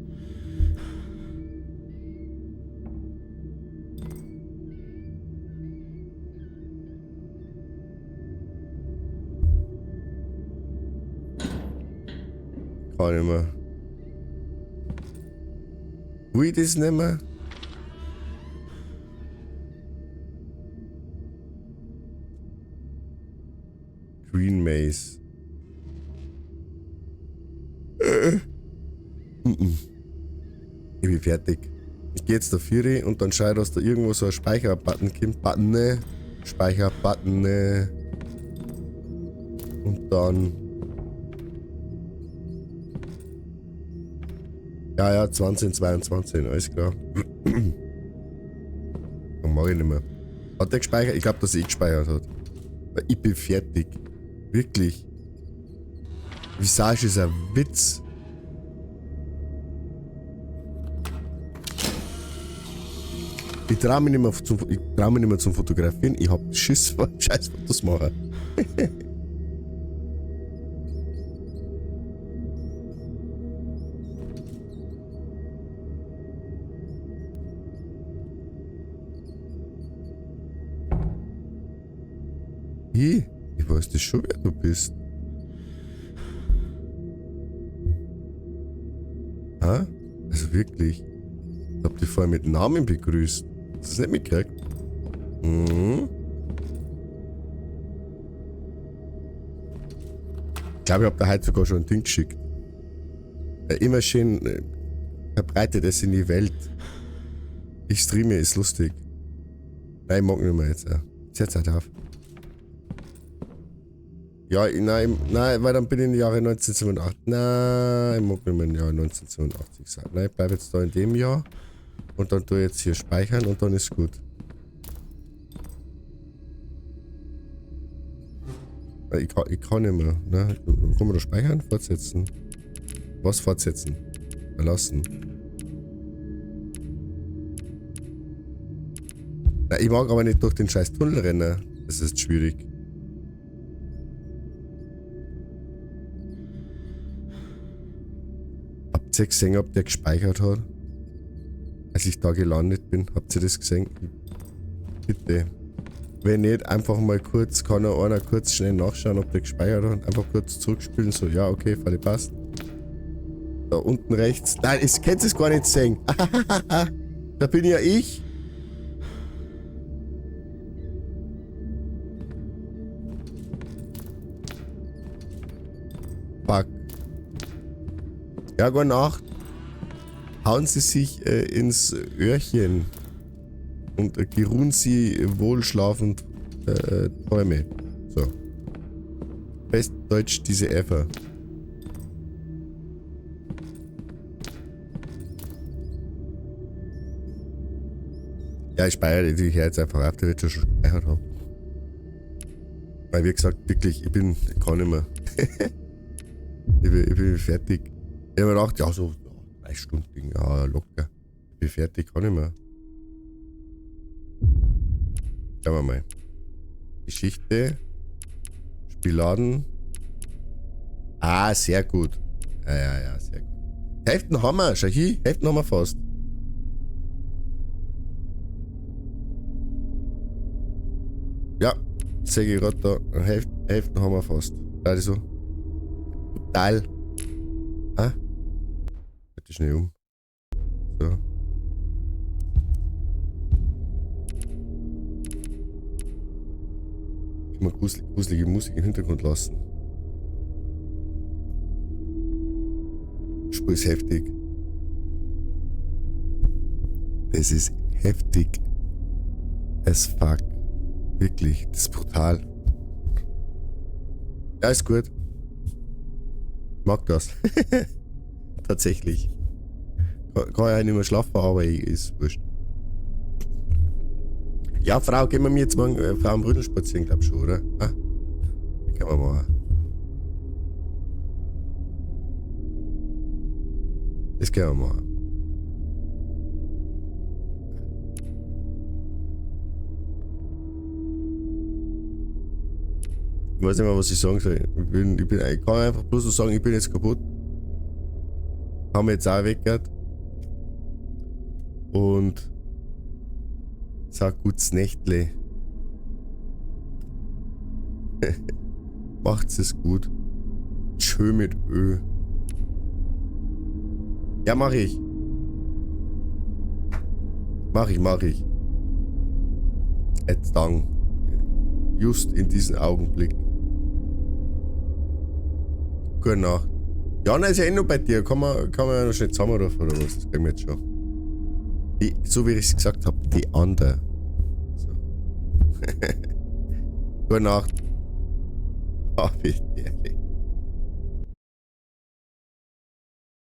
Kann nicht mehr. Will ich das nicht mehr? Green Maze. Ich bin fertig. Ich gehe jetzt dafür und dann schaue ich, dass da irgendwo so ein Speicherbutton kommt. Button, ne? Speicherbutton, ne? Und dann. Ja, 2022, alles klar. Dann mag ich nicht mehr. Hat der gespeichert? Ich glaube, dass er gespeichert hat. Weil ich bin fertig. Wirklich. Visage ist ein Witz. Ich traue mich nicht mehr zum Fotografieren. Ich hab Schiss vor Scheißfotos machen. Ich weiß das schon, wer du bist. Ah? Also wirklich. Ich hab dich vorher mit Namen begrüßt. Hast du das nicht mitgekriegt? Mhm. Ich glaube, ich hab da heute sogar schon ein Ding geschickt. Immer schön verbreitet es in die Welt. Ich streame, ist lustig. Nein, ich mag nicht mehr jetzt. Jetzt halt auf. Ja, nein, weil dann bin ich in den Jahre 1987. Nein, ich mag nicht mehr im Jahr 1982 sein. Nein, ich bleibe jetzt da in dem Jahr. Und dann tue ich jetzt hier speichern und dann ist gut. Ich kann nicht mehr. Ne? Kann man da speichern? Fortsetzen. Was fortsetzen? Verlassen. Na, ich mag aber nicht durch den scheiß Tunnel rennen. Das ist schwierig. Habt ihr gesehen, ob der gespeichert hat? Als ich da gelandet bin. Habt ihr das gesehen? Bitte. Wenn nicht, einfach mal kurz, kann einer kurz schnell nachschauen, ob der gespeichert hat. Einfach kurz zurückspielen, so, ja, okay, Falle passt. Da unten rechts. Nein, ihr könnt es gar nicht sehen. Da bin ja ich. Fuck. Ja, gute Nacht. Hauen Sie sich ins Öhrchen und geruhen Sie wohlschlafend Träume. So. Bestdeutsch diese Effer. Ja, ich speichere die hier jetzt einfach ab, der wird schon gespeichert haben. Weil wie gesagt, wirklich, ich kann nicht mehr. ich bin fertig. Ich habe mir gedacht, ja, so 3 Stunden, ja, locker. Ich bin fertig, kann nicht mehr. Schauen wir mal. Geschichte. Spielladen. Ah, sehr gut. Ja, sehr gut. Hälften haben wir, schau hier, Hälften haben wir fast. Ja, sehe ich gerade da. Hälften haben wir fast. Also so. Total. Ah. Bitte schnell um. So. immer gruselige Musik im Hintergrund lassen. Spur ist heftig. Das ist heftig as fuck. Wirklich, das ist brutal. Ja, ist gut. Mag das. Tatsächlich. Kann ja nicht mehr schlafen, aber ist wurscht. Ja, Frau, gehen wir jetzt morgen Frau am Brüdel spazieren, glaub schon, oder? Ah, können wir mal. Das können wir mal. Ich weiß nicht mehr, was ich sagen soll. Ich kann einfach bloß so sagen, ich bin jetzt kaputt. Haben wir jetzt auch weggehört. Und sag gutes Nächtle. Macht's es gut. Schön mit Ö. Ja, mach ich. Mach ich. Jetzt dann. Just in diesem Augenblick. Gute Nacht. Jana ist ja eh noch bei dir. Kann man ja noch schnell zusammenrufen oder was? Das kriegen wir jetzt schon. So wie ich es gesagt habe, die andere. So. Gute Nacht. Ah, bitte.